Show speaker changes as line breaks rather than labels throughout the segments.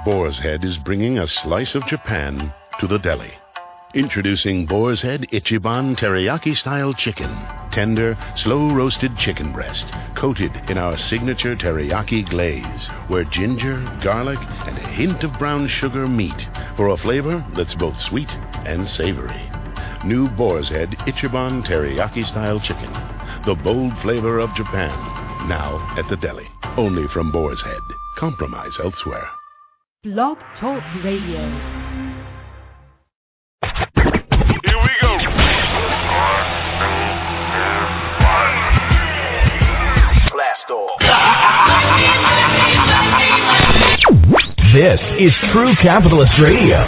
Boar's Head is bringing a slice of Japan to the deli. Introducing Boar's Head Ichiban Teriyaki-style chicken. Tender, slow-roasted chicken breast, coated in our signature teriyaki glaze, where ginger, garlic, and a hint of brown sugar meet for a flavor that's both sweet and savory. New Boar's Head Ichiban Teriyaki-style chicken. The bold flavor of Japan. Now at the deli. Only from Boar's Head. Compromise elsewhere.
Blog Talk Radio.
Here we go. Blast off.
This is True Capitalist Radio.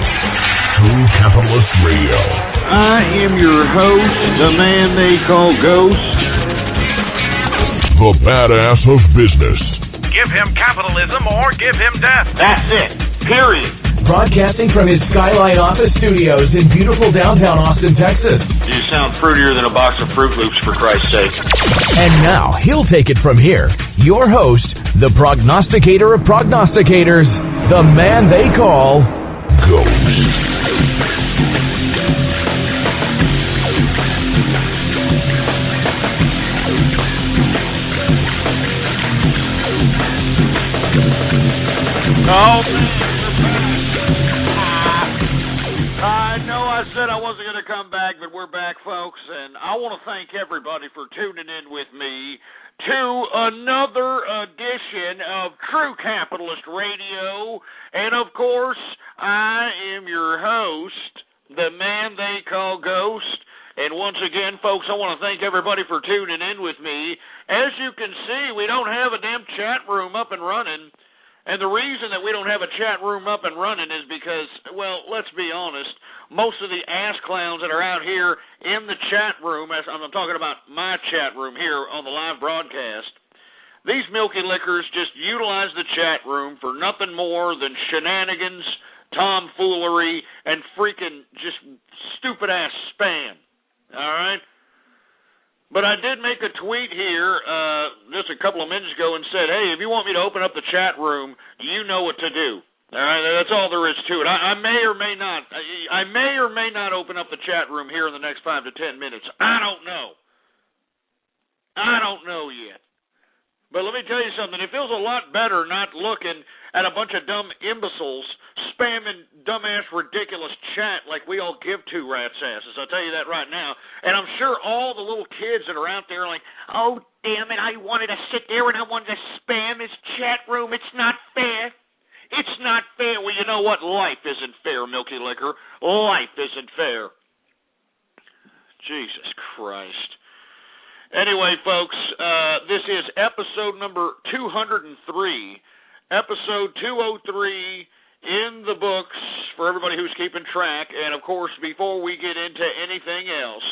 True Capitalist Radio.
I am your host, the man they call Ghost.
The badass of business.
Give him capitalism or give him death.
That's it. Period.
Broadcasting from his Skyline office studios in beautiful downtown Austin, Texas.
You sound fruitier than a box of Fruit Loops, for Christ's sake.
And now, he'll take it from here. Your host, the prognosticator of prognosticators, the man they call Ghost.
Oh, I know I said I wasn't going to come back, but we're back, folks, and I want to thank everybody for tuning in with me to another edition of True Capitalist Radio, and of course, I am your host, the man they call Ghost, and once again, folks, I want to thank everybody for tuning in with me. As you can see, we don't have a damn chat room up and running. And the reason that we don't have a chat room up and running is because, well, let's be honest, most of the ass clowns that are out here in the chat room, as I'm talking about my chat room here on the live broadcast, these milky lickers just utilize the chat room for nothing more than shenanigans, tomfoolery, and freaking just stupid-ass spam. All right? But I did make a tweet here just a couple of minutes ago and said, hey, if you want me to open up the chat room, you know what to do. All right, that's all there is to it. I may or may not open up the chat room here in the next 5 to 10 minutes. I don't know. I don't know yet. But let me tell you something. It feels a lot better not looking at a bunch of dumb imbeciles spamming dumbass ridiculous chat like we all give two rats' asses. I'll tell you that right now. And I'm sure all the little kids that are out there are like, oh, damn it, I wanted to sit there and I wanted to spam his chat room. It's not fair. It's not fair. Well, you know what? Life isn't fair, Milky Liquor. Life isn't fair. Jesus Christ. Anyway, folks, this is episode number 203, episode 203 in the books for everybody who's keeping track. And, of course, before we get into anything else,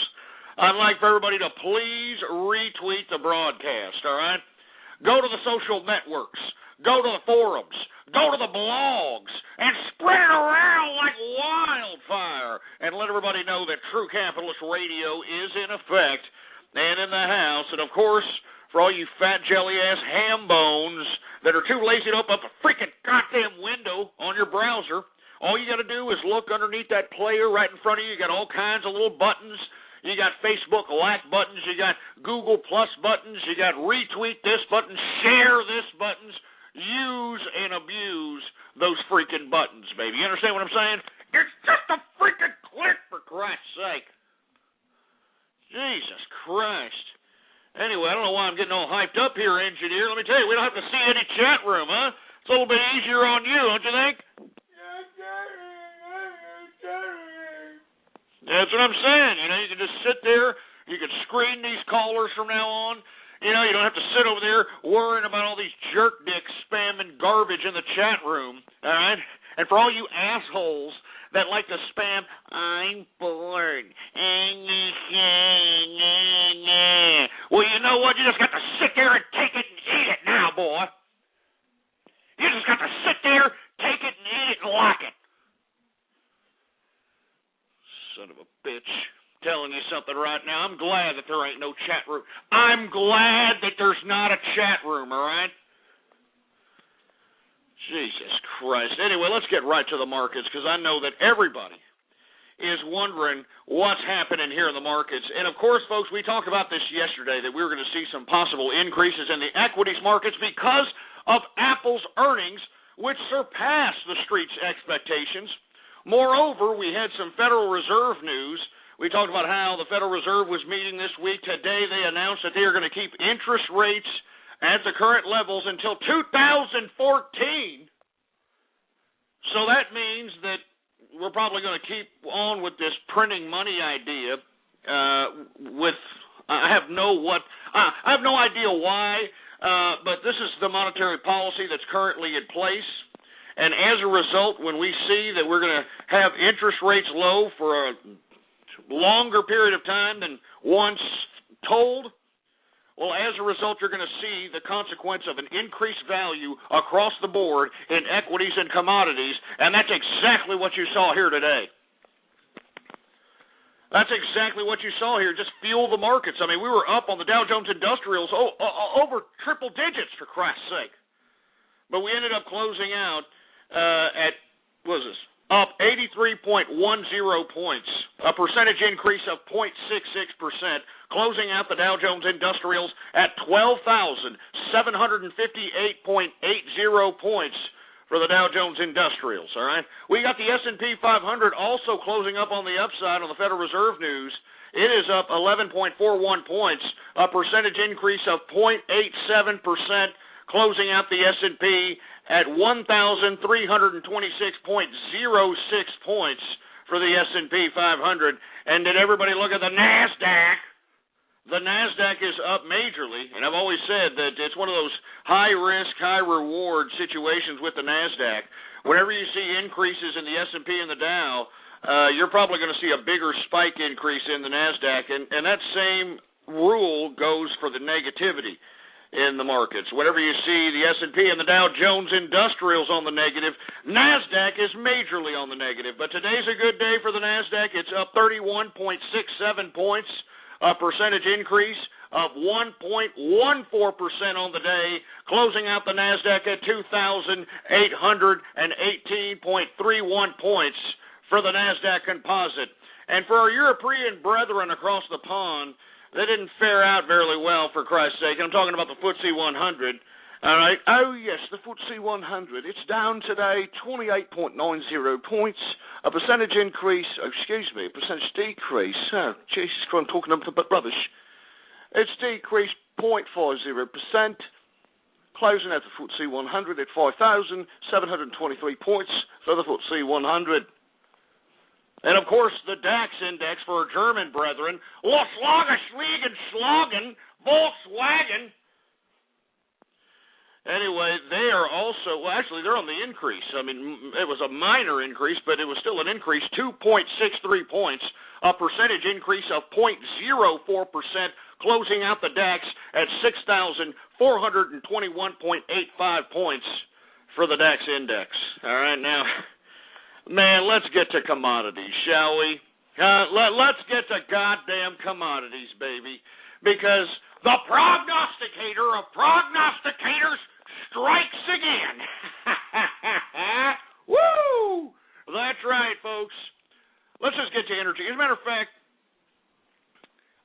I'd like for everybody to please retweet the broadcast, all right? Go to the social networks, go to the forums, go to the blogs, and spread it around like wildfire, and let everybody know that True Capitalist Radio is in effect and in the house. And, of course, for all you fat jelly-ass ham bones that are too lazy to open up a freaking goddamn window on your browser, all you got to do is look underneath that player right in front of you. You got all kinds of little buttons. You got Facebook like buttons. You got Google Plus buttons. You got retweet this button, share this buttons. Use and abuse those freaking buttons, baby. You understand what I'm saying? It's just a freaking click, for Christ's sake. Jesus Christ. Anyway, I don't know why I'm getting all hyped up here, engineer. Let me tell you, we don't have to see any chat room, huh? It's a little bit easier on you, don't you think? That's what I'm saying. You know, you can just sit there. You can screen these callers from now on. You know, you don't have to sit over there worrying about all these jerk dicks spamming garbage in the chat room, all right? And for all you assholes that like to spam, I'm bored. Well, you know what? You just got to sit there and take it and eat it now, boy. You just got to sit there, take it and eat it and like it. Son of a bitch. Telling you something right now. I'm glad that there ain't no chat room. I'm glad that there's not a chat room, all right? Jesus Christ. Anyway, let's get right to the markets, because I know that everybody is wondering what's happening here in the markets. And, of course, folks, we talked about this yesterday, that we were going to see some possible increases in the equities markets because of Apple's earnings, which surpassed the street's expectations. Moreover, we had some Federal Reserve news. We talked about how the Federal Reserve was meeting this week. Today they announced that they are going to keep interest rates at the current levels until 2014. So that means that we're probably going to keep on with this printing money idea. I have no idea why, but this is the monetary policy that's currently in place. And as a result, when we see that we're going to have interest rates low for a longer period of time than once told, well, as a result, you're going to see the consequence of an increased value across the board in equities and commodities, and that's exactly what you saw here today. That's exactly what you saw here. Just fuel the markets. I mean, we were up on the Dow Jones Industrials over triple digits, for Christ's sake. But we ended up closing out up 83.10 points, a percentage increase of 0.66%, closing out the Dow Jones Industrials at 12,758.80 points for the Dow Jones Industrials, all right? We got the S&P 500 also closing up on the upside on the Federal Reserve news. It is up 11.41 points, a percentage increase of 0.87%, closing out the S&P at 1,326.06 points for the S&P 500. And did everybody look at the NASDAQ? The NASDAQ is up majorly, and I've always said that it's one of those high-risk, high-reward situations with the NASDAQ. Whenever you see increases in the S&P and the Dow, you're probably going to see a bigger spike increase in the NASDAQ, and that same rule goes for the negativity in the markets. Whenever you see the S&P and the Dow Jones Industrials on the negative, NASDAQ is majorly on the negative. But today's a good day for the NASDAQ. It's up 31.67 points, a percentage increase of 1.14% on the day, closing out the NASDAQ at 2,818.31 points for the NASDAQ composite. And for our European brethren across the pond, they didn't fare out very well, for Christ's sake. I'm talking about the FTSE 100. All right. Oh, yes, the FTSE 100. It's down today 28.90 points, a percentage increase, a percentage decrease. Oh, Jesus Christ, I'm talking nothing but rubbish. It's decreased 0.50%, closing at the FTSE 100 at 5,723 points for the FTSE 100. And, of course, the DAX index for our German brethren, Schlagen, Volkswagen. Anyway, they are also, well, actually, they're on the increase. I mean, it was a minor increase, but it was still an increase, 2.63 points, a percentage increase of 0.04%, closing out the DAX at 6,421.85 points for the DAX index. All right, now... Man, let's get to commodities, shall we? Let's get to goddamn commodities, baby. Because the prognosticator of prognosticators strikes again. Woo! That's right, folks. Let's just get to energy. As a matter of fact,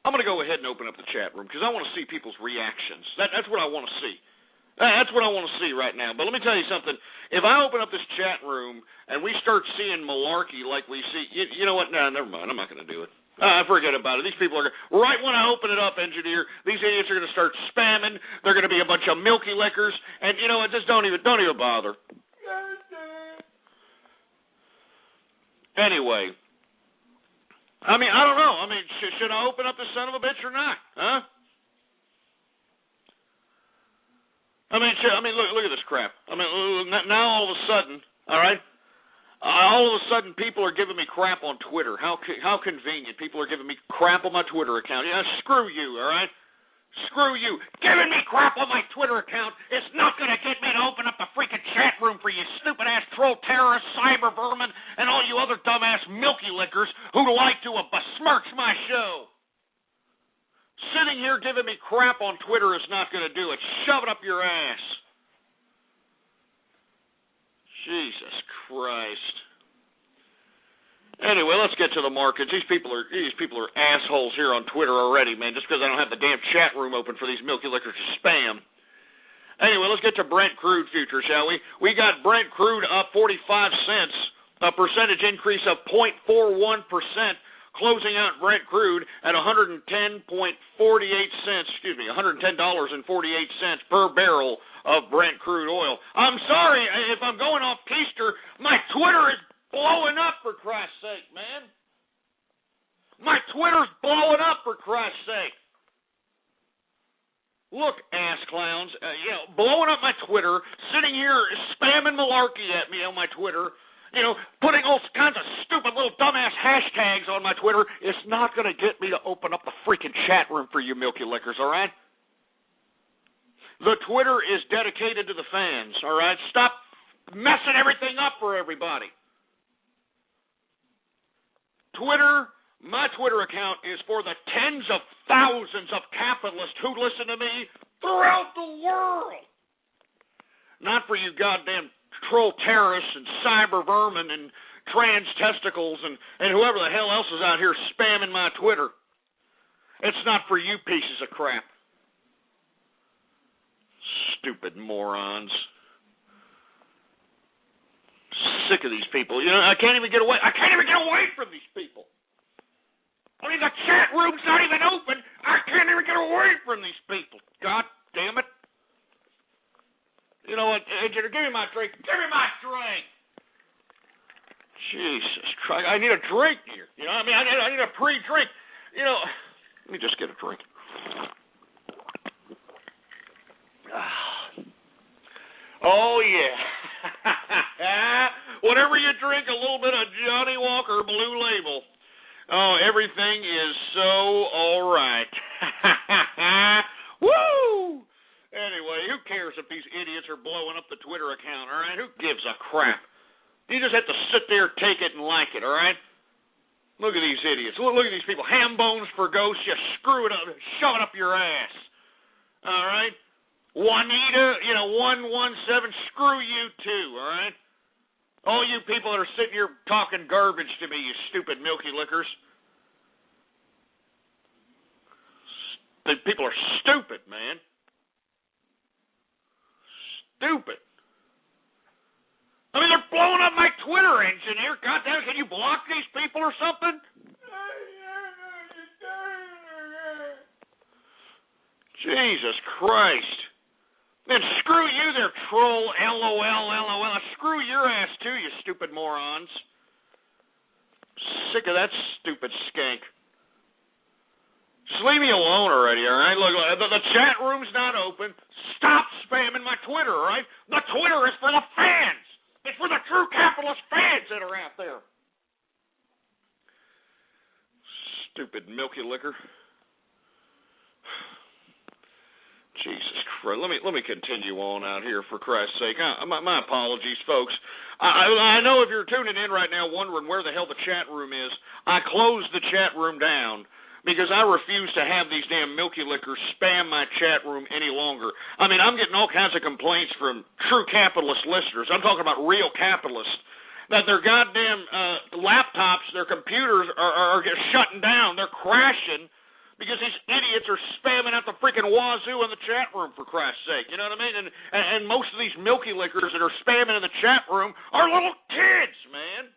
I'm going to go ahead and open up the chat room because I want to see people's reactions. That's what I want to see. That's what I want to see right now. But let me tell you something. If I open up this chat room and we start seeing malarkey like we see, you know what? No, never mind. I'm not going to do it. Forget about it. These people are right when I open it up, engineer. These idiots are going to start spamming. They're going to be a bunch of milky lickers, and you know what? Just don't even bother. Anyway, I mean, I don't know. I mean, should I open up this son of a bitch or not? Huh? I mean, look at this crap. I mean, now all of a sudden, all right, people are giving me crap on Twitter. How convenient. People are giving me crap on my Twitter account. Yeah, screw you, all right? Screw you. Giving me crap on my Twitter account is not going to get me to open up the freaking chat room for you stupid-ass troll terrorists, cyber vermin, and all you other dumbass milky lickers who like to besmirch my show. Sitting here giving me crap on Twitter is not going to do it. Shove it up your ass. Jesus Christ. Anyway, let's get to the markets. These people are assholes here on Twitter already, man, just because I don't have the damn chat room open for these milky lickers to spam. Anyway, let's get to Brent crude futures, shall we? We got Brent crude up 45 cents, a percentage increase of 0.41%, closing out Brent crude at $110.48 per barrel of Brent crude oil. I'm sorry if I'm going off keister. My Twitter is blowing up, for Christ's sake, man. My Twitter's blowing up, for Christ's sake. Look, ass clowns, blowing up my Twitter, sitting here spamming malarkey at me on my Twitter, putting all kinds of stupid little dumbass hashtags on my Twitter. It's not going to get me to open up the freaking chat room for you milky lickers, all right? The Twitter is dedicated to the fans, all right? Stop messing everything up for everybody. Twitter, my Twitter account is for the tens of thousands of capitalists who listen to me throughout the world. Not for you goddamn troll terrorists and cyber vermin and trans testicles and whoever the hell else is out here spamming my Twitter. It's not for you pieces of crap. Stupid morons. Sick of these people. I can't even get away. I can't even get away from these people. I mean, the chat room's not even open. I can't even get away from these people. God damn it. You know what, engineer, give me my drink. Give me my drink. Jesus Christ. I need a drink here. I need a pre-drink. Let me just get a drink. Oh, yeah. Whenever you drink a little bit of Johnny Walker Blue Label, oh, everything is so all right. Woo! Anyway, who cares if these idiots are blowing up the Twitter account, all right? Who gives a crap? You just have to sit there, take it, and like it, all right? Look at these idiots. Look at these people. Ham bones for ghosts. You screw it up. Shove it up your ass. All right? Juanita, 117, screw you too, all right? All you people that are sitting here talking garbage to me, you stupid milky lickers. The people are stupid, man. Stupid. I mean, they're blowing up my Twitter, engineer. God damn it, can you block these people or something? Jesus Christ. Man, screw you there, troll, LOL. Screw your ass, too, you stupid morons. Sick of that stupid skank. Just leave me alone already, all right? Look, the chat room's not open. Stop spamming my Twitter, all right? The Twitter is for the fans. It's for the true capitalist fans that are out there. Stupid milky liquor. Jesus Christ. Let me continue on out here, for Christ's sake. My apologies, folks. I know if you're tuning in right now wondering where the hell the chat room is, I closed the chat room down because I refuse to have these damn milky lickers spam my chat room any longer. I mean, I'm getting all kinds of complaints from true capitalist listeners. I'm talking about real capitalists, that their goddamn laptops, their computers are just shutting down. They're crashing because these idiots are spamming out the freaking wazoo in the chat room, for Christ's sake. You know what I mean? And most of these milky lickers that are spamming in the chat room are little kids, man.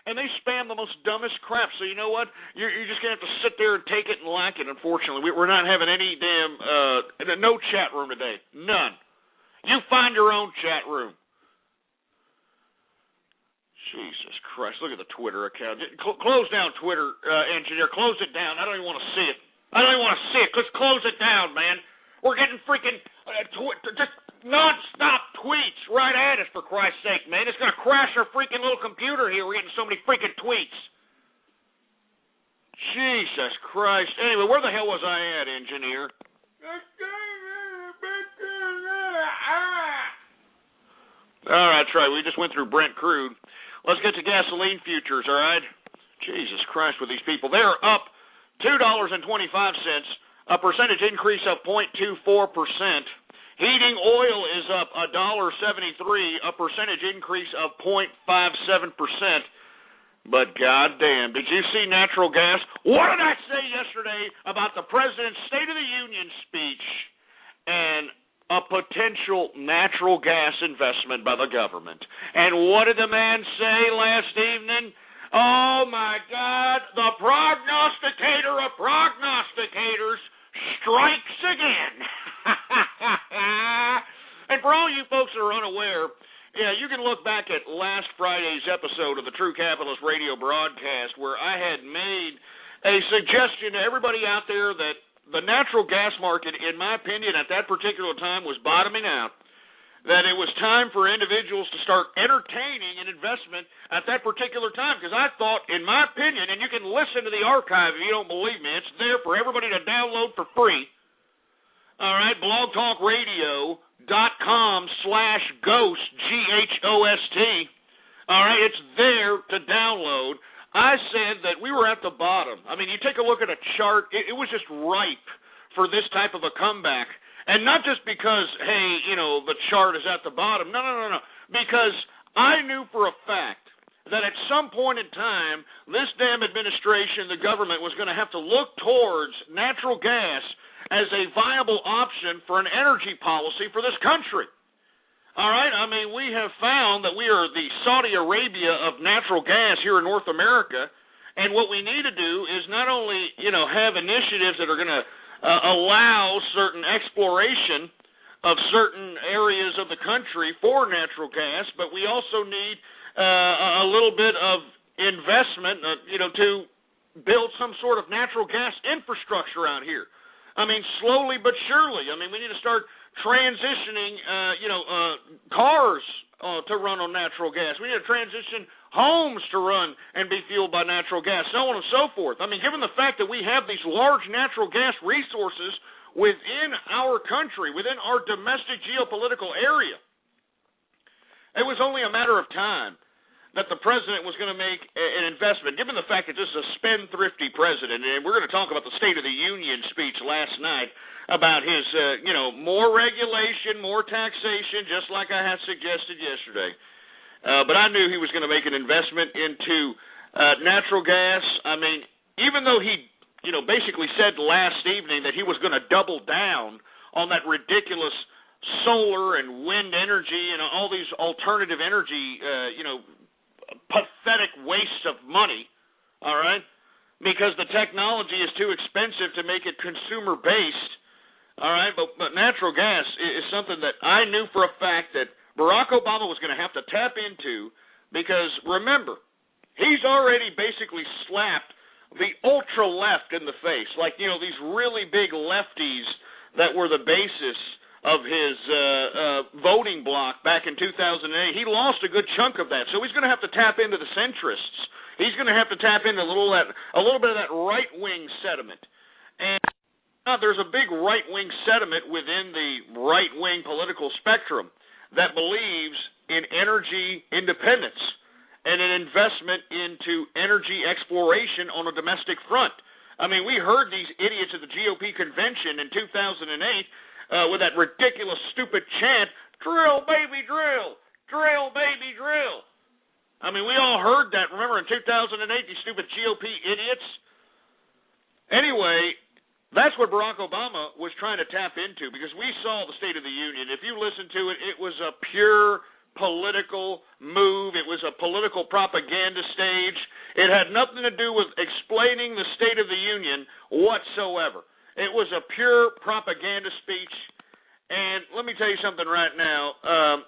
And they spam the most dumbest crap. So you know what? You're just going to have to sit there and take it and like it, unfortunately. We're not having any no chat room today. None. You find your own chat room. Jesus Christ, look at the Twitter account. Close down Twitter, engineer. Close it down. I don't even want to see it. Just close it down, man. We're getting freaking just non-stop tweets right at us, for Christ's sake, man. It's going to crash our freaking little computer here. We're getting so many freaking tweets. Jesus Christ. Anyway, where the hell was I at, engineer? All right, that's right. We just went through Brent crude. Let's get to gasoline futures, all right? Jesus Christ with these people. They're up $2.25, a percentage increase of 0.24%. Heating oil is up $1.73, a percentage increase of 0.57%. But goddamn, did you see natural gas? What did I say yesterday about the President's State of the Union speech and a potential natural gas investment by the government? And what did the man say last evening? Oh, my God, the prognosticator of prognosticators strikes again. And for all you folks that are unaware, yeah, you can look back at last Friday's episode of the True Capitalist radio broadcast where I had made a suggestion to everybody out there that the natural gas market, in my opinion, at that particular time was bottoming out, that it was time for individuals to start entertaining an investment at that particular time, because I thought, in my opinion, and you can listen to the archive if you don't believe me, it's there for everybody to download for free. All right, blogtalkradio.com/ghost, GHOST. All right, it's there to download. I said that we were at the bottom. I mean, you take a look at a chart, it was just ripe for this type of a comeback. And not just because, hey, you know, the chart is at the bottom. No. Because I knew for a fact that at some point in time, this damn administration, the government, was going to have to look towards natural gas as a viable option for an energy policy for this country. All right? I mean, we have found that we are the Saudi Arabia of natural gas here in North America, and what we need to do is not only, you know, have initiatives that are going to allow certain exploration of certain areas of the country for natural gas, but we also need a little bit of investment, you know, to build some sort of natural gas infrastructure out here. I mean, slowly but surely. I mean, we need to start transitioning, cars to run on natural gas. We need to transition homes to run and be fueled by natural gas, so on and so forth. I mean, given the fact that we have these large natural gas resources within our country, within our domestic geopolitical area, it was only a matter of time that the president was going to make an investment, given the fact that this is a spendthrifty president. And we're going to talk about the State of the Union speech last night about his, more regulation, more taxation, just like I had suggested yesterday. But I knew he was going to make an investment into natural gas. I mean, even though he, basically said last evening that he was going to double down on that ridiculous solar and wind energy and all these alternative energy, pathetic waste of money, all right, because the technology is too expensive to make it consumer-based, all right, but natural gas is something that I knew for a fact that Barack Obama was going to have to tap into, because, remember, he's already basically slapped the ultra-left in the face, like, these really big lefties that were the basis of his voting bloc back in 2008. He lost a good chunk of that, so he's going to have to tap into the centrists. He's going to have to tap into a little bit of that right-wing sentiment. And there's a big right-wing sentiment within the right-wing political spectrum that believes in energy independence and an investment into energy exploration on a domestic front. I mean, we heard these idiots at the GOP convention in 2008 with that ridiculous, stupid chant, "Drill, baby, drill! Drill, baby, drill!" I mean, we all heard that, remember, in 2008, these stupid GOP idiots? Anyway, that's what Barack Obama was trying to tap into, because we saw the State of the Union. If you listen to it, it was a pure political move. It was a political propaganda stage. It had nothing to do with explaining the State of the Union whatsoever. It was a pure propaganda speech. And let me tell you something right now.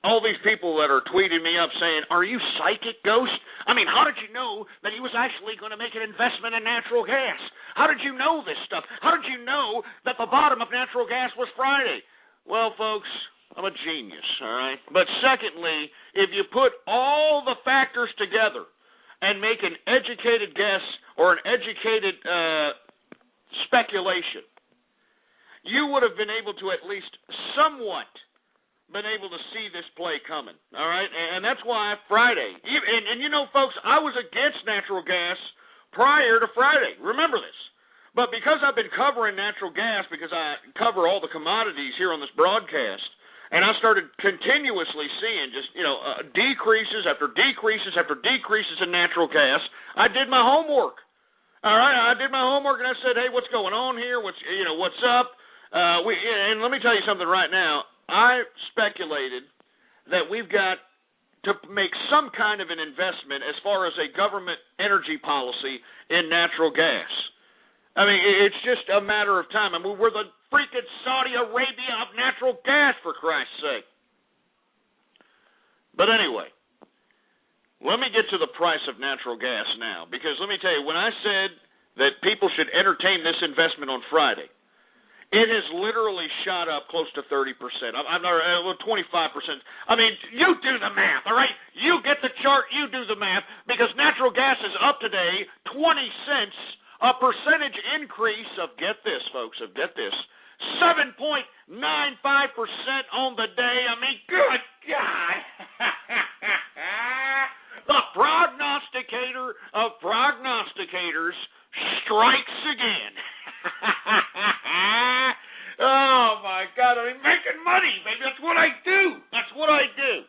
All these people that are tweeting me up saying, "Are you psychic, Ghost? I mean, how did you know that he was actually going to make an investment in natural gas? How did you know this stuff? How did you know that the bottom of natural gas was Friday?" Well, folks, I'm a genius, all right? But secondly, if you put all the factors together and make an educated guess or an educated speculation, you would have been able to at least somewhat been able to see this play coming, all right? And that's why Friday, and folks, I was against natural gas prior to Friday. Remember this. But because I've been covering natural gas, because I cover all the commodities here on this broadcast, and I started continuously seeing just, decreases after decreases after decreases in natural gas, I did my homework. All right, I did my homework, and I said, hey, what's going on here? What's up? And let me tell you something right now. I speculated that we've got to make some kind of an investment as far as a government energy policy in natural gas. I mean, it's just a matter of time. I mean, we're the freaking Saudi Arabia of natural gas, for Christ's sake. But anyway, let me get to the price of natural gas now, because let me tell you, when I said that people should entertain this investment on Friday, it has literally shot up close to 30%. I'm not 25%. I mean, you do the math, all right? You get the chart, you do the math, because natural gas is up today 20 cents, a percentage increase of, get this, folks, 7.95% on the day. I mean, good God. The prognosticator of prognosticators strikes again. Oh, my God. I mean, making money, baby. That's what I do.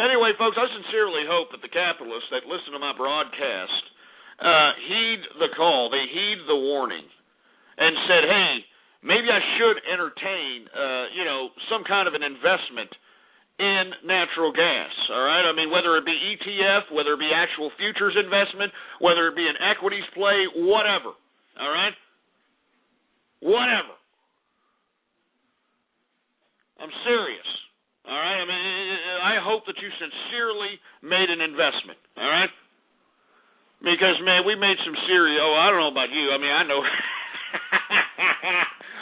Anyway, folks, I sincerely hope that the capitalists that listen to my broadcast heed the call. They heed the warning and said, hey, maybe I should entertain, some kind of an investment in natural gas, all right? I mean, whether it be ETF, whether it be actual futures investment, whether it be an equities play, whatever, all right? Whatever. I'm serious, all right? I mean, I hope that you sincerely made an investment, all right? Because, man, we made some serious, I don't know about you. I mean, I know.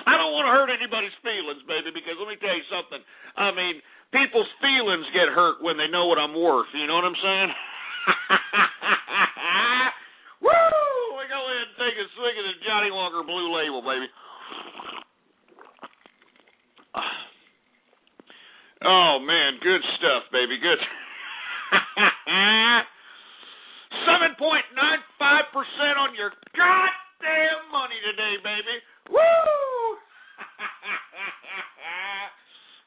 I don't want to hurt anybody's feelings, baby, because let me tell you something. I mean, people's feelings get hurt when they know what I'm worth. You know what I'm saying? Woo! We go ahead and take a swig of the Johnny Walker Blue Label, baby. Oh, man, good stuff, baby, good. 7.95% on your goddamn money today, baby. Woo!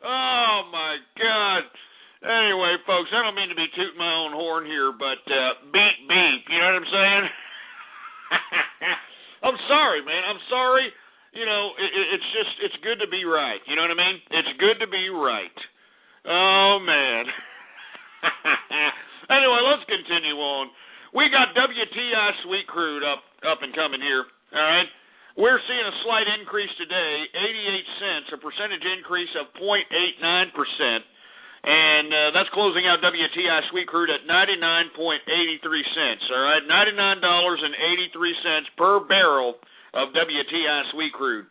Oh, my God. Anyway, folks, I don't mean to be tooting my own horn here, but beep, beep. You know what I'm saying? I'm sorry, man. I'm sorry. It's good to be right. You know what I mean? It's good to be right. Oh, man. Anyway, let's continue on. We got WTI Sweet Crude up and coming here, all right? We're seeing a slight increase today, 88 cents, a percentage increase of 0.89%, and that's closing out WTI Sweet Crude at 99.83 cents, all right? $99.83 per barrel of WTI Sweet Crude.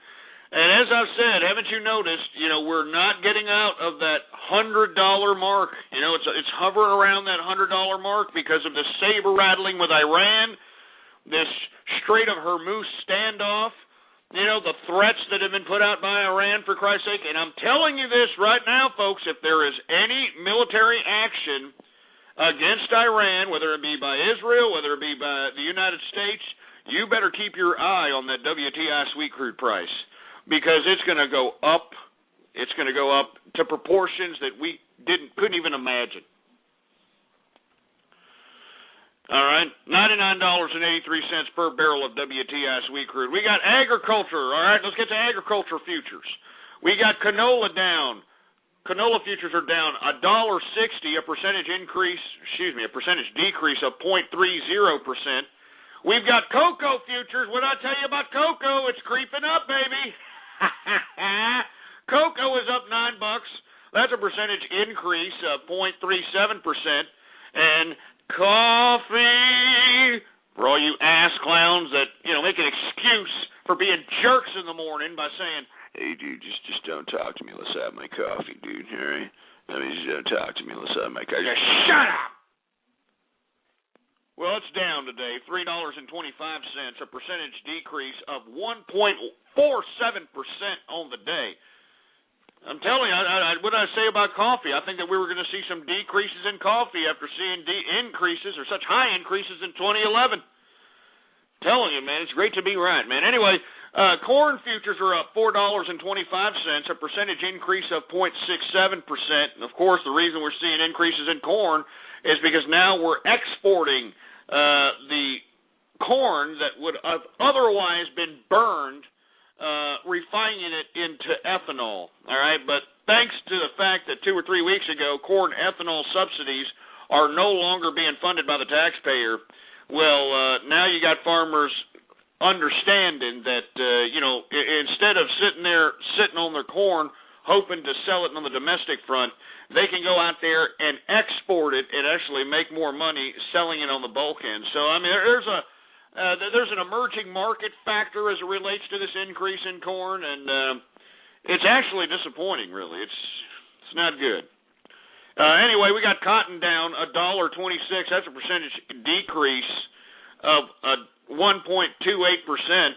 And as I've said, haven't you noticed, we're not getting out of that $100 mark. It's hovering around that $100 mark because of the saber rattling with Iran, this Strait of Hormuz standoff, the threats that have been put out by Iran, for Christ's sake. And I'm telling you this right now, folks, if there is any military action against Iran, whether it be by Israel, whether it be by the United States, you better keep your eye on that WTI Sweet Crude price, because it's going to go up. It's going to go up to proportions that we couldn't even imagine. All right, $99.83 per barrel of WTI Sweet Crude. We got agriculture. All right, let's get to agriculture futures. We got canola down. Canola futures are down $1.60, a percentage decrease of 0.30%. We've got cocoa futures. What did I tell you about cocoa? It's creeping up, baby. Cocoa is up $9. That's a percentage increase of 0.37%. And coffee, for all you ass clowns that, make an excuse for being jerks in the morning by saying, hey, dude, just don't talk to me. Let's have my coffee, dude, all right? Just don't talk to me. Let's have my coffee. Just shut up! Well, it's down today, $3.25, a percentage decrease of 1.47% on the day. I'm telling you, what did I say about coffee? I think that we were going to see some decreases in coffee after seeing increases, or such high increases in 2011. Telling you, man, it's great to be right, man. Anyway, corn futures are up $4.25, a percentage increase of 0.67%. And, of course, the reason we're seeing increases in corn is because now we're exporting the corn that would have otherwise been burned, refining it into ethanol, all right? But thanks to the fact that 2 or 3 weeks ago corn ethanol subsidies are no longer being funded by the taxpayer, well, now you got farmers understanding that, instead of sitting on their corn hoping to sell it on the domestic front, they can go out there and export it and actually make more money selling it on the bulk end. So, I mean, there's an emerging market factor as it relates to this increase in corn, and it's actually disappointing, really. It's not good. Anyway, we got cotton down $1.26. That's a percentage decrease of 1.28%.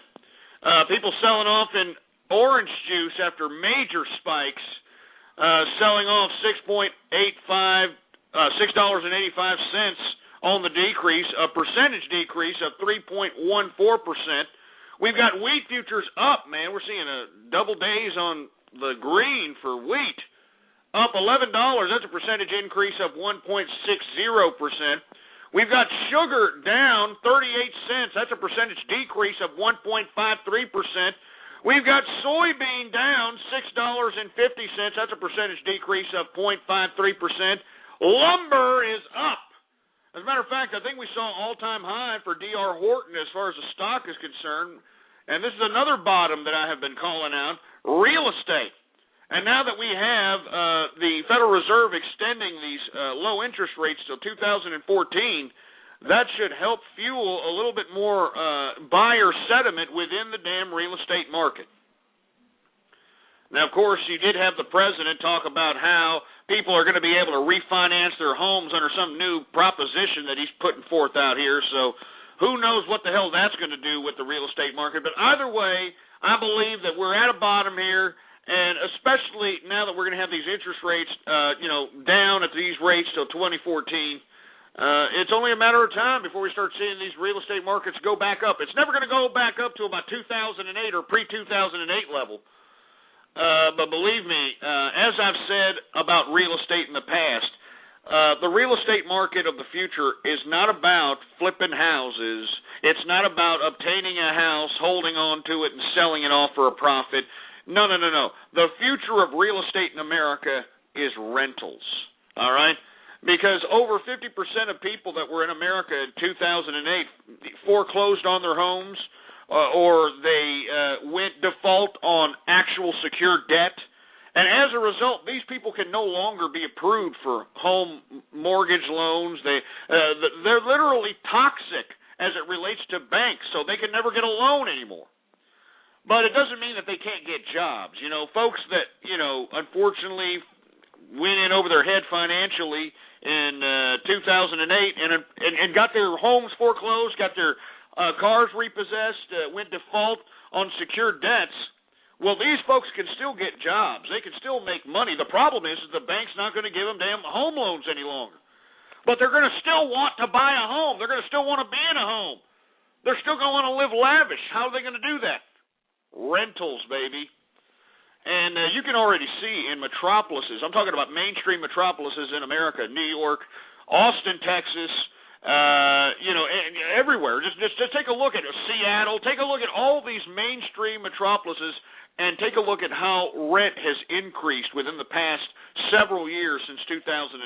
People selling off in orange juice after major spikes, selling off $6.85 on the decrease, a percentage decrease of 3.14%. We've got wheat futures up, man. We're seeing a double days on the green for wheat. Up $11. That's a percentage increase of 1.60%. We've got sugar down 38 cents. That's a percentage decrease of 1.53%. We've got soybean down $6.50. That's a percentage decrease of 0.53%. Lumber is up. As a matter of fact, I think we saw an all-time high for D.R. Horton as far as the stock is concerned. And this is another bottom that I have been calling out, real estate. And now that we have the Federal Reserve extending these low interest rates till 2014, that should help fuel a little bit more buyer sentiment within the damn real estate market. Now, of course, you did have the president talk about how people are going to be able to refinance their homes under some new proposition that he's putting forth out here. So who knows what the hell that's going to do with the real estate market. But either way, I believe that we're at a bottom here. And especially now that we're going to have these interest rates, down at these rates till 2014, it's only a matter of time before we start seeing these real estate markets go back up. It's never going to go back up to about 2008 or pre-2008 level. But believe me, as I've said about real estate in the past, the real estate market of the future is not about flipping houses. It's not about obtaining a house, holding on to it, and selling it off for a profit. No. The future of real estate in America is rentals, all right? Because over 50% of people that were in America in 2008 foreclosed on their homes or they went default on actual secured debt. And as a result, these people can no longer be approved for home mortgage loans. They're literally toxic as it relates to banks, so they can never get a loan anymore. But it doesn't mean that they can't get jobs. You know, folks that, unfortunately went in over their head financially in 2008 and got their homes foreclosed, got their cars repossessed, went default on secured debts. Well, these folks can still get jobs. They can still make money. The problem is the bank's not going to give them damn home loans any longer. But they're going to still want to buy a home. They're going to still want to be in a home. They're still going to want to live lavish. How are they going to do that? Rentals, baby. And you can already see in metropolises, I'm talking about mainstream metropolises in America, New York, Austin, Texas, everywhere. Just take a look at it. Seattle. Take a look at all these mainstream metropolises and take a look at how rent has increased within the past several years since 2008.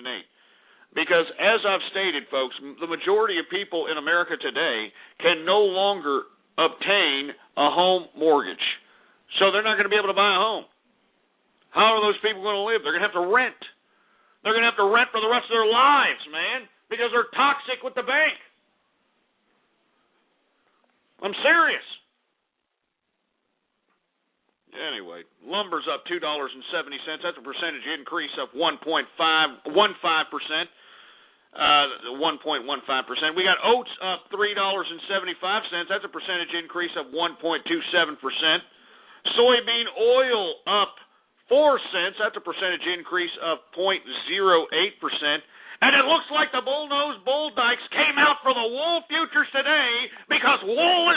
Because as I've stated, folks, the majority of people in America today can no longer obtain a home mortgage. So they're not going to be able to buy a home. How are those people going to live? They're going to have to rent. They're going to have to rent for the rest of their lives, man, because they're toxic with the bank. I'm serious. Anyway, lumber's up $2.70. That's a percentage increase of 1.15%. 1.15%. We got oats up $3.75. That's a percentage increase of 1.27%. Soybean oil up 4 cents. That's a percentage increase of 0.08%. And it looks like the bull-nosed bull dykes came out for the wool futures today because wool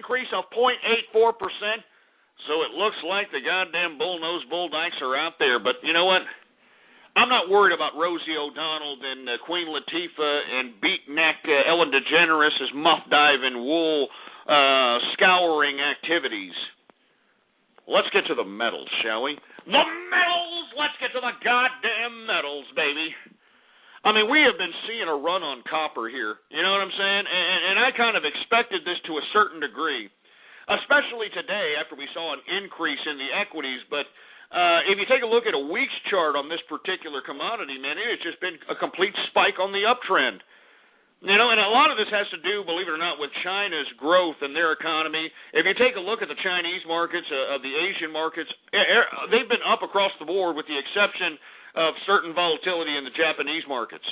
increase of 0.84%. So it looks like the goddamn bull-nosed bull dykes are out there. But you know what? I'm not worried about Rosie O'Donnell and Queen Latifah and beatneck Ellen DeGeneres' muff-diving wool scouring activities. Let's get to the metals, shall we? The metals! Let's get to the goddamn metals, baby. I mean, we have been seeing a run on copper here. You know what I'm saying? And I kind of expected this to a certain degree, especially today after we saw an increase in the equities. But if you take a look at a week's chart on this particular commodity, man, it has just been a complete spike on the uptrend. You know, and a lot of this has to do, believe it or not, with China's growth and their economy. If you take a look at the Chinese markets, of the Asian markets, they've been up across the board with the exception of certain volatility in the Japanese markets.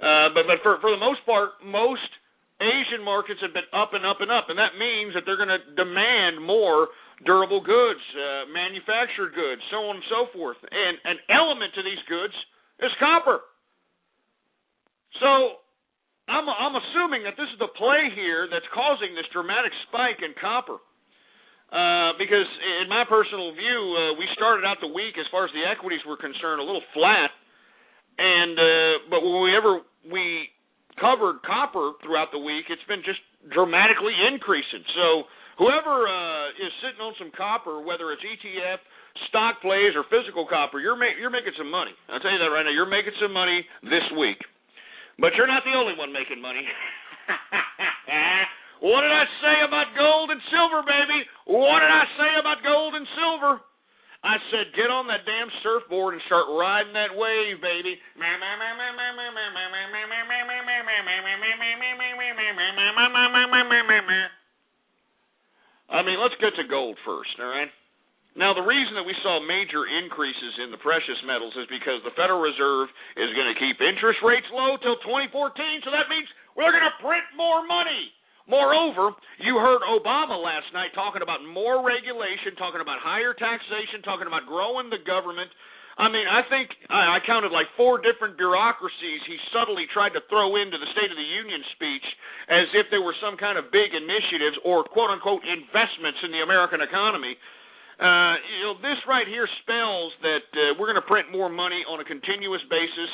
But for the most part, most Asian markets have been up and up and up, and that means that they're going to demand more durable goods, manufactured goods, so on and so forth. And an element to these goods is copper. So I'm assuming that this is the play here that's causing this dramatic spike in copper. Because in my personal view, we started out the week, as far as the equities were concerned, a little flat. But whenever we covered copper throughout the week, it's been just dramatically increasing. So whoever is sitting on some copper, whether it's ETF, stock plays, or physical copper, you're making some money. I'll tell you that right now. You're making some money this week. But you're not the only one making money. What did I say about gold and silver, baby? What did I say about gold and silver? I said, get on that damn surfboard and start riding that wave, baby. I mean, let's get to gold first, all right? Now, the reason that we saw major increases in the precious metals is because the Federal Reserve is going to keep interest rates low till 2014, so that means we're going to print more money. Moreover, you heard Obama last night talking about more regulation, talking about higher taxation, talking about growing the government. I mean, I think I counted like 4 different bureaucracies he subtly tried to throw into the State of the Union speech as if they were some kind of big initiatives or quote-unquote investments in the American economy. This right here spells that we're going to print more money on a continuous basis,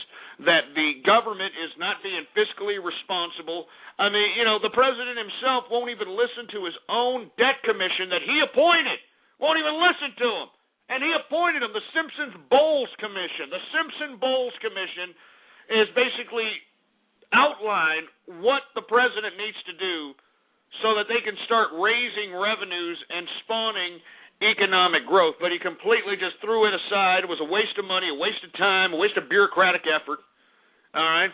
that the government is not being fiscally responsible. I mean, the president himself won't even listen to his own debt commission that he appointed. Won't even listen to him. And he appointed him, the Simpson-Bowles Commission. The Simpson-Bowles Commission is basically outline what the president needs to do so that they can start raising revenues and spawning economic growth, but he completely just threw it aside. It was a waste of money, a waste of time, a waste of bureaucratic effort. All right?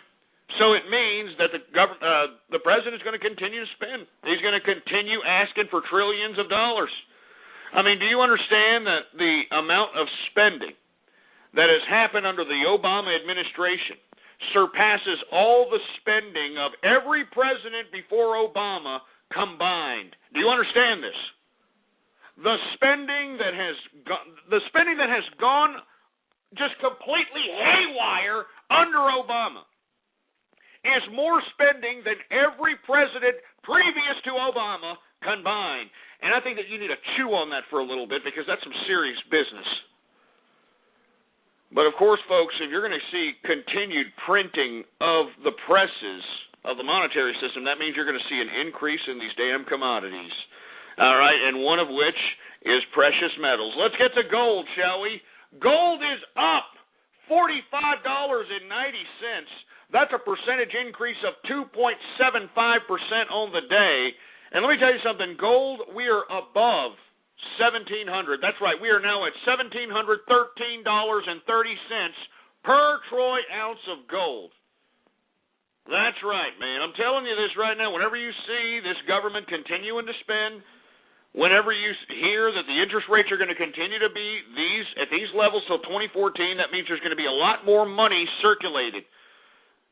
So it means that the president is going to continue to spend. He's going to continue asking for trillions of dollars. I mean, do you understand that the amount of spending that has happened under the Obama administration surpasses all the spending of every president before Obama combined? Do you understand this? The spending that has gone just completely haywire under Obama is more spending than every president previous to Obama combined. And I think that you need to chew on that for a little bit because that's some serious business. But of course, folks, if you're going to see continued printing of the presses of the monetary system, that means you're going to see an increase in these damn commodities. All right, and one of which is precious metals. Let's get to gold, shall we? Gold is up $45.90. That's a percentage increase of 2.75% on the day. And let me tell you something, gold, we are above $1,700. That's right, we are now at $1,713.30 per troy ounce of gold. That's right, man. I'm telling you this right now. Whenever you see this government continuing to spend, whenever you hear that the interest rates are going to continue to be at these levels till 2014, that means there's going to be a lot more money circulated.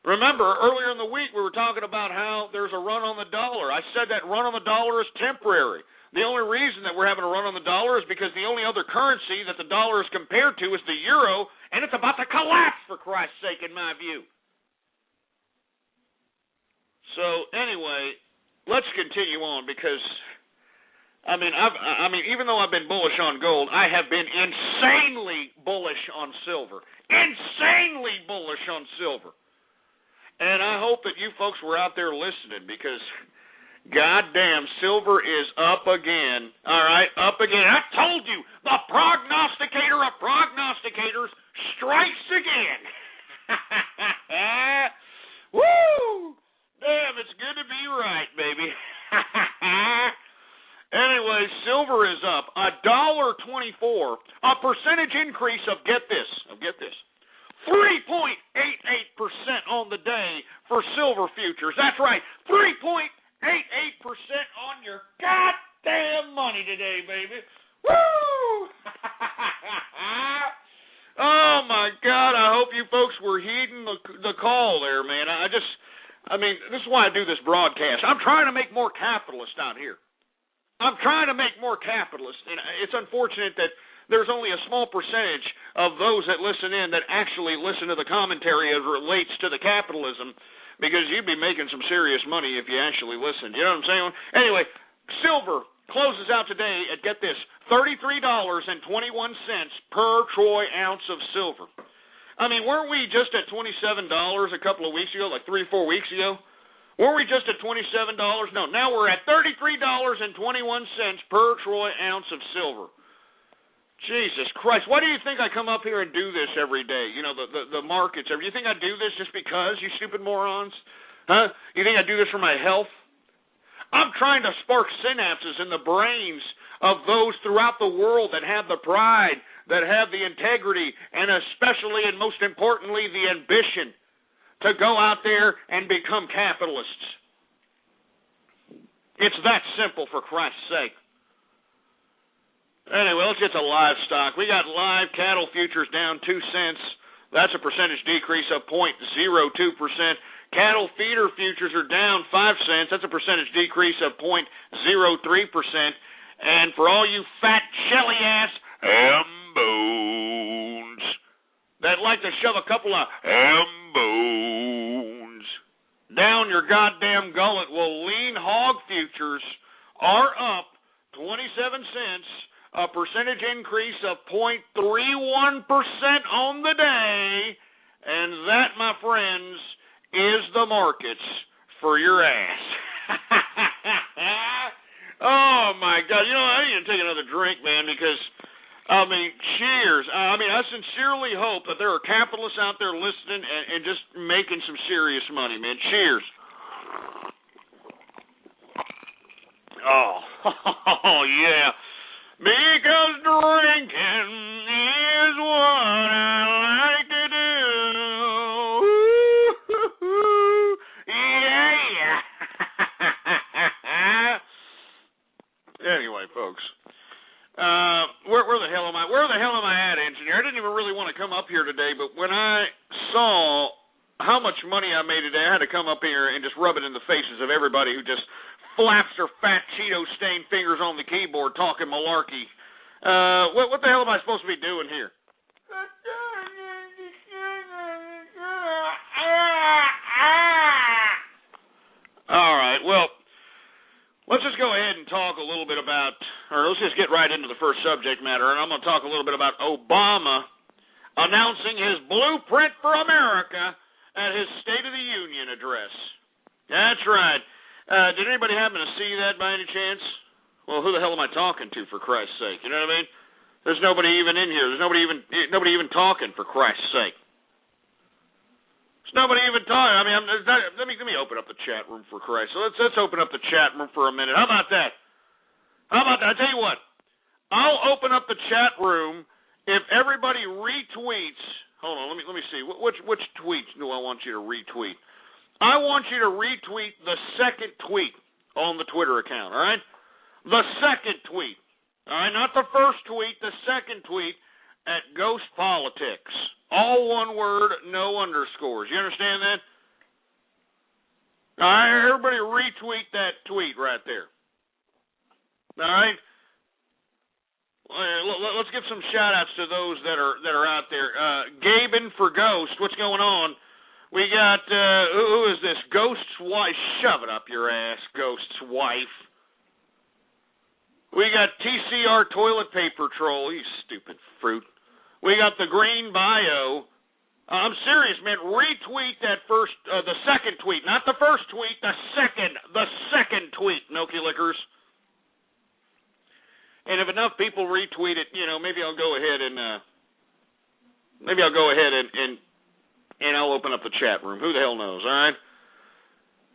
Remember, earlier in the week we were talking about how there's a run on the dollar. I said that run on the dollar is temporary. The only reason that we're having a run on the dollar is because the only other currency that the dollar is compared to is the euro, and it's about to collapse, for Christ's sake, in my view. So, anyway, let's continue on because I mean, even though I've been bullish on gold, I have been insanely bullish on silver. Insanely bullish on silver. And I hope that you folks were out there listening because, goddamn, silver is up again. All right, up again. I told you, the prognosticator of prognosticators strikes again. Woo! Damn, it's good to be right, baby. Anyway, silver is up $1.24, a percentage increase of, get this, 3.88% on the day for silver futures. That's right, 3.88% on your goddamn money today, baby. Woo! Oh, my God, I hope you folks were heeding the call there, man. This is why I do this broadcast. I'm trying to make more capitalists out here. I'm trying to make more capitalists, and it's unfortunate that there's only a small percentage of those that listen in that actually listen to the commentary as it relates to the capitalism, because you'd be making some serious money if you actually listened. You know what I'm saying? Anyway, silver closes out today at, get this, $33.21 per troy ounce of silver. I mean, weren't we just at $27 a couple of weeks ago, like 3 or 4 weeks ago? Weren't we just at $27? No, now we're at $33.21 per troy ounce of silver. Jesus Christ, why do you think I come up here and do this every day? You know, the markets. You think I do this just because, you stupid morons? Huh? You think I do this for my health? I'm trying to spark synapses in the brains of those throughout the world that have the pride, that have the integrity, and especially and most importantly, the ambition to go out there and become capitalists. It's that simple, for Christ's sake. Anyway, let's get to livestock. We got live cattle futures down 2 cents. That's a percentage decrease of 0.02%. Cattle feeder futures are down 5 cents. That's a percentage decrease of 0.03%. And for all you fat, shelly-ass ham-bones that like to shove a couple of ham-bones down your goddamn gullet, well, lean hog futures are up 27 cents, a percentage increase of 0.31% on the day, and that, my friends, is the markets for your ass. Oh, my God. You know, I need to take another drink, man, because, cheers. I sincerely hope that there are capitalists out there listening and just making some serious money, man. Cheers. Oh, yeah. Because drinking is what I like to do. Yeah. Anyway, folks. Where the hell am I? Where the hell am I at, engineer? I didn't even really want to come up here today, but when I saw how much money I made today, I had to come up here and just rub it in the faces of everybody who just flaps their fat Cheeto-stained fingers on the keyboard talking malarkey. What the hell am I supposed to be doing here? All right, well, let's just go ahead and talk a little bit about, or let's just get right into the first subject matter, and I'm going to talk a little bit about Obama announcing his blueprint for America at his State of the Union address. That's right. Did anybody happen to see that by any chance? Well, who the hell am I talking to, for Christ's sake? You know what I mean? There's nobody even in here. There's nobody even talking, for Christ's sake. There's nobody even talking. Let me open up the chat room, for Christ. So let's open up the chat room for a minute. How about that? I tell you what. I'll open up the chat room if everybody retweets. Hold on, let me see. Which tweets do I want you to retweet? I want you to retweet the second tweet on the Twitter account, all right? The second tweet, all right? Not the first tweet, the second tweet at Ghost Politics. All one word, no underscores. You understand that? All right, everybody retweet that tweet right there. All right? Let's give some shout-outs to those that are out there. Gaben for Ghost, what's going on? We got, who is this? Ghost's wife. Shove it up your ass, Ghost's wife. We got TCR toilet paper troll. You stupid fruit. We got the green bio. I'm serious, man. Retweet that the second tweet, not the first tweet. The second tweet. Milky Lickers. And if enough people retweet it, maybe I'll go ahead and I'll open up the chat room. Who the hell knows? All right.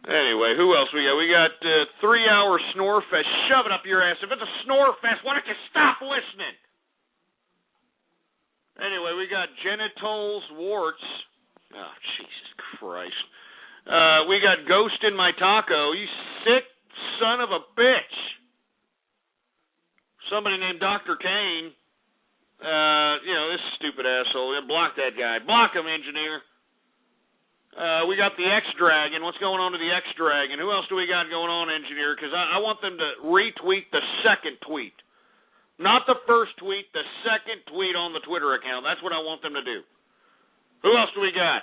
Anyway, who else we got? We got 3-hour snore fest. Shove it up your ass. If it's a snore fest, why don't you stop listening? Anyway, we got genitals, warts. Oh, Jesus Christ. We got ghost in my taco. You sick son of a bitch. Somebody named Dr. Kane. This stupid asshole. Block that guy. Block him, engineer. We got the X-Dragon. What's going on to the X-Dragon? Who else do we got going on, engineer? Because I want them to retweet the second tweet. Not the first tweet, the second tweet on the Twitter account. That's what I want them to do. Who else do we got?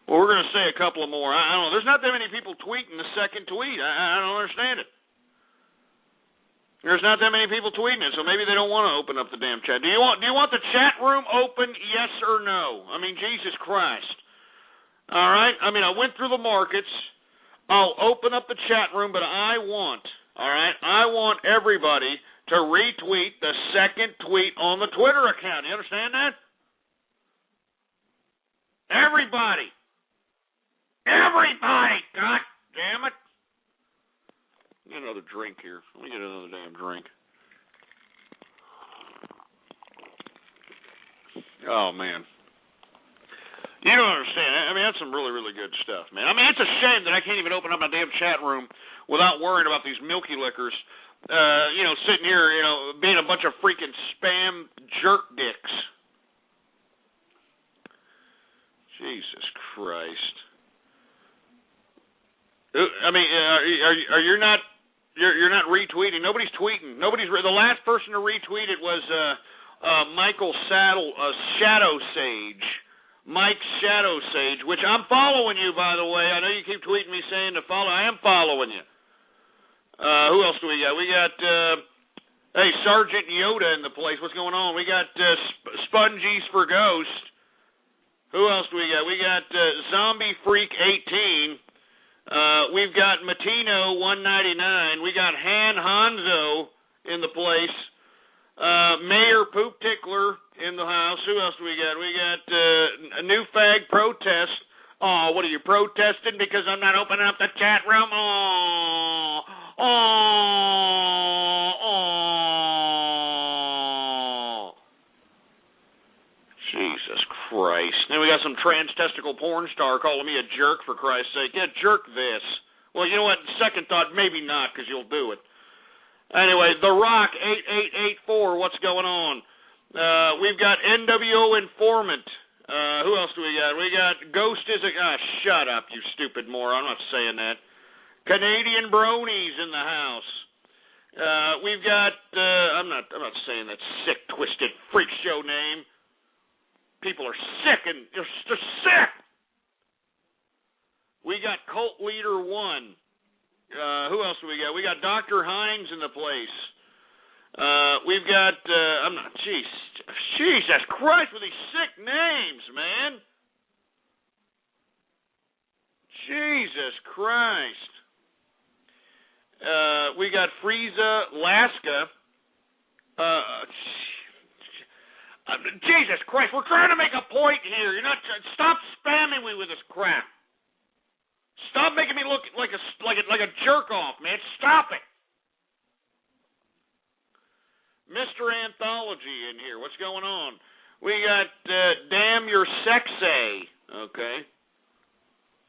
Well, we're going to say a couple of more. I don't know. There's not that many people tweeting the second tweet. I don't understand it. There's not that many people tweeting it, so maybe they don't want to open up the damn chat. Do you want the chat room open, yes or no? I mean, Jesus Christ. All right? I mean, I went through the markets. I'll open up the chat room, but I want everybody to retweet the second tweet on the Twitter account. You understand that? Everybody. God damn it. Get another drink here. Let me get another damn drink. Oh, man. You don't understand. I mean, that's some really, really good stuff, man. I mean, it's a shame that I can't even open up my damn chat room without worrying about these Milky Lickers, sitting here, being a bunch of freaking spam jerk dicks. Jesus Christ. I mean, you're not retweeting. Nobody's tweeting. The last person to retweet it was Michael Shadow Sage. Mike Shadow Sage, which I'm following you, by the way. I know you keep tweeting me saying to follow. I am following you. Who else do we got? We got, Sergeant Yoda in the place. What's going on? We got Spongies for Ghost. Who else do we got? We got Zombie Freak 18. We've got Matino 199. We got Han Hanzo in the place. Mayor Poop Tickler in the house. Who else do we got? We got a new fag protest. Oh, what are you protesting? Because I'm not opening up the chat room? Jesus Christ. Then we got some trans-testicle porn star calling me a jerk, for Christ's sake. Yeah, jerk this. Well, you know what? Second thought, maybe not, because you'll do it. Anyway, The Rock 8884, what's going on? We've got NWO Informant. Who else do we got? We got Ghost is a... shut up, you stupid moron. I'm not saying that. Canadian Bronies in the house. We've got... I'm not saying that sick, twisted freak show name. People are sick, and they're sick. We got Cult Leader 1. Who else do we got? We got Dr. Hines in the place. We've got, Jesus Christ, with these sick names, man. Jesus Christ. We got Frieza Laska. Jesus Christ, we're trying to make a point here. You're not. Stop spamming me with this crap. Stop making me look like a jerk off, man. Stop it. Mr. Anthology in here. What's going on? We got Damn Your Sexy. Okay.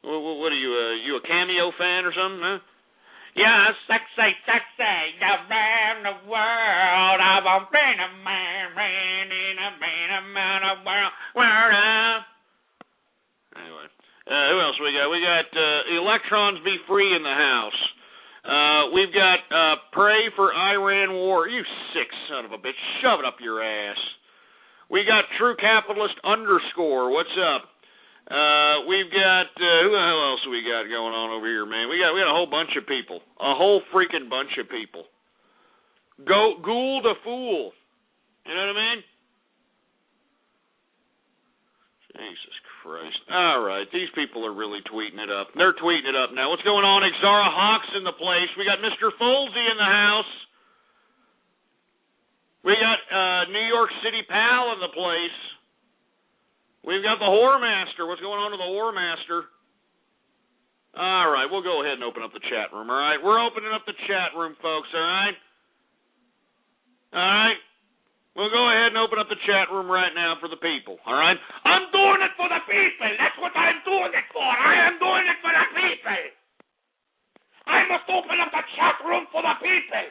What are you a Cameo fan or something, huh? Yeah, sexy, around the world. I've been a man around the world. Anyway, who else we got? We got Electrons Be Free in the house. We've got Pray for Iran War. You sick son of a bitch. Shove it up your ass. We got True Capitalist _. What's up? We've got, who else we got going on over here, man? We got a whole bunch of people. A whole freaking bunch of people. Ghoul the Fool. You know what I mean? Jesus Christ. All right, these people are really tweeting it up. They're tweeting it up now. What's going on? Exara Hawks in the place. We got Mr. Folsey in the house. We got New York City Pal in the place. We've got the Whoremaster. What's going on with the Whoremaster? All right, we'll go ahead and open up the chat room, all right? We're opening up the chat room, folks, all right? All right? We'll go ahead and open up the chat room right now for the people, all right? I'm doing it for the people. That's what I'm doing it for. I am doing it for the people. I must open up the chat room for the people.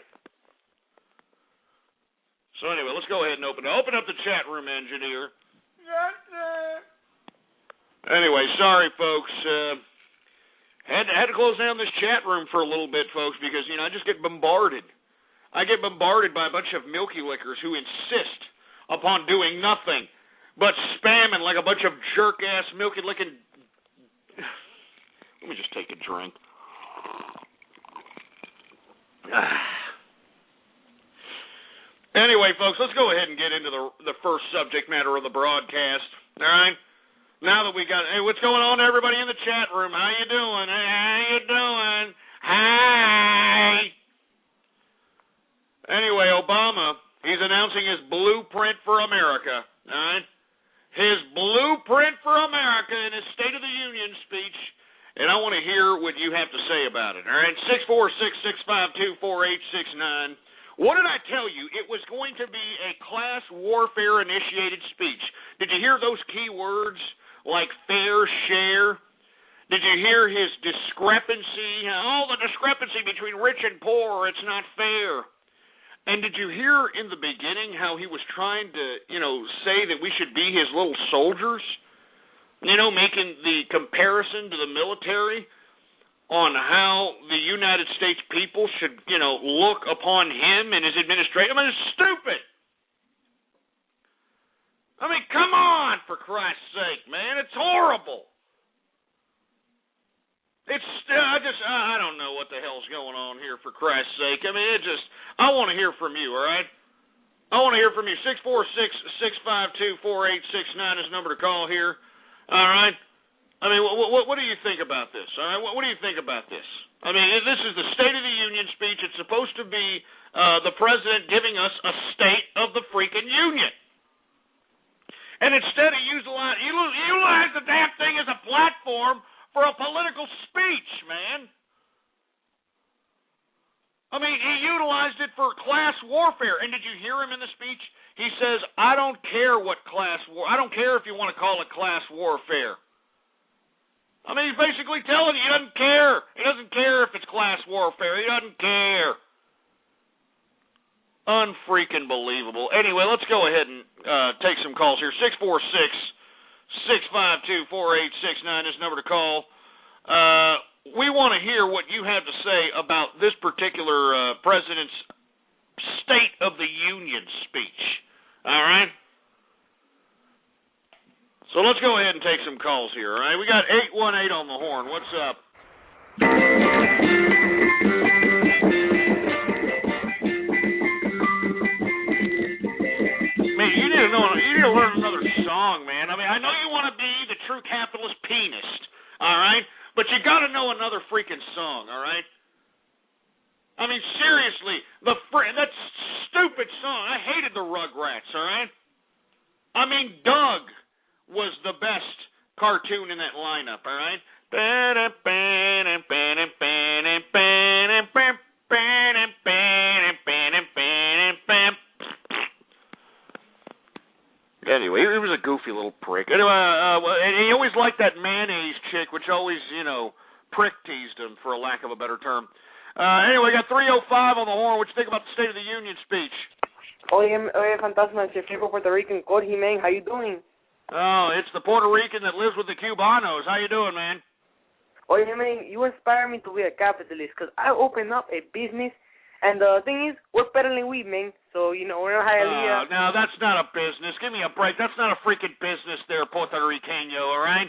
So anyway, let's go ahead and open up the chat room, engineer. Yes, sir. Anyway, sorry, folks. Had to close down this chat room for a little bit, folks, because, I just get bombarded. I get bombarded by a bunch of milky lickers who insist upon doing nothing but spamming like a bunch of jerk-ass milky licking. Let me just take a drink. Anyway, folks, let's go ahead and get into the first subject matter of the broadcast. All right? Now that we got, hey, what's going on, everybody in the chat room? How you doing? Hey, how you doing? Hi. Anyway, Obama, he's announcing his blueprint for America. All right? His blueprint for America in his State of the Union speech. And I want to hear what you have to say about it. All right? 646-652-4869. What did I tell you? It was going to be a class warfare-initiated speech. Did you hear those key words like fair share? Did you hear his discrepancy? Oh, the discrepancy between rich and poor, it's not fair. And did you hear in the beginning how he was trying to, say that we should be his little soldiers? Making the comparison to the military on how the United States people should, look upon him and his administration. I mean, it's stupid. I mean, come on, for Christ's sake, man. It's horrible. I don't know what the hell's going on here, for Christ's sake. I mean, I want to hear from you, all right? I want to hear from you. 646-652-4869 is the number to call here, all right? I mean, what do you think about this, all right? What do you think about this? I mean, this is the State of the Union speech. It's supposed to be the president giving us a state of the freaking union. And instead of utilize the damn thing as a platform for a political speech, man. I mean, he utilized it for class warfare. And did you hear him in the speech? He says, I don't care I don't care if you want to call it class warfare. I mean, he's basically telling you he doesn't care. He doesn't care if it's class warfare. He doesn't care. Unfreaking believable. Anyway, let's go ahead and take some calls here. 646-652-4869 is the number to call. We want to hear what you have to say about this particular president's State of the Union speech. All right? So let's go ahead and take some calls here, all right? We got 818 on the horn. What's up? Man, you need to learn another song, man. I mean, I know you want to be the true capitalist pianist, all right? But you got to know another freaking song, all right? I mean, seriously, that stupid song. I hated the Rugrats, all right? I mean, Doug was the best cartoon in that lineup, all right? Anyway, he was a goofy little prick. Anyway, and he always liked that mayonnaise chick, which always, prick teased him, for a lack of a better term. Anyway, we got 305 on the horn. What you think about the State of the Union speech?
Oye, Fantasma, it's your favorite Puerto Rican, Jorge, man. How you doing?
Oh, it's the Puerto Rican that lives with the Cubanos. How you doing, man?
Oye, man, you inspire me to be a capitalist, because I opened up a business, and the thing is, we're peddling weed, man. So, we're not highly...
No, that's not a business. Give me a break. That's not a freaking business there, Puerto Riqueño, all right?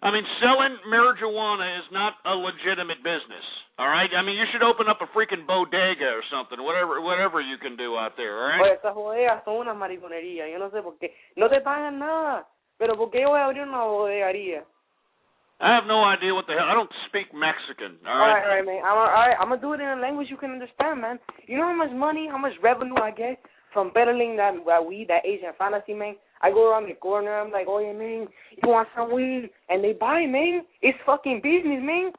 I mean, selling marijuana is not a legitimate business, all right? I mean, you should open up a freaking bodega or something, whatever you can do out there, all right?
Oye, estas bodegas son una mariconería. Yo no sé por qué. No te pagan nada, pero ¿por qué yo voy a abrir una bodegaría?
I have no idea what the hell. I don't speak Mexican, all right?
All right, man. I'm going to do it in a language you can understand, man. You know how much money, how much revenue I get from peddling that weed, that Asian fantasy, man? I go around the corner, I'm like, oh, yeah, man, you want some weed? And they buy, man. It's fucking business, man.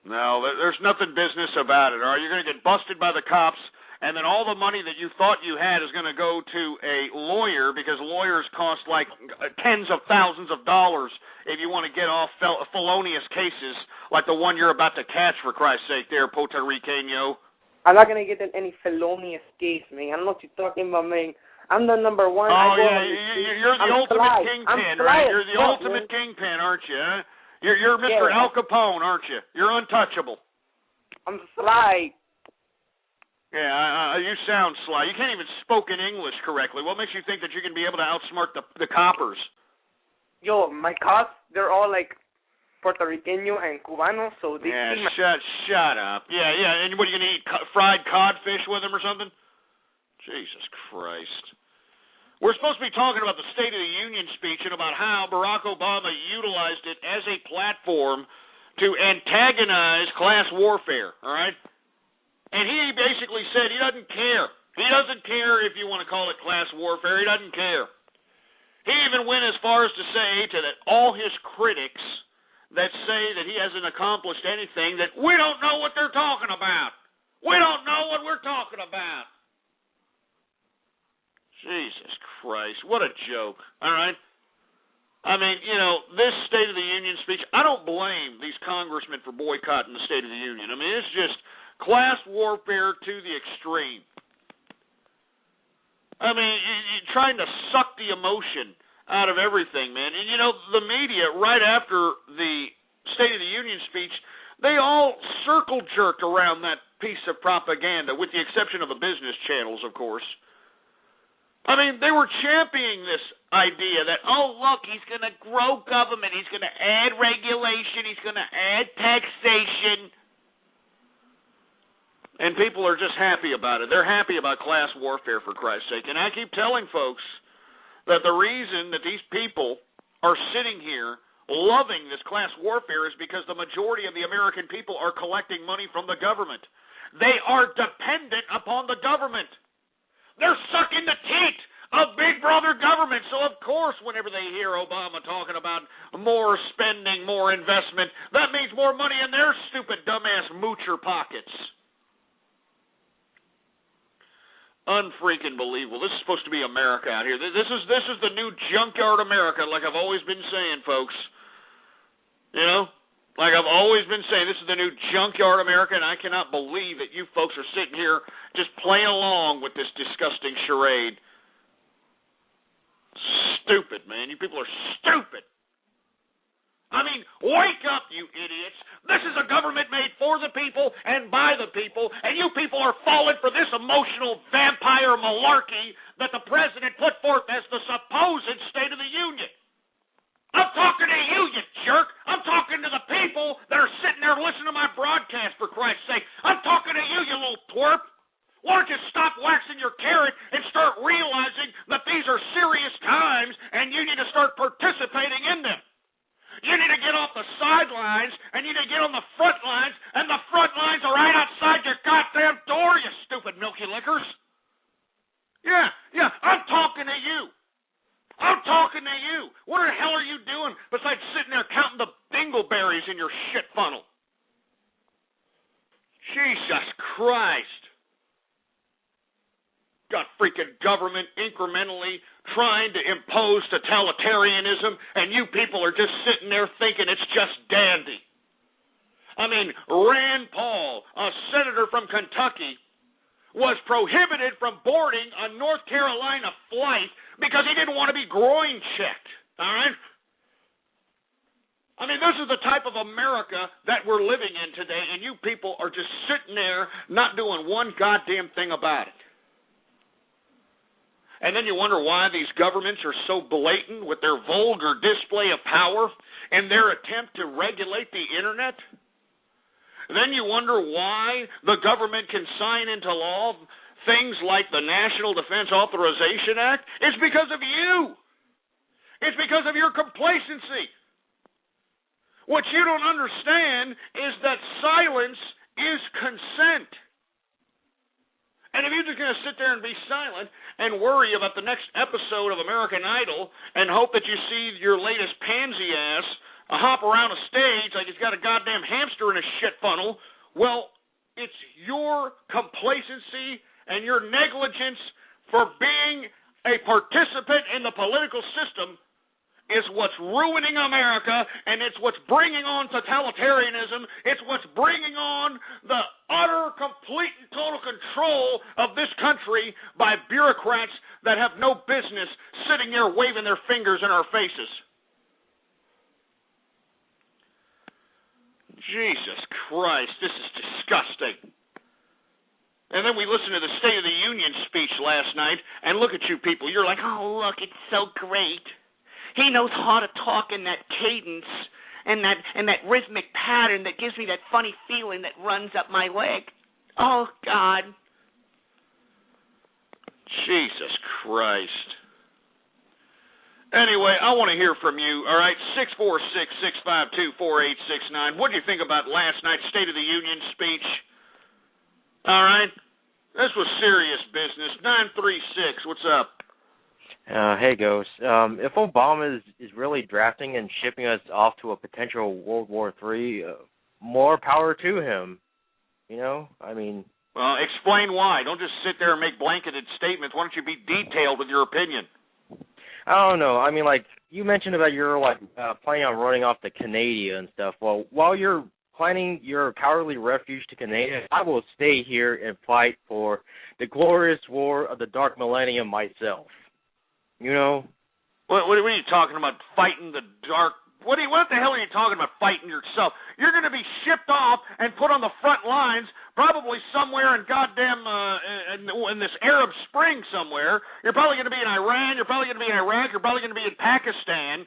No, there's nothing business about it, all right? You're going to get busted by the cops, and then all the money that you thought you had is going to go to a lawyer because lawyers cost like tens of thousands of dollars if you want to get off felonious cases like the one you're about to catch, for Christ's sake, there, Puerto Riqueño.
I'm not going to get in any felonious case, man. I don't know what you're talking about, man. I'm the number one.
Oh, you're the ultimate kingpin, right? You're the ultimate kingpin, aren't you? Huh? You're Mr. Al Capone, aren't you? You're untouchable.
I'm sly.
Yeah, you sound sly. You can't even speak in English correctly. What makes you think that you can be able to outsmart the coppers?
Yo, my cops, they're all like Puerto Riqueño and Cubano, so they
shut up. Yeah, and what, are you going to eat fried codfish with them or something? Jesus Christ. We're supposed to be talking about the State of the Union speech and about how Barack Obama utilized it as a platform to antagonize class warfare, all right? And he basically said he doesn't care. He doesn't care if you want to call it class warfare. He doesn't care. He even went as far as to say to that all his critics that say that he hasn't accomplished anything, that we don't know what they're talking about. We don't know what we're talking about. Jesus Christ, what a joke, all right? I mean, you know, this State of the Union speech, I don't blame these congressmen for boycotting the State of the Union. I mean, it's just class warfare to the extreme. I mean, you're trying to suck the emotion out of everything, man. And, you know, the media, right after the State of the Union speech, they all circle-jerked around that piece of propaganda, with the exception of the business channels, of course. I mean, they were championing this idea that, oh, look, he's going to grow government, he's going to add regulation, he's going to add taxation. And people are just happy about it. They're happy about class warfare, for Christ's sake. And I keep telling folks that the reason that these people are sitting here loving this class warfare is because the majority of the American people are collecting money from the government. They are dependent upon the government. They're sucking the teat of Big Brother government. So, of course, whenever they hear Obama talking about more spending, more investment, that means more money in their stupid, dumbass moocher pockets. Unfreaking believable. This is supposed to be America out here. This is the new junkyard America, like I've always been saying, folks. You know? Like I've always been saying, this is the new junkyard America, and I cannot believe that you folks are sitting here just playing along with this disgusting charade. Stupid, man. You people are stupid. I mean, wake up, you idiots. This is a government made for the people and by the people, and you people are falling for this emotional vampire malarkey that the president put forth as the supposed State of the Union. I'm talking to you, you jerk. I'm talking to the people that are sitting there listening to my broadcast, for Christ's sake. I'm talking to you, you little twerp. Why don't you stop waxing your carrot and start realizing that these are serious times and you need to start participating in them? You need to get off the sidelines and you need to get on the front lines, and the front lines are right outside your goddamn door, you stupid milky lickers. Yeah, I'm talking to you. I'm talking to you. What the hell are you doing besides sitting there counting the dingleberries in your shit funnel? Jesus Christ. Got freaking government incrementally trying to impose totalitarianism, and you people are just sitting there thinking it's just dandy. I mean, Rand Paul, a senator from Kentucky, was prohibited from boarding a North Carolina flight because he didn't want to be groin checked, all right? I mean, this is the type of America that we're living in today, and you people are just sitting there not doing one goddamn thing about it. And then you wonder why these governments are so blatant with their vulgar display of power and their attempt to regulate the Internet. Then you wonder why the government can sign into law things like the National Defense Authorization Act. It's because of you. It's because of your complacency. What you don't understand is that silence is consent. And if you're just going to sit there and be silent and worry about the next episode of American Idol and hope that you see your latest pansy ass hop around a stage like he's got a goddamn hamster in a shit funnel, well, it's your complacency and your negligence for being a participant in the political system is what's ruining America, and it's what's bringing on totalitarianism. It's what's bringing on the utter, complete, and total control of this country by bureaucrats that have no business sitting there waving their fingers in our faces. Jesus Christ, this is disgusting. And then we listened to the State of the Union speech last night, and look at you people. You're like, oh, look, it's so great. He knows how to talk in that cadence and that rhythmic pattern that gives me that funny feeling that runs up my leg. Oh, God. Jesus Christ. Anyway, I want to hear from you, all right? 646-652-4869. What did you think about last night's State of the Union speech? All right? This was serious business. 936, what's up?
Hey, Ghost. If Obama is really drafting and shipping us off to a potential World War III, more power to him. You know, I mean...
Well, explain why. Don't just sit there and make blanketed statements. Why don't you be detailed with your opinion?
I don't know. I mean, like, you mentioned about your, planning on running off to Canada and stuff. Well, while you're planning your cowardly refuge to Canada, I will stay here and fight for the glorious war of the Dark Millennium myself. You know?
What are you talking about, fighting the dark? What the hell are you talking about, fighting yourself? You're going to be shipped off and put on the front lines, probably somewhere in goddamn in this Arab Spring somewhere. You're probably going to be in Iran. You're probably going to be in Iraq. You're probably going to be in Pakistan.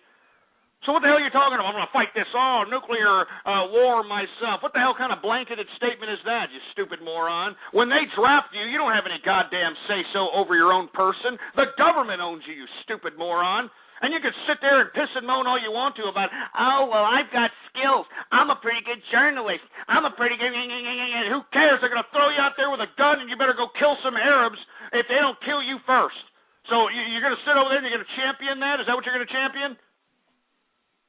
So what the hell are you talking about? I'm going to fight this nuclear war myself. What the hell kind of blanketed statement is that, you stupid moron? When they draft you, you don't have any goddamn say-so over your own person. The government owns you, you stupid moron. And you can sit there and piss and moan all you want to about, oh, well, I've got skills. I'm a pretty good journalist. I'm a pretty good... Who cares? They're going to throw you out there with a gun, and you better go kill some Arabs if they don't kill you first. So you're going to sit over there and you're going to champion that? Is that what you're going to champion?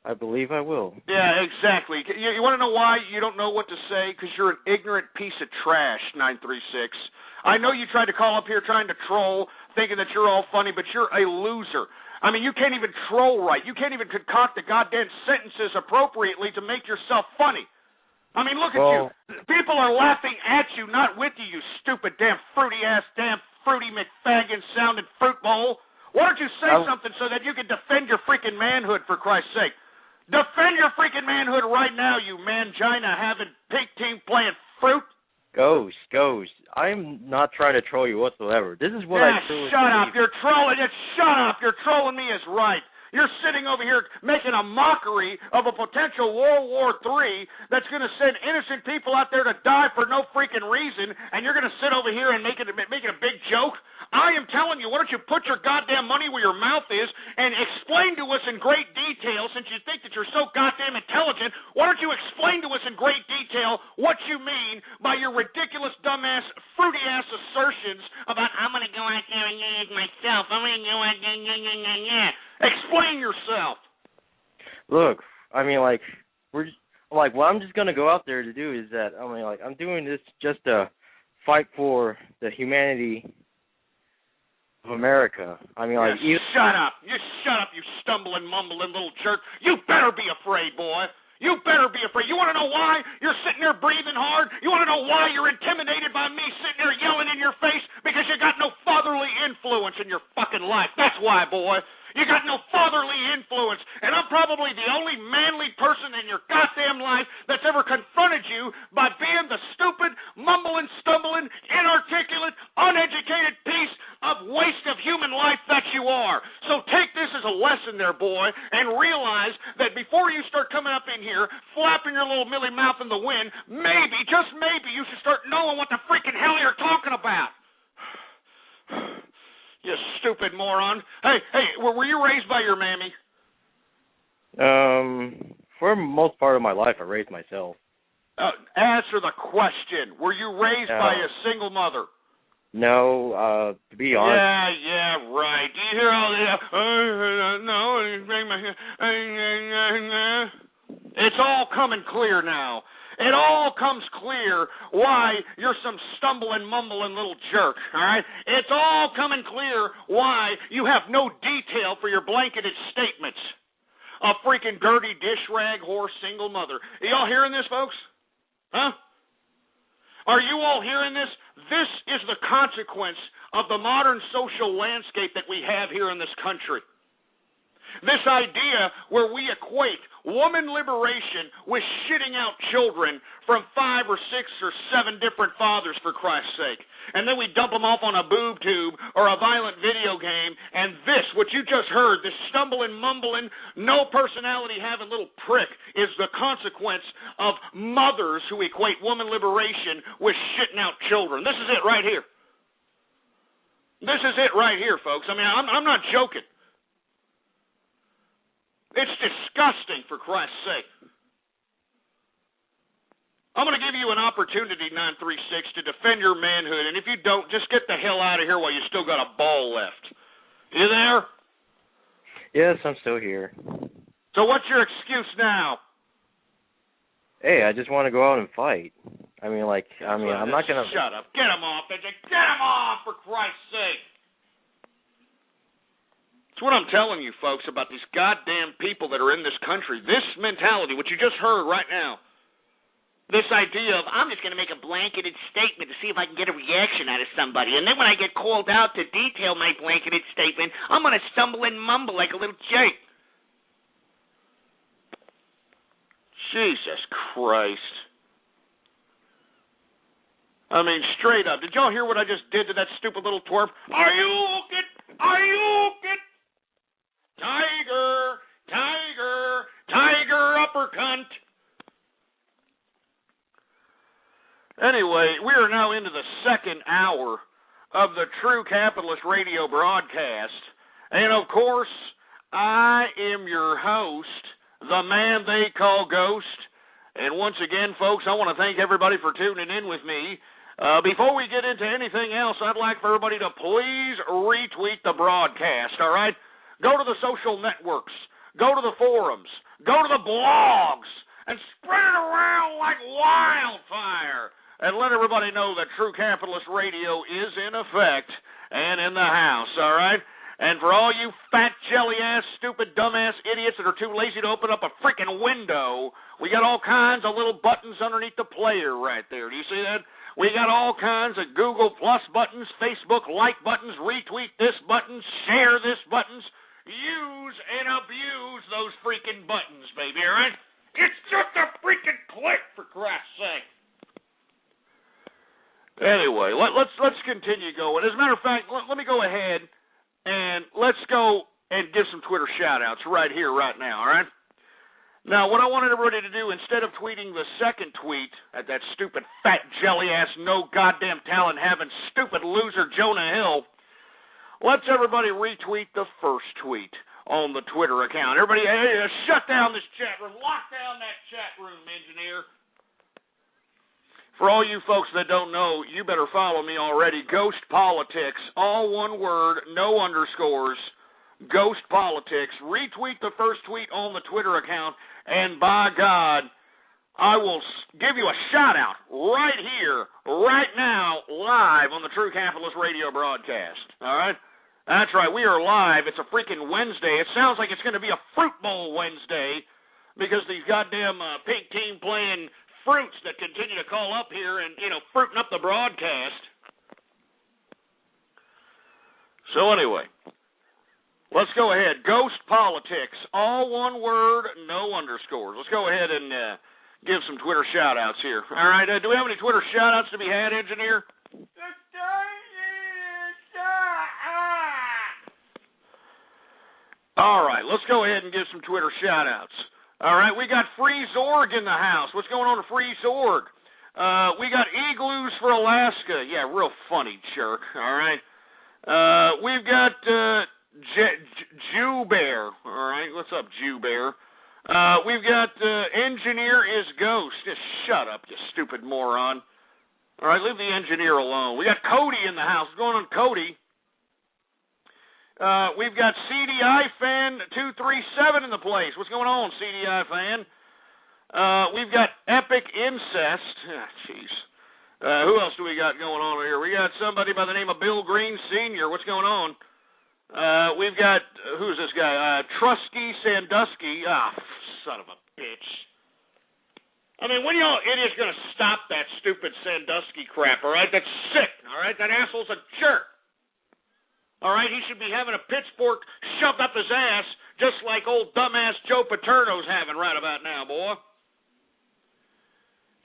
I believe I will.
Yeah, exactly. You want to know why you don't know what to say? Because you're an ignorant piece of trash, 936. I know you tried to call up here trying to troll, thinking that you're all funny, but you're a loser. I mean, you can't even troll right. You can't even concoct the goddamn sentences appropriately to make yourself funny. I mean, look at you. People are laughing at you, not with you, you stupid damn fruity-ass, damn fruity McFagin-sounding fruit bowl. Why don't you say something so that you can defend your freaking manhood, for Christ's sake? Defend your freaking manhood right now, you mangina having pink team playing fruit.
Ghost. I'm not trying to troll you whatsoever. This is what I truly
shut up. You're trolling. Shut up. You're trolling me is right. You're sitting over here making a mockery of a potential World War III that's going to send innocent people out there to die for no freaking reason, and you're going to sit over here and make it a big joke? I am telling you, why don't you put your goddamn money where your mouth is and explain to us in great detail, since you think that you're so goddamn intelligent, why don't you explain to us in great detail what you mean by your ridiculous, dumbass, fruity-ass assertions about, I'm going to go out there and use myself, I'm going to go out there, Explain yourself.
Look, I mean, what I'm just going to go out there to do is that, I'm doing this just to fight for the humanity of America.
Shut up. You shut up, you stumbling, mumbling little jerk. You better be afraid, boy. You better be afraid. You want to know why you're sitting there breathing hard? You want to know why you're intimidated by me sitting there yelling in your face? Because you got no fatherly influence in your fucking life. That's why, boy. You got no fatherly influence, and I'm probably the only manly person in your goddamn life that's ever confronted you by being the stupid, mumbling, stumbling, inarticulate, uneducated piece of waste of human life lesson there, boy, and realize that before you start coming up in here, flapping your little milly mouth in the wind, maybe, just maybe, you should start knowing what the freaking hell you're talking about. You stupid moron. Hey, were you raised by your mammy?
For most part of my life, I raised myself.
Answer the question. Were you raised by a single mother?
No, to be honest.
Yeah, right. Do you hear all that? No. It's all coming clear now. It all comes clear why you're some stumbling, mumbling little jerk, all right? It's all coming clear why you have no detail for your blanketed statements. A freaking dirty dish rag whore single mother. Are y'all hearing this, folks? Huh? Are you all hearing this? This is the consequence of the modern social landscape that we have here in this country. This idea where we equate woman liberation with shitting out children from 5 or 6 or 7 different fathers, for Christ's sake. And then we dump them off on a boob tube or a violent video game, and this, what you just heard, this stumbling, mumbling, no personality having little prick, is the consequence of mothers who equate woman liberation with shitting out children. This is it right here. This is it right here, folks. I mean, I'm not joking. It's disgusting, for Christ's sake. I'm going to give you an opportunity, 936, to defend your manhood, and if you don't, just get the hell out of here while you still got a ball left. You there?
Yes, I'm still here.
So what's your excuse now?
Hey, I just want to go out and fight. I'm not going to...
Shut up. Get him off, Edge. Get him off, for Christ's sake. That's what I'm telling you, folks, about these goddamn people that are in this country. This mentality, what you just heard right now, this idea of, I'm just going to make a blanketed statement to see if I can get a reaction out of somebody. And then when I get called out to detail my blanketed statement, I'm going to stumble and mumble like a little jerk. Jesus Christ. I mean, straight up. Did y'all hear what I just did to that stupid little twerp? Are you okay? Are you okay? Tiger uppercut. Anyway, we are now into the second hour of the True Capitalist Radio broadcast. And, of course, I am your host, the man they call Ghost. And once again, folks, I want to thank everybody for tuning in with me. Before we get into anything else, I'd like for everybody to please retweet the broadcast, all right? Go to the social networks. Go to the forums. Go to the blogs. And spread it around like wildfire. And let everybody know that True Capitalist Radio is in effect and in the house, all right? And for all you fat, jelly-ass, stupid, dumbass idiots that are too lazy to open up a freaking window, we got all kinds of little buttons underneath the player right there. Do you see that? We got all kinds of Google Plus buttons, Facebook like buttons, retweet this button, share this buttons. Use and abuse those freaking buttons, baby, all right? It's just a freaking click, for Christ's sake. Anyway, let's continue going. As a matter of fact, let me go ahead and let's go and give some Twitter shout-outs right here, right now, all right? Now, what I wanted everybody to do, instead of tweeting the second tweet at that stupid, fat, jelly-ass, no goddamn talent-having, stupid loser Jonah Hill, let's everybody retweet the first tweet on the Twitter account. Everybody, hey, shut down this chat room. Lock down that chat room, engineer. For all you folks that don't know, you better follow me already. Ghost Politics, all one word, no underscores. Ghost Politics. Retweet the first tweet on the Twitter account, and by God, I will give you a shout-out right here, right now, live on the True Capitalist Radio broadcast. All right? That's right. We are live. It's a freaking Wednesday. It sounds like it's going to be a Fruit Bowl Wednesday because these goddamn pink team playing fruits that continue to call up here and, fruiting up the broadcast. So anyway, let's go ahead. Ghost Politics, all one word, no underscores. Let's go ahead and give some Twitter shout-outs here. All right, do we have any Twitter shout-outs to be had, engineer? All right, let's go ahead and give some Twitter shout-outs. All right, we got Free Zorg in the house. What's going on to Free Zorg? We got Igloos for Alaska. Yeah, real funny jerk. All right. We've got Jew Bear. All right, what's up, Jew Bear? We've got Engineer is Ghost. Just shut up, you stupid moron. All right, leave the engineer alone. We got Cody in the house. What's going on, Cody? We've got CDI Fan 237 in the place. What's going on, CDI Fan? We've got Epic Incest. Jeez. Who else do we got going on here? We got somebody by the name of Bill Green Sr. What's going on? We've got, who's this guy? Trusky Sandusky. Son of a bitch. I mean, when y'all idiots going to stop that stupid Sandusky crap, all right? That's sick, all right? That asshole's a jerk. All right, he should be having a pitchfork shoved up his ass, just like old dumbass Joe Paterno's having right about now, boy.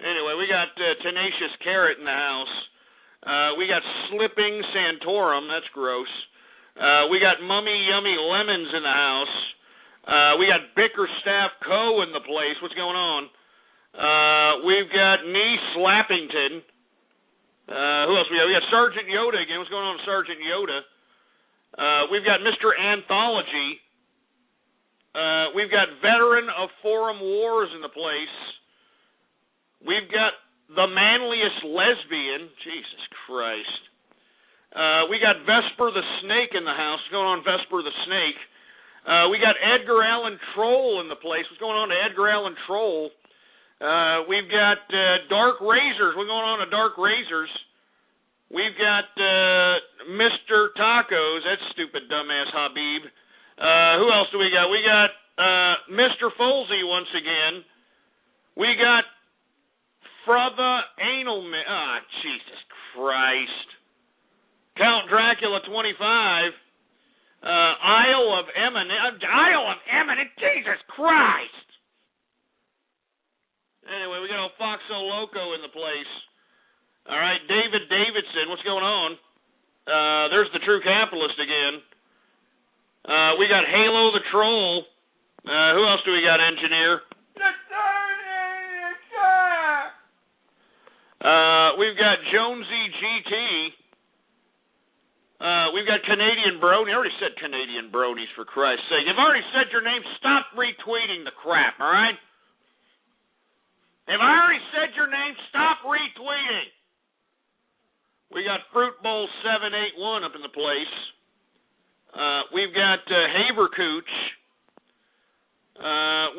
Anyway, we got Tenacious Carrot in the house. We got Slipping Santorum. That's gross. We got Mummy Yummy Lemons in the house. We got Bickerstaff Co. in the place. What's going on? We've got Nee Slappington. Who else we got? We got Sergeant Yoda again. What's going on with Sergeant Yoda? We've got Mr. Anthology. We've got Veteran of Forum Wars in the place. We've got the manliest lesbian. Jesus Christ. We got Vesper the Snake in the house. What's going on, Vesper the Snake? We got Edgar Allan Troll in the place. What's going on to Edgar Allan Troll? We've got Dark Razors. What's going on to Dark Razors? We've got Mr. Tacos. That's stupid, dumbass Habib. Who else do we got? We got Mr. Folsey once again. We got Frotha Analman. Jesus Christ. Count Dracula 25. Isle of Eminent. Jesus Christ. Anyway, we got old Foxo Loco in the place. All right, David Davidson, what's going on? There's the True Capitalist again. We got Halo the Troll. Who else do we got, Engineer? We've got Jonesy GT. We've got Canadian Brony. I already said Canadian Bronies, for Christ's sake. You've already said your name. Stop retweeting the crap, all right? If I already said your name, stop retweeting. We got Fruit Bowl 781 up in the place. We've got Havercooch.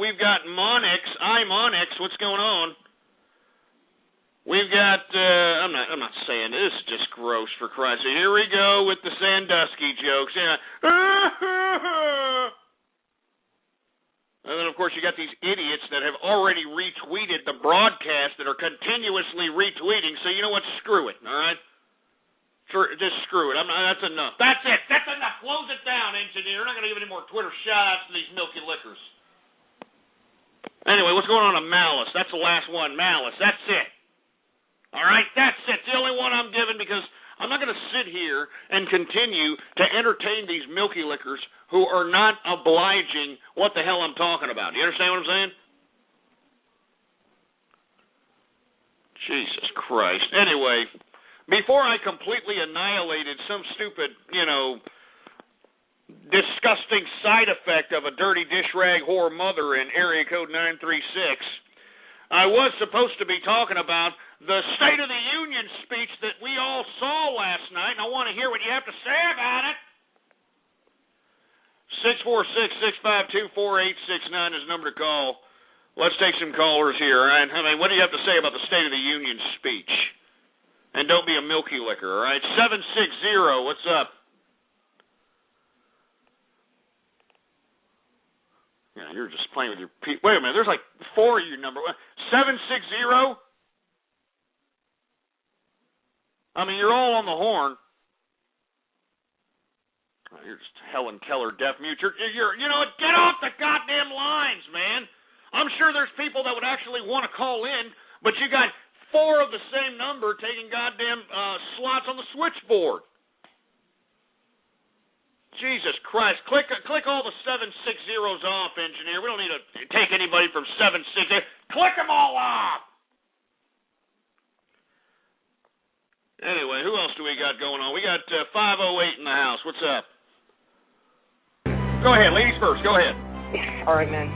We've got Monix. Monix. What's going on? We've got. I'm not saying this is just gross, for Christ's sake. Here we go with the Sandusky jokes. Yeah. And then, of course, you got these idiots that have already retweeted the broadcast that are continuously retweeting. So you know what? Screw it. All right. Just screw it. That's enough. That's it. That's enough. Close it down, engineer. We're not going to give any more Twitter shout-outs to these milky lickers. Anyway, what's going on to Malice? That's the last one. Malice. That's it. All right? That's it. It's the only one I'm giving because I'm not going to sit here and continue to entertain these milky lickers who are not obliging what the hell I'm talking about. You understand what I'm saying? Jesus Christ. Anyway, before I completely annihilated some stupid, disgusting side effect of a dirty dish rag whore mother in area code 936, I was supposed to be talking about the State of the Union speech that we all saw last night, and I want to hear what you have to say about it. 646-652-4869 is the number to call. Let's take some callers here, all right? I mean, what do you have to say about the State of the Union speech? And don't be a milky licker, all right? 760, what's up? Yeah, you're just playing with your people. Wait a minute, there's like 4 of you number. 760? I mean, you're all on the horn. Oh, you're just Helen Keller deaf mute. You're get off the goddamn lines, man. I'm sure there's people that would actually want to call in, but you got 4 of the same number taking goddamn slots on the switchboard. Jesus Christ. Click all the 760s off, engineer. We don't need to take anybody from 760. Click them all off. Anyway, who else do we got going on? We got 508 in the house. What's up? Go ahead. Ladies first. Go ahead.
All right, man.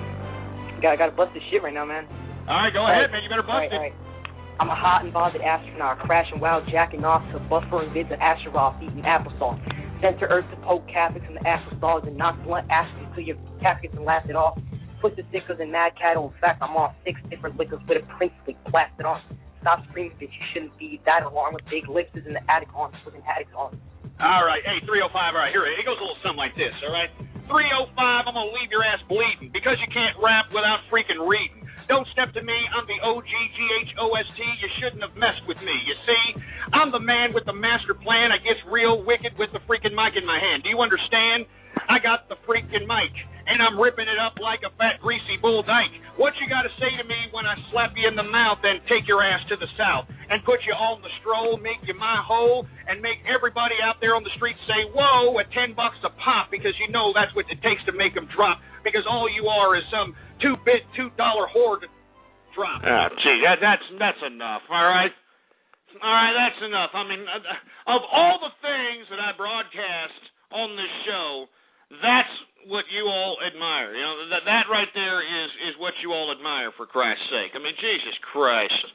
Gotta bust this shit right now, man.
All right, go ahead, man. You better bust it.
All right. I'm a hot and bothered astronaut, crashing while jacking off to buffering vids of Astaroth, eating applesauce. Sent to Earth to poke Catholics in the astral stalls and knock blunt ashes until your caskets and laugh it off. Twisted thicker than Mad Cattle. In fact, I'm on 6 different liquors with a princely plastered on. Stop screaming, bitch. You shouldn't be that alarm with big lips is in the attic on, with an addict on.
All right. Hey, 305. All right, here it goes a little something like this, all right? 305, I'm going to leave your ass bleeding because you can't rap without freaking reading. Don't step to me. I'm the OGGHOST. You shouldn't have messed with me. You see, I'm the man with the master plan. I gets real wicked with the freaking mic in my hand. Do you understand? I got the freaking mic, and I'm ripping it up like a fat, greasy bull dyke. What you got to say to me when I slap you in the mouth and take your ass to the south and put you on the stroll, make you my hole, and make everybody out there on the street say, whoa, at $10 a pop, because you know that's what it takes to make them drop, because all you are is some $2 whore to drop. Oh, gee, that's enough, all right? All right, that's enough. I mean, of all the things that I broadcast on this show, that's what you all admire. You know, that right there is what you all admire, for Christ's sake. I mean, Jesus Christ.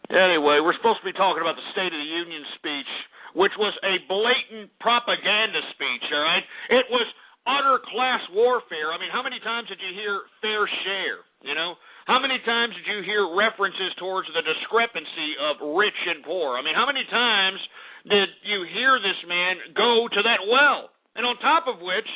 Anyway, we're supposed to be talking about the State of the Union speech, which was a blatant propaganda speech, all right? It was utter class warfare. I mean, how many times did you hear fair share, you know? How many times did you hear references towards the discrepancy of rich and poor? I mean, how many times did you hear this man go to that well? And on top of which,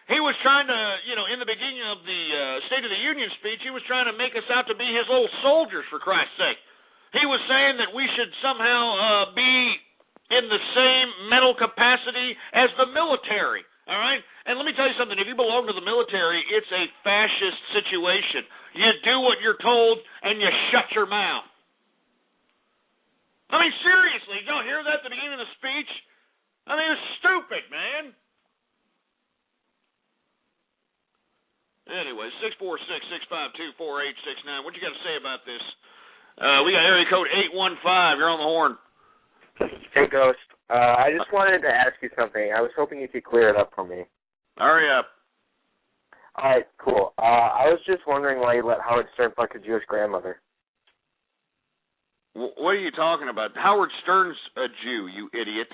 he was trying to, you know, in the beginning of the State of the Union speech, he was trying to make us out to be his little soldiers, for Christ's sake. He was saying that we should somehow be in the same mental capacity as the military, all right? And let me tell you something. If you belong to the military, it's a fascist situation. You do what you're told, and you shut your mouth. I mean, seriously, don't hear that at the beginning of the speech? I mean, it's stupid, man. Anyway, 646-652-4869. What you got to say about this? We got area code 815. You're on the horn.
Hey, Ghost. I just wanted to ask you something. I was hoping you could clear it up for me.
Hurry up.
All right, cool. I was just wondering why you let Howard Stern fuck a Jewish grandmother.
What are you talking about? Howard Stern's a Jew, you idiot.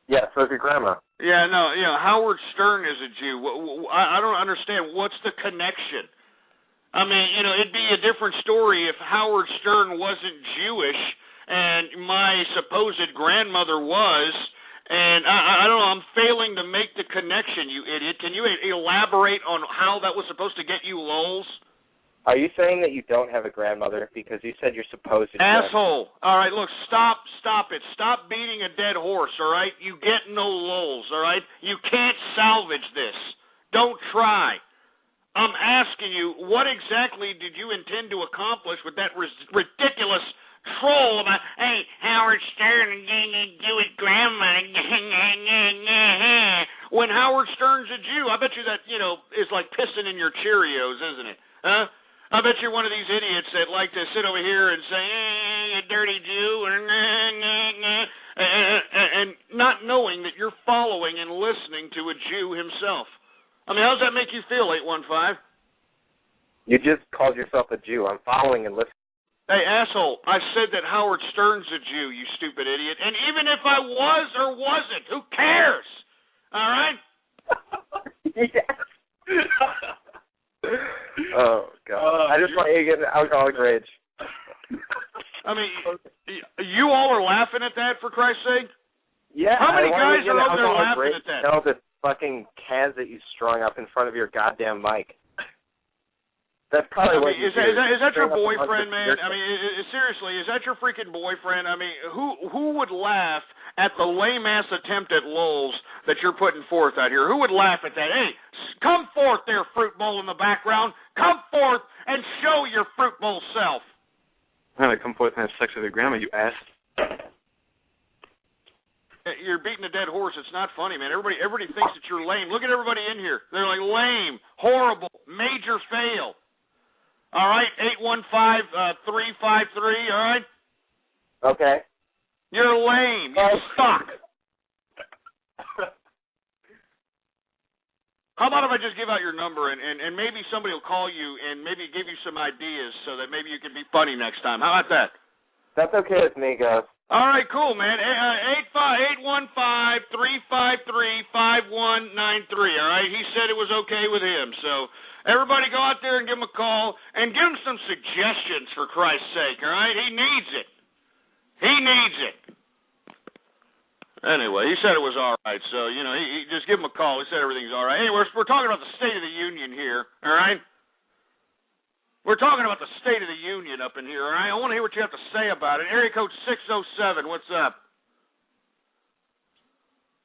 Yeah, so is your grandma.
Yeah, no, you know, Howard Stern is a Jew. I don't understand. What's the connection? I mean, you know, it'd be a different story if Howard Stern wasn't Jewish and my supposed grandmother was. And I don't know, I'm failing to make the connection, you idiot. Can you elaborate on how that was supposed to get you lols?
Are you saying that you don't have a grandmother because you said you're supposed to?
Asshole. All right, look, stop it. Stop beating a dead horse, all right? You get no lols, all right? You can't salvage this. Don't try. I'm asking you, what exactly did you intend to accomplish with that ridiculous troll about, hey, Howard Stern and Jewish grandma, when Howard Stern's a Jew? I bet you that, you know, is like pissing in your Cheerios, isn't it? Huh? I bet you're one of these idiots that like to sit over here and say, you dirty Jew, and not knowing that you're following and listening to a Jew himself. I mean, how does that make you feel, 815?
You just called yourself a Jew. I'm following and listening.
Hey, asshole, I said that Howard Stern's a Jew, you stupid idiot. And even if I was or wasn't, who cares? All right?
Yes. Oh, God. I just want you to get an alcoholic rage.
I mean, you all are laughing at that, for Christ's sake?
Yeah.
How many guys are over there laughing at that?
All the fucking cans that you strung up in front of your goddamn mic. That's probably what you
is that your boyfriend, man? I mean, seriously, is that your freaking boyfriend? I mean, who would laugh at the lame-ass attempt at lulz that you're putting forth out here? Who would laugh at that? Hey, come forth there, fruit bowl in the background. Come forth and show your fruit bowl self.
I'm going to come forth and have sex with your grandma, you ass.
You're beating a dead horse. It's not funny, man. Everybody thinks that you're lame. Look at everybody in here. They're like lame, horrible, major fail. All right, 815-353. All right.
Okay.
You're lame. You suck. How about if I just give out your number and maybe somebody will call you and maybe give you some ideas so that maybe you can be funny next time. How about that?
That's okay with me, Gus.
All right, cool, man. 815-353-5193. All right, he said it was okay with him. So everybody go out there and give him a call and give him some suggestions, for Christ's sake. All right, he needs it. He needs it. Anyway, he said it was all right, so, you know, he just give him a call. He said everything's all right. Anyway, we're talking about the State of the Union here, all right? We're talking about the State of the Union up in here, all right? I want to hear what you have to say about it. Area code 607, what's up?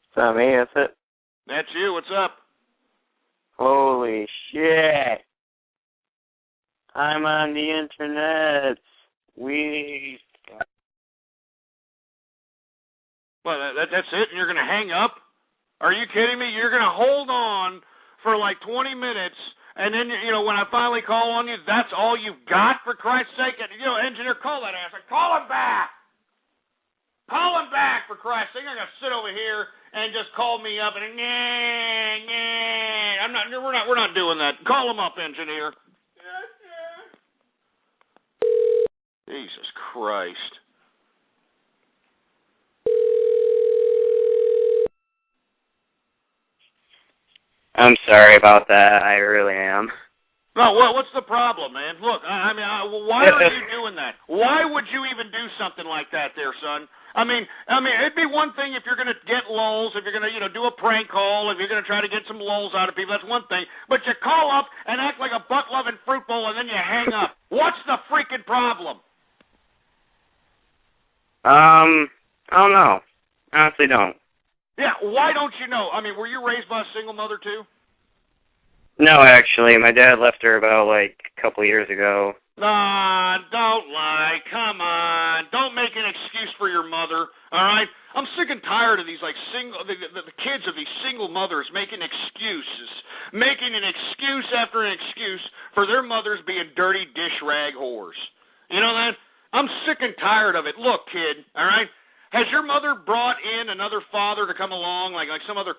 It's not me, that's it.
That's you, what's up?
Holy shit. I'm on the internet.
Well, that's it, and you're going to hang up? Are you kidding me? You're going to hold on for like 20 minutes, and then, you know, when I finally call on you, that's all you've got, for Christ's sake? You know, engineer, call that ass. Call him back. Call him back, for Christ's sake. You're going to sit over here and just call me up and, we're not doing that. Call him up, engineer. Jesus Christ.
I'm sorry about that. I really am.
No, what's the problem, man? Look, I mean, why are you doing that? Why would you even do something like that there, son? I mean, it'd be one thing if you're going to get lulls, if you're going to, you know, do a prank call, if you're going to try to get some lulls out of people, that's one thing. But you call up and act like a butt-loving fruit bowl and then you hang up. What's the freaking problem?
I don't know. Honestly, don't.
Yeah, why don't you know? I mean, were you raised by a single mother, too?
No, actually. My dad left her about, like, a couple years ago.
Nah, don't lie. Come on. Don't make an excuse for your mother, all right? I'm sick and tired of these, like, the kids of these single mothers making excuses, making an excuse after an excuse for their mothers being dirty dish rag whores. You know that? I'm sick and tired of it. Look, kid, all right? Has your mother brought in another father to come along, like some other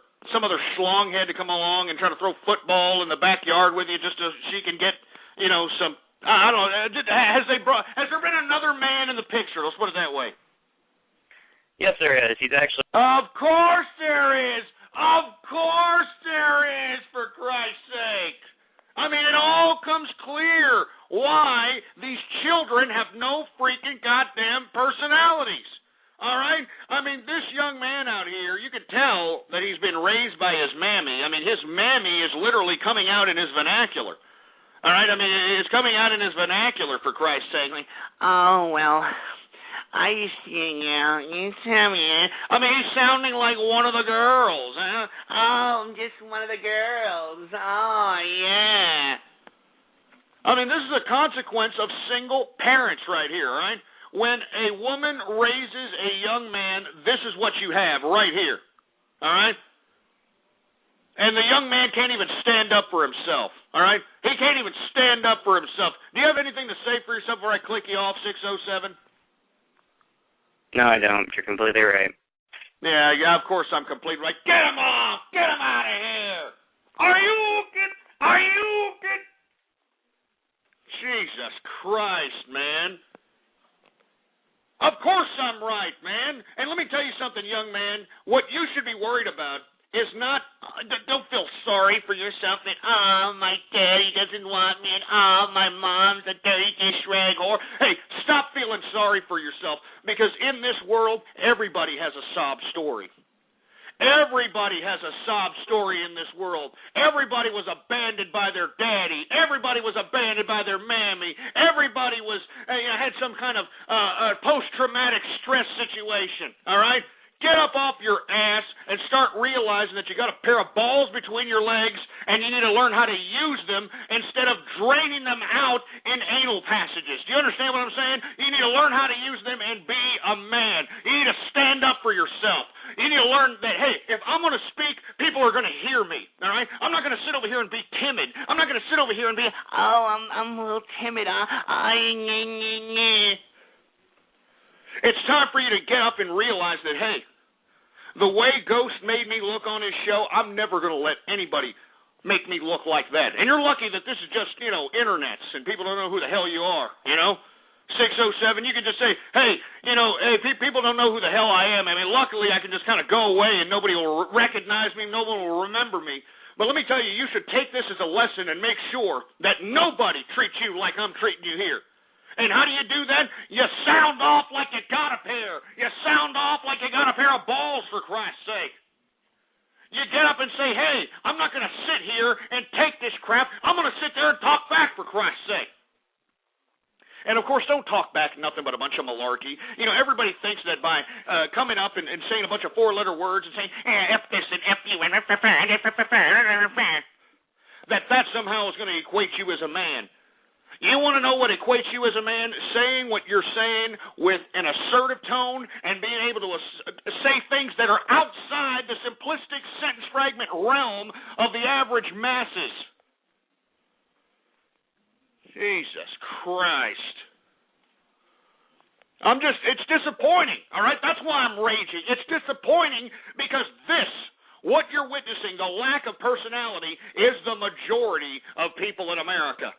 schlonghead to come along and try to throw football in the backyard with you just so she can get, you know, some, I don't know, has there been another man in the picture? Let's put it that way.
Yes, there is. He's actually...
Of course there is. Of course there is, for Christ's sake. I mean, it all comes clear why these children have no freaking goddamn personalities. All right? I mean, this young man out here, you can tell that he's been raised by his mammy. I mean, his mammy is literally coming out in his vernacular. All right? I mean, it's coming out in his vernacular, for Christ's sake. Like, oh, well, I used to, you tell me. I mean, he's sounding like one of the girls. Huh? Oh, I'm just one of the girls. Oh, yeah. I mean, this is a consequence of single parents right here, all right? When a woman raises a young man, this is what you have right here, all right? And the young man can't even stand up for himself, all right? He can't even stand up for himself. Do you have anything to say for yourself before I click you off, 607?
No, I don't. You're completely right.
Yeah, of course I'm completely right. Get him off! Get him out of here! Are you good? Jesus Christ, man. Of course I'm right, man. And let me tell you something, young man. What you should be worried about is not, don't feel sorry for yourself that, oh, my daddy doesn't want me, and oh, my mom's a dirty dish rag whore. Hey, stop feeling sorry for yourself, because in this world, everybody has a sob story. Everybody has a sob story in this world. Everybody was abandoned by their daddy. Everybody was abandoned by their mammy. Everybody was had some kind of post-traumatic stress situation, all right? Get up off your ass and start realizing that you got a pair of balls between your legs and you need to learn how to use them instead of draining them out in anal passages. Do you understand what I'm saying? You need to learn how to use them and be a man. You need to stand up for yourself. You need to learn that, hey, if I'm going to speak, people are going to hear me, all right? I'm not going to sit over here and be timid. I'm not going to sit over here and be, I'm a little timid. It's time for you to get up and realize that, hey, the way Ghost made me look on his show, I'm never going to let anybody make me look like that. And you're lucky that this is just, internets, and people don't know who the hell you are, 607, you can just say, hey, people don't know who the hell I am. I mean, luckily I can just kind of go away and nobody will recognize me, no one will remember me. But let me tell you, you should take this as a lesson and make sure that nobody treats you like I'm treating you here. And how do you do that? You sound off like you got a pair. You sound off like you got a pair of balls, for Christ's sake. You get up and say, hey, I'm not going to sit here and take this crap. I'm going to sit there and talk back, for Christ's sake. And, of course, don't talk back nothing but a bunch of malarkey. Everybody thinks that by coming up and saying a bunch of four-letter words and saying, F this and F you and that somehow is going to equate you as a man. You want to know what equates you as a man? Saying what you're saying with an assertive tone and being able to say things that are outside the simplistic sentence fragment realm of the average masses. Jesus Christ. It's disappointing, all right? That's why I'm raging. It's disappointing because what you're witnessing, the lack of personality, is the majority of people in America.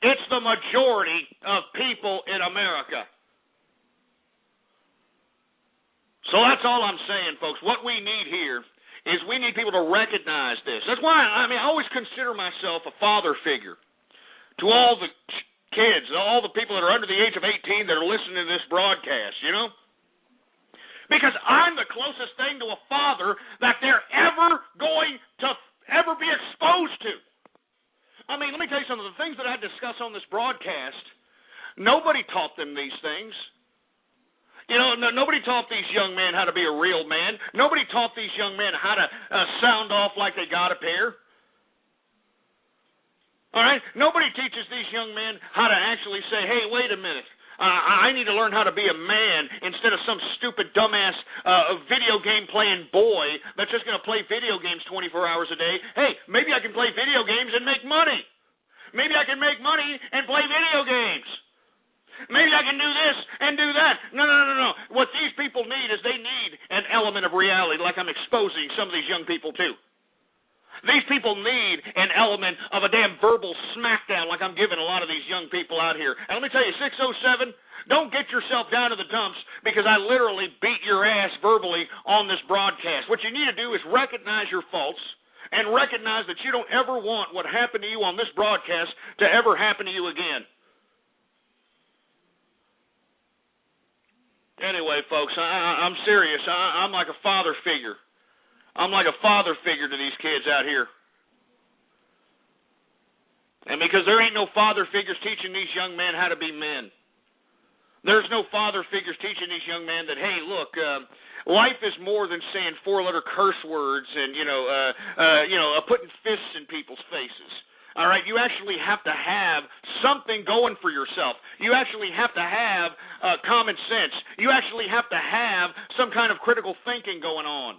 It's the majority of people in America. So that's all I'm saying, folks. What we need here is we need people to recognize this. That's why, I always consider myself a father figure to all the kids, all the people that are under the age of 18 that are listening to this broadcast, Because I'm the closest thing to a father that they're ever going to ever be exposed to. Let me tell you something. The things that I discuss on this broadcast, nobody taught them these things. Nobody taught these young men how to be a real man. Nobody taught these young men how to sound off like they got a pair. All right? Nobody teaches these young men how to actually say, hey, wait a minute. I need to learn how to be a man instead of some stupid, dumbass video game playing boy that's just going to play video games 24 hours a day. Hey, maybe I can play video games and make money. Maybe I can make money and play video games. Maybe I can do this and do that. No. What these people need is they need an element of reality, like I'm exposing some of these young people to. These people need an element of a damn verbal smackdown like I'm giving a lot of these young people out here. And let me tell you, 607, don't get yourself down to the dumps because I literally beat your ass verbally on this broadcast. What you need to do is recognize your faults and recognize that you don't ever want what happened to you on this broadcast to ever happen to you again. Anyway, folks, I'm serious. I'm like a father figure. I'm like a father figure to these kids out here. And because there ain't no father figures teaching these young men how to be men. There's no father figures teaching these young men that, hey, look, life is more than saying four-letter curse words and, putting fists in people's faces. All right, you actually have to have something going for yourself. You actually have to have common sense. You actually have to have some kind of critical thinking going on.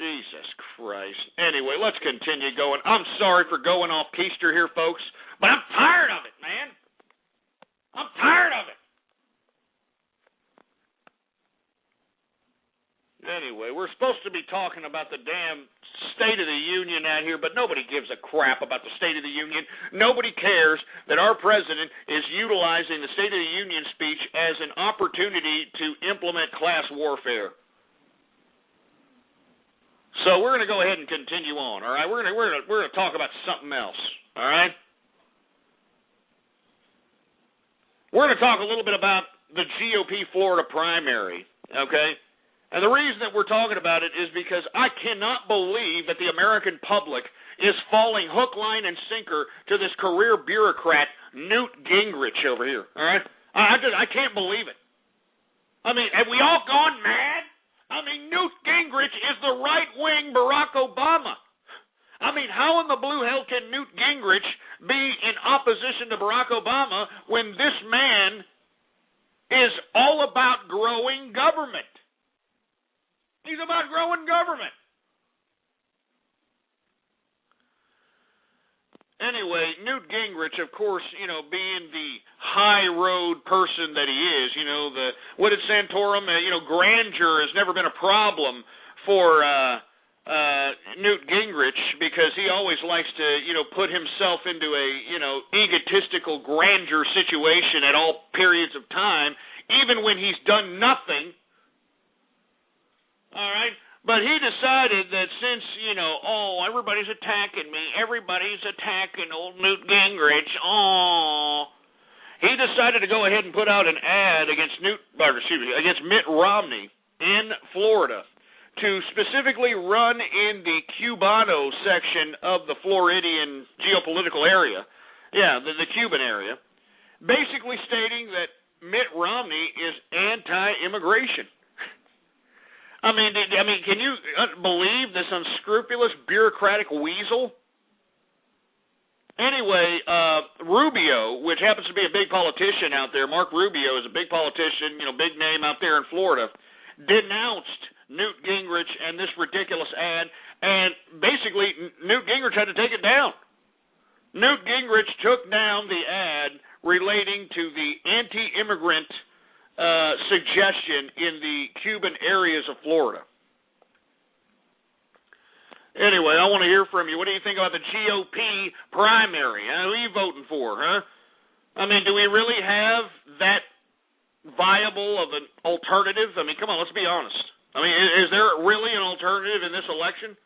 Jesus Christ. Anyway, let's continue going. I'm sorry for going off keister here, folks, but I'm tired of it, man. I'm tired of it. Anyway, we're supposed to be talking about the damn State of the Union out here, but nobody gives a crap about the State of the Union. Nobody cares that our president is utilizing the State of the Union speech as an opportunity to implement class warfare. So we're going to go ahead and continue on, all right? We're going to talk about something else, all right? We're going to talk a little bit about the GOP Florida primary, okay? And the reason that we're talking about it is because I cannot believe that the American public is falling hook, line, and sinker to this career bureaucrat, Newt Gingrich over here, all right? I can't believe it. I mean, have we all gone mad? I mean, Newt Gingrich is the right-wing Barack Obama. I mean, how in the blue hell can Newt Gingrich be in opposition to Barack Obama when this man is all about growing government. He's about growing government. Anyway, Newt Gingrich, of course, being the high road person that he is, what did Santorum, grandeur has never been a problem for Newt Gingrich because he always likes to, put himself into a, egotistical grandeur situation at all periods of time, even when he's done nothing. All right? But he decided that since, everybody's attacking me, everybody's attacking old Newt Gingrich, he decided to go ahead and put out an ad against Mitt Romney in Florida to specifically run in the Cubano section of the Floridian geopolitical area. Yeah, the Cuban area. Basically stating that Mitt Romney is anti-immigration. I mean, can you believe this unscrupulous bureaucratic weasel? Anyway, Rubio, which happens to be a big politician out there, Mark Rubio is a big politician, big name out there in Florida, denounced Newt Gingrich and this ridiculous ad, and basically Newt Gingrich had to take it down. Newt Gingrich took down the ad relating to the anti-immigrant suggestion in the Cuban areas of Florida. Anyway, I want to hear from you. What do you think about the GOP primary? Who are you voting for, huh? I mean, do we really have that viable of an alternative? I mean, come on, let's be honest. I mean, is there really an alternative in this election?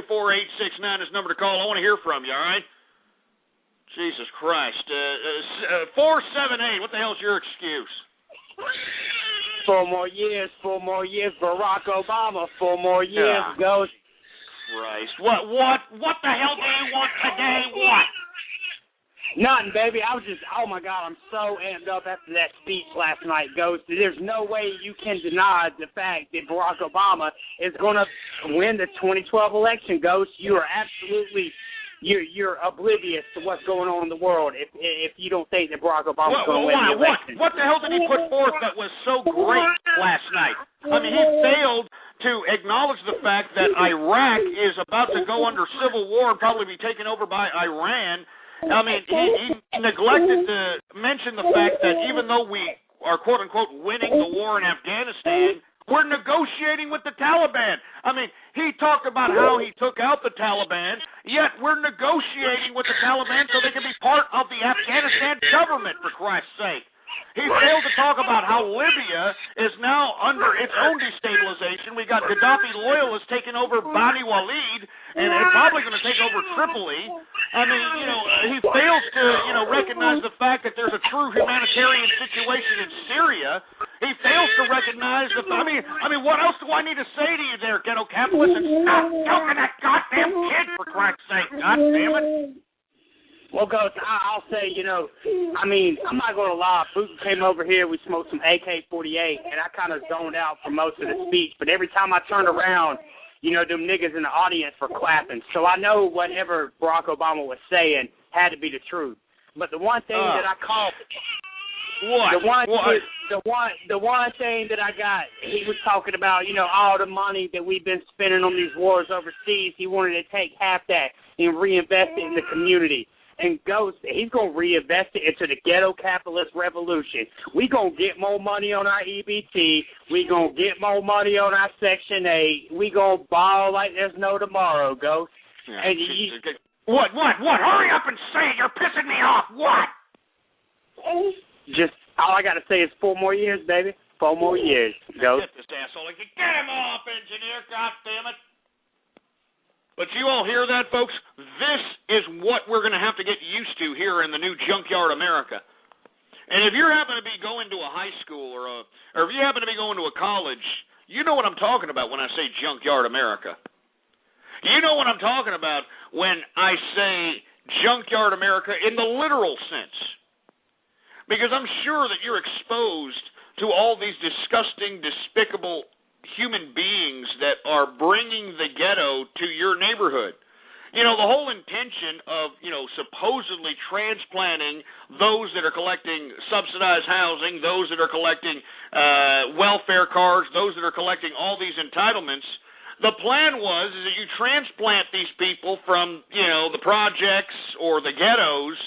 646-652-4869 is the number to call. I want to hear from you, all right? Jesus Christ. 478, what the hell's your excuse?
4 more years, Barack Obama, 4 more years, Ghost.
Christ. What the hell do you want today? What?
Nothing, baby. I was just, oh my God, I'm so amped up after that speech last night, Ghost. There's no way you can deny the fact that Barack Obama is going to win the 2012 election, Ghost. You are absolutely... You're oblivious to what's going on in the world if you don't think that Barack Obama's going to win the election.
What the hell did he put forth that was so great last night? I mean, he failed to acknowledge the fact that Iraq is about to go under civil war and probably be taken over by Iran. I mean, he neglected to mention the fact that even though we are, quote-unquote, winning the war in Afghanistan, we're negotiating with the Taliban. I mean, he talked about how he took out the Taliban, yet we're negotiating with the Taliban so they can be part of the Afghanistan government, for Christ's sake. He failed to talk about how Libya is now under its own destabilization. We got Gaddafi loyalists taking over Bani Walid, and they're probably going to take over Tripoli. I mean, he fails to, recognize the fact that there's a true humanitarian situation in Syria. He fails to recognize the. I mean, what else do I need to say to you there, ghetto capitalist? And stop choking that goddamn kid, for Christ's sake! God damn it!
Well, Ghost, I'll say, I'm not going to lie. Putin came over here, we smoked some AK-48, and I kind of zoned out for most of the speech. But every time I turned around, them niggas in the audience were clapping. So I know whatever Barack Obama was saying had to be the truth. But the one thing that I called...
What?
The one thing that I got, he was talking about, all the money that we've been spending on these wars overseas. He wanted to take half that and reinvest it in the community. And Ghost, he's going to reinvest it into the ghetto capitalist revolution. We going to get more money on our EBT. We going to get more money on our Section 8. We going to ball like there's no tomorrow, Ghost.
Yeah, and What? Hurry up and say it. You're pissing me off. What?
Just, all I got to say is 4 more years, baby. 4 more years, Ghost.
Get this asshole. Get him off, engineer. God damn it. But you all hear that, folks? This is what we're going to have to get used to here in the new Junkyard America. And if you happen to be going to a high school or if you happen to be going to a college, you know what I'm talking about when I say Junkyard America. You know what I'm talking about when I say Junkyard America in the literal sense. Because I'm sure that you're exposed to all these disgusting, despicable human beings that are bringing the ghetto to your neighborhood. The whole intention of, supposedly transplanting those that are collecting subsidized housing, those that are collecting welfare cards, those that are collecting all these entitlements. The plan was is that you transplant these people from, the projects or the ghettos,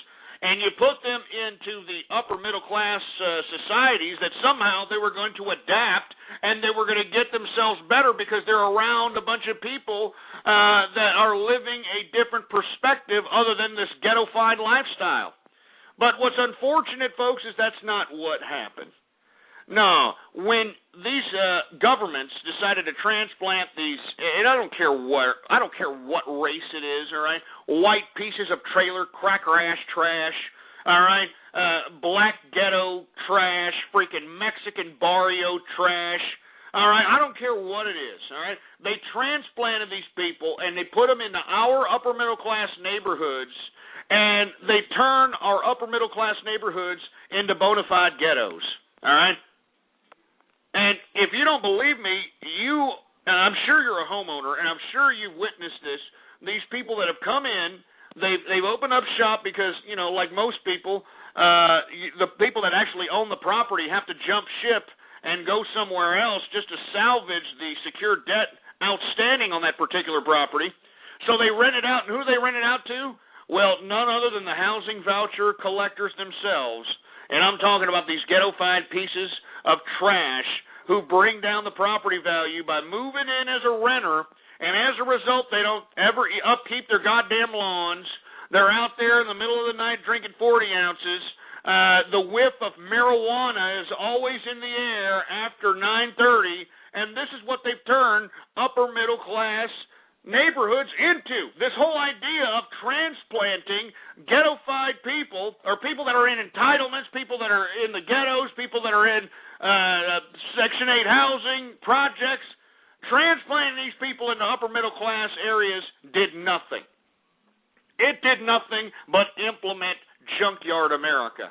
and you put them into the upper middle class societies that somehow they were going to adapt and they were going to get themselves better because they're around a bunch of people that are living a different perspective other than this ghetto-fied lifestyle. But what's unfortunate, folks, is that's not what happened. No, when these governments decided to transplant these, and I don't care what race it is, all right, white pieces of trailer cracker ass trash, all right, black ghetto trash, freaking Mexican barrio trash, all right, I don't care what it is, all right. They transplanted these people and they put them into our upper middle class neighborhoods, and they turn our upper middle class neighborhoods into bona fide ghettos, all right. And if you don't believe me, and I'm sure you're a homeowner, and I'm sure you've witnessed this, these people that have come in, they've opened up shop because, like most people, the people that actually own the property have to jump ship and go somewhere else just to salvage the secured debt outstanding on that particular property. So they rent it out, and who do they rent it out to? Well, none other than the housing voucher collectors themselves. And I'm talking about these ghetto-fied pieces of trash who bring down the property value by moving in as a renter, and as a result, they don't ever upkeep their goddamn lawns. They're out there in the middle of the night drinking 40 ounces. The whiff of marijuana is always in the air after 9:30, and this is what they've turned upper middle class neighborhoods into. This whole idea of transplanting ghetto-fied people, or people that are in entitlements, people that are in the ghettos, people that are in Section 8 housing projects, transplanting these people into upper middle class areas did nothing. It did nothing but implement junkyard America.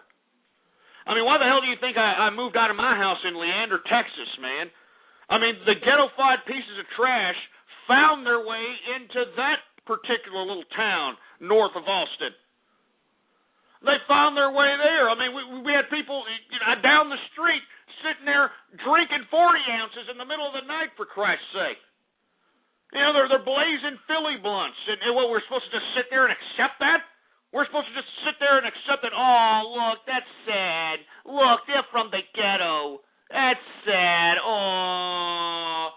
I mean, why the hell do you think I moved out of my house in Leander, Texas, man? I mean, the ghetto-fied pieces of trash found their way into that particular little town north of Austin. They found their way there. I mean, we had people down the street sitting there drinking 40 ounces in the middle of the night, for Christ's sake. They're blazing Philly blunts. And what, we're supposed to just sit there and accept that? We're supposed to just sit there and accept it. Oh, look, that's sad. Look, they're from the ghetto. That's sad. Oh.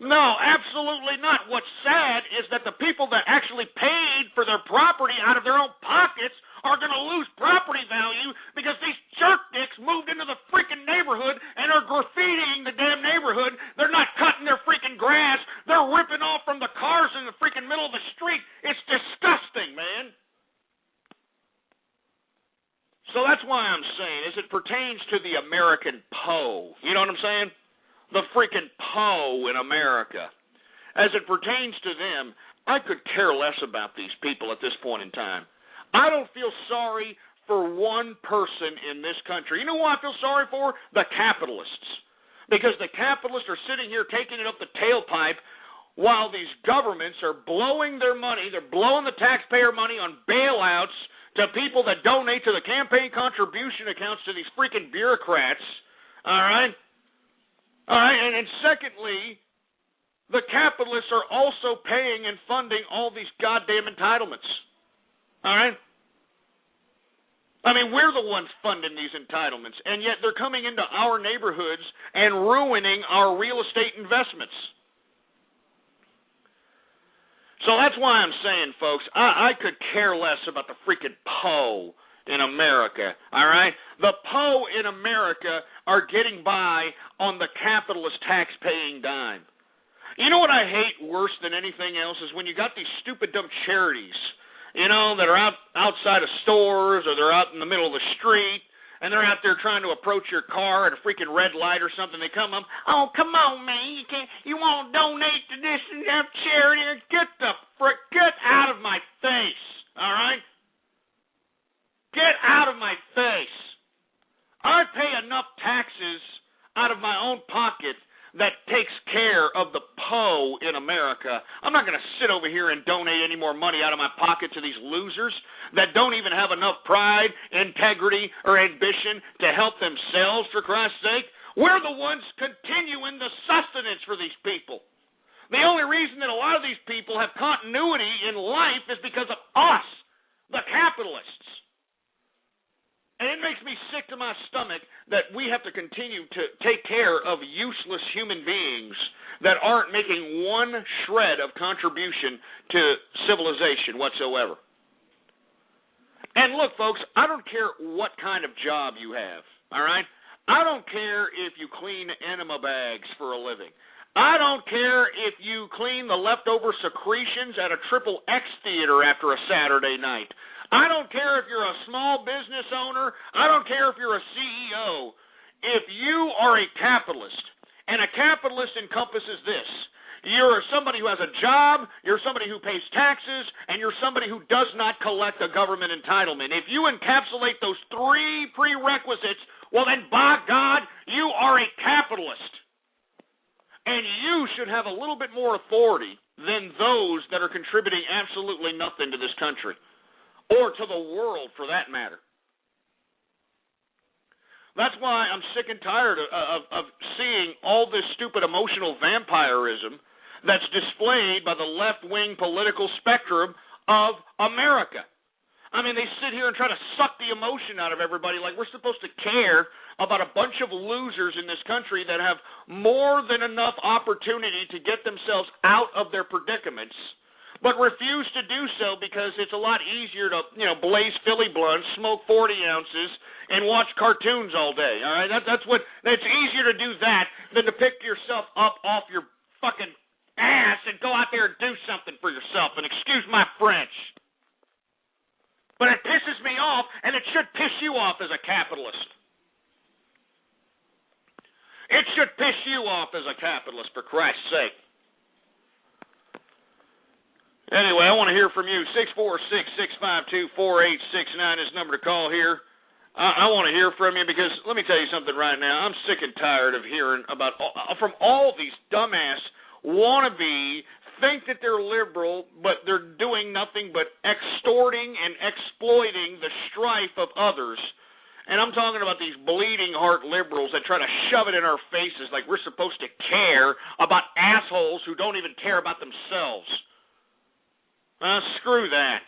No, absolutely not. What's sad is that the people that actually paid for their property out of their own pockets are going to lose property value because these jerk dicks moved into the freaking neighborhood and are graffitiing the damn neighborhood. They're not cutting their freaking grass. They're ripping off from the cars in the freaking middle of the street. It's disgusting, man. So that's why I'm saying, as it pertains to the American Poe, you know what I'm saying? The freaking Poe in America. As it pertains to them, I could care less about these people at this point in time. I don't feel sorry for one person in this country. You know who I feel sorry for? The capitalists. Because the capitalists are sitting here taking it up the tailpipe while these governments are blowing their money. They're blowing the taxpayer money on bailouts to people that donate to the campaign contribution accounts to these freaking bureaucrats. All right? All right, and secondly, the capitalists are also paying and funding all these goddamn entitlements. All right? I mean, we're the ones funding these entitlements, and yet they're coming into our neighborhoods and ruining our real estate investments. So that's why I'm saying, folks, I could care less about the freaking Poe in America, all right? The Poe in America are getting by on the capitalist tax-paying dime. You know what I hate worse than anything else is when you got these stupid, dumb charities, that are outside of stores, or they're out in the middle of the street, and they're out there trying to approach your car at a freaking red light or something. They come up, oh, come on, man, you want to donate to this and that charity? Get out of my face, all right? Get out of my face. I pay enough taxes out of my own pocket that takes care of the Poe in America. I I'm not going to sit over here and donate any more money out of my pocket to these losers that don't even have enough pride, integrity, or ambition to help themselves, for Christ's sake. We're the ones continuing the sustenance for these people. The only reason that a lot of these people have continuity in life is because of us, the capitalists. And it makes me sick to my stomach that we have to continue to take care of useless human beings that aren't making one shred of contribution to civilization whatsoever. And look, folks, I don't care what kind of job you have, all right? I don't care if you clean enema bags for a living. I don't care if you clean the leftover secretions at a XXX theater after a Saturday night. I don't care if you're a small business owner. I don't care if you're a CEO. If you are a capitalist, and a capitalist encompasses this: you're somebody who has a job, you're somebody who pays taxes, and you're somebody who does not collect a government entitlement. If you encapsulate those three prerequisites, well then, by God, you are a capitalist. And you should have a little bit more authority than those that are contributing absolutely nothing to this country, or to the world for that matter. That's why I'm sick and tired of seeing all this stupid emotional vampirism that's displayed by the left-wing political spectrum of America. I mean, they sit here and try to suck the emotion out of everybody like we're supposed to care about a bunch of losers in this country that have more than enough opportunity to get themselves out of their predicaments, but refuse to do so because it's a lot easier to, blaze Philly blunts, smoke 40 ounces, and watch cartoons all day. All right, that's easier to do that than to pick yourself up off your fucking ass and go out there and do something for yourself. And excuse my French, but it pisses me off, and it should piss you off as a capitalist. It should piss you off as a capitalist, for Christ's sake. Anyway, I want to hear from you. 646-652-4869 is the number to call here. I want to hear from you because, let me tell you something right now. I'm sick and tired of hearing about, from all these dumbass wannabe, think that they're liberal, but they're doing nothing but extorting and exploiting the strife of others. And I'm talking about these bleeding heart liberals that try to shove it in our faces like we're supposed to care about assholes who don't even care about themselves. Screw that.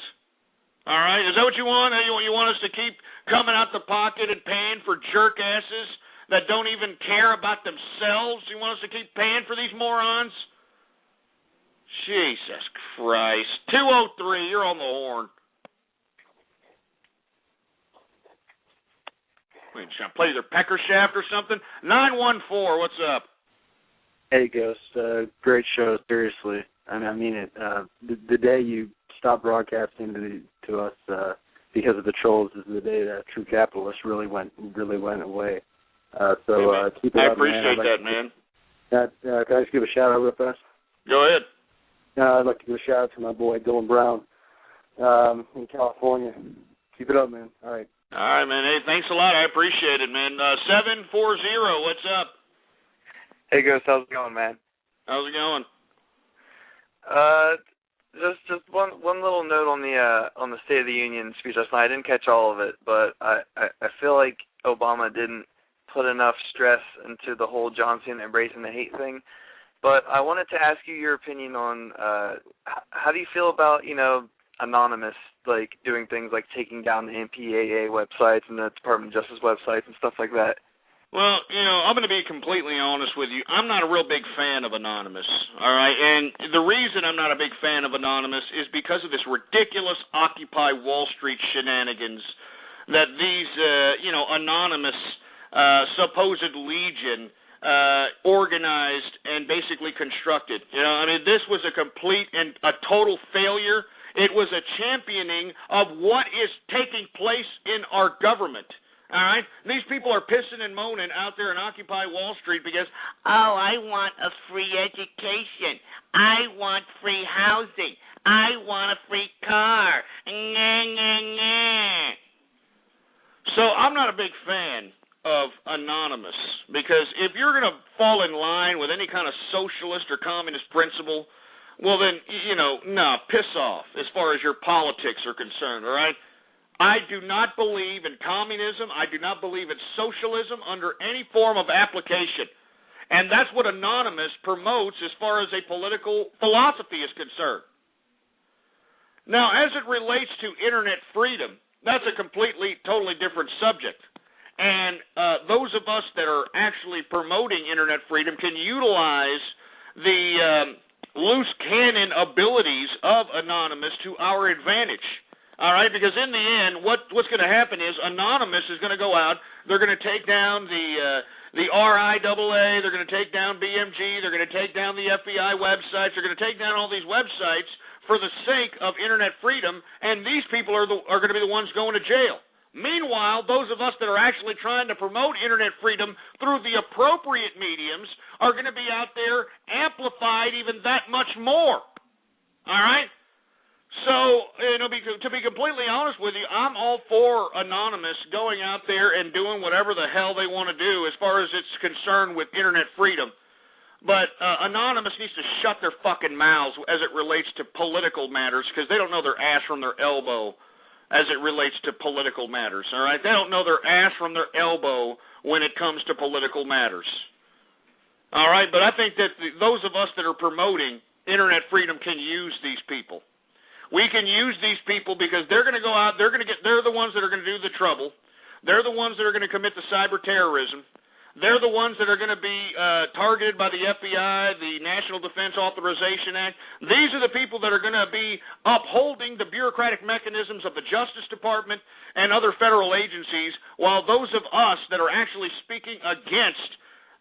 All right? Is that what you want? You want us to keep coming out the pocket and paying for jerk asses that don't even care about themselves? You want us to keep paying for these morons? Jesus Christ. 203, you're on the horn. Wait, should I play their pecker shaft or something? 914, what's up?
Hey, Ghost. Great show, seriously. I mean it. The day you stopped broadcasting to us because of the trolls is the day that true capitalists really went away. Keep it up, man. I
appreciate that, man.
Can I just give a shout-out real fast?
Go ahead.
I'd like to give a shout-out to my boy Dylan Brown in California. Keep it up, man. All right.
All right, man. Hey, thanks a lot. I appreciate it, man. 740, what's up?
Hey, Ghost. How's it going, man?
How's it going?
Just one little note on the State of the Union speech last night. I didn't catch all of it, but I feel like Obama didn't put enough stress into the whole Johnson embracing the hate thing. But I wanted to ask you your opinion on how do you feel about, Anonymous, like doing things like taking down the MPAA websites and the Department of Justice websites and stuff like that?
Well, I'm going to be completely honest with you. I'm not a real big fan of Anonymous, all right? And the reason I'm not a big fan of Anonymous is because of this ridiculous Occupy Wall Street shenanigans that these, anonymous supposed legion organized and basically constructed. This was a complete and a total failure. It was a championing of what is taking place in our government. All right? These people are pissing and moaning out there in Occupy Wall Street because, I want a free education. I want free housing. I want a free car. So I'm not a big fan of Anonymous because if you're going to fall in line with any kind of socialist or communist principle, Well, then, piss off as far as your politics are concerned, all right? I do not believe in communism. I do not believe in socialism under any form of application. And that's what Anonymous promotes as far as a political philosophy is concerned. Now, as it relates to Internet freedom, that's a completely, totally different subject. And those of us that are actually promoting Internet freedom can utilize the loose cannon abilities of Anonymous to our advantage. All right, because in the end, what's going to happen is Anonymous is going to go out. They're going to take down the RIAA. They're going to take down BMG. They're going to take down the FBI websites. They're going to take down all these websites for the sake of Internet freedom, and these people are going to be the ones going to jail. Meanwhile, those of us that are actually trying to promote Internet freedom through the appropriate mediums are going to be out there amplified even that much more. All right? So, to be completely honest with you, I'm all for Anonymous going out there and doing whatever the hell they want to do as far as it's concerned with Internet freedom. But Anonymous needs to shut their fucking mouths as it relates to political matters, because they don't know their ass from their elbow as it relates to political matters, all right? They don't know their ass from their elbow when it comes to political matters. All right? But I think that those of us that are promoting Internet freedom can use these people. We can use these people because they're going to go out, they're the ones that are going to do the trouble. They're the ones that are going to commit the cyber terrorism. They're the ones that are going to be targeted by the FBI, the National Defense Authorization Act. These are the people that are going to be upholding the bureaucratic mechanisms of the Justice Department and other federal agencies, while those of us that are actually speaking against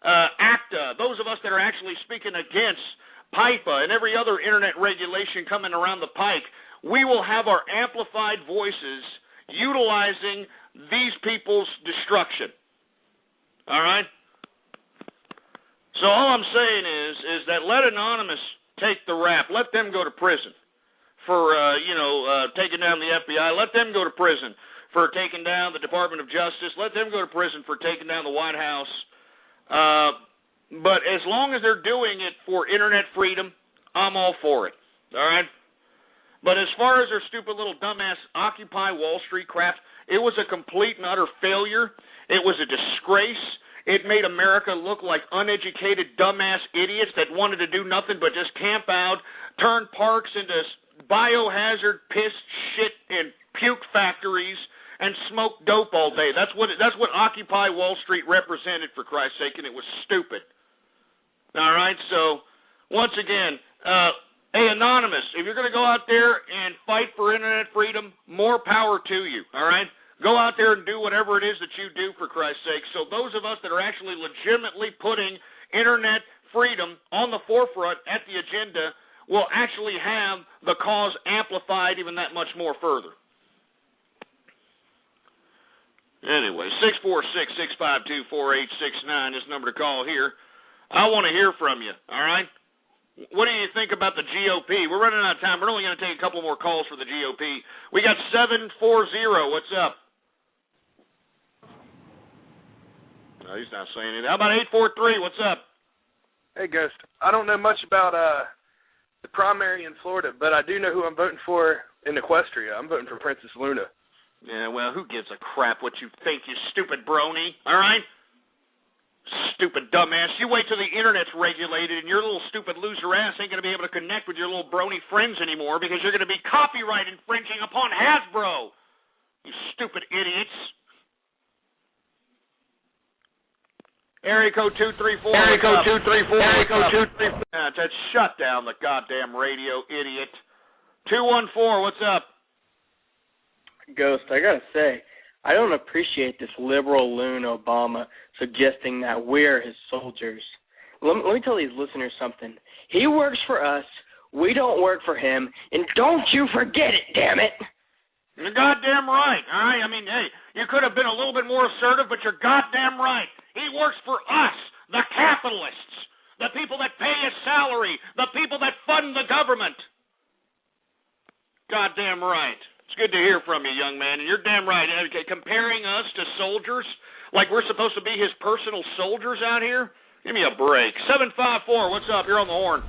ACTA, those of us that are actually speaking against PIPA and every other Internet regulation coming around the pike, we will have our amplified voices utilizing these people's destruction. All right? So all I'm saying is that let Anonymous take the rap. Let them go to prison for, taking down the FBI. Let them go to prison for taking down the Department of Justice. Let them go to prison for taking down the White House. But as long as they're doing it for Internet freedom, I'm all for it. All right? But as far as their stupid little dumbass Occupy Wall Street crap, it was a complete and utter failure. It was a disgrace. It made America look like uneducated, dumbass idiots that wanted to do nothing but just camp out, turn parks into biohazard, piss, shit, and puke factories, and smoke dope all day. That's what Occupy Wall Street represented, for Christ's sake, and it was stupid. All right, so once again, hey, Anonymous, if you're going to go out there and fight for Internet freedom, more power to you, all right? Go out there and do whatever it is that you do, for Christ's sake. So those of us that are actually legitimately putting Internet freedom on the forefront at the agenda will actually have the cause amplified even that much more further. Anyway, 646-652-4869 is the number to call here. I want to hear from you, all right? What do you think about the GOP? We're running out of time. We're only going to take a couple more calls for the GOP. We got 740. What's up? No, he's not saying anything. How about 843? What's up?
Hey, Ghost. I don't know much about the primary in Florida, but I do know who I'm voting for in Equestria. I'm voting for Princess Luna.
Yeah, well, who gives a crap what you think, you stupid brony, all right? Stupid dumbass. You wait till the Internet's regulated and your little stupid loser ass ain't going to be able to connect with your little brony friends anymore because you're going to be copyright infringing upon Hasbro. You stupid idiots. Area code 234. Area code 234. Area code 234. That's shut down the goddamn radio, idiot. 214, what's up?
Ghost, I gotta say, I don't appreciate this liberal loon Obama suggesting that we're his soldiers. Let me tell these listeners something. He works for us, we don't work for him, and don't you forget it, damn it!
You're goddamn right, all right? I mean, hey, you could have been a little bit more assertive, but you're goddamn right. He works for us, the capitalists, the people that pay his salary, the people that fund the government. Goddamn right. It's good to hear from you, young man, and you're damn right. Okay, comparing us to soldiers, like we're supposed to be his personal soldiers out here? Give me a break. 754, what's up? You're on the horn.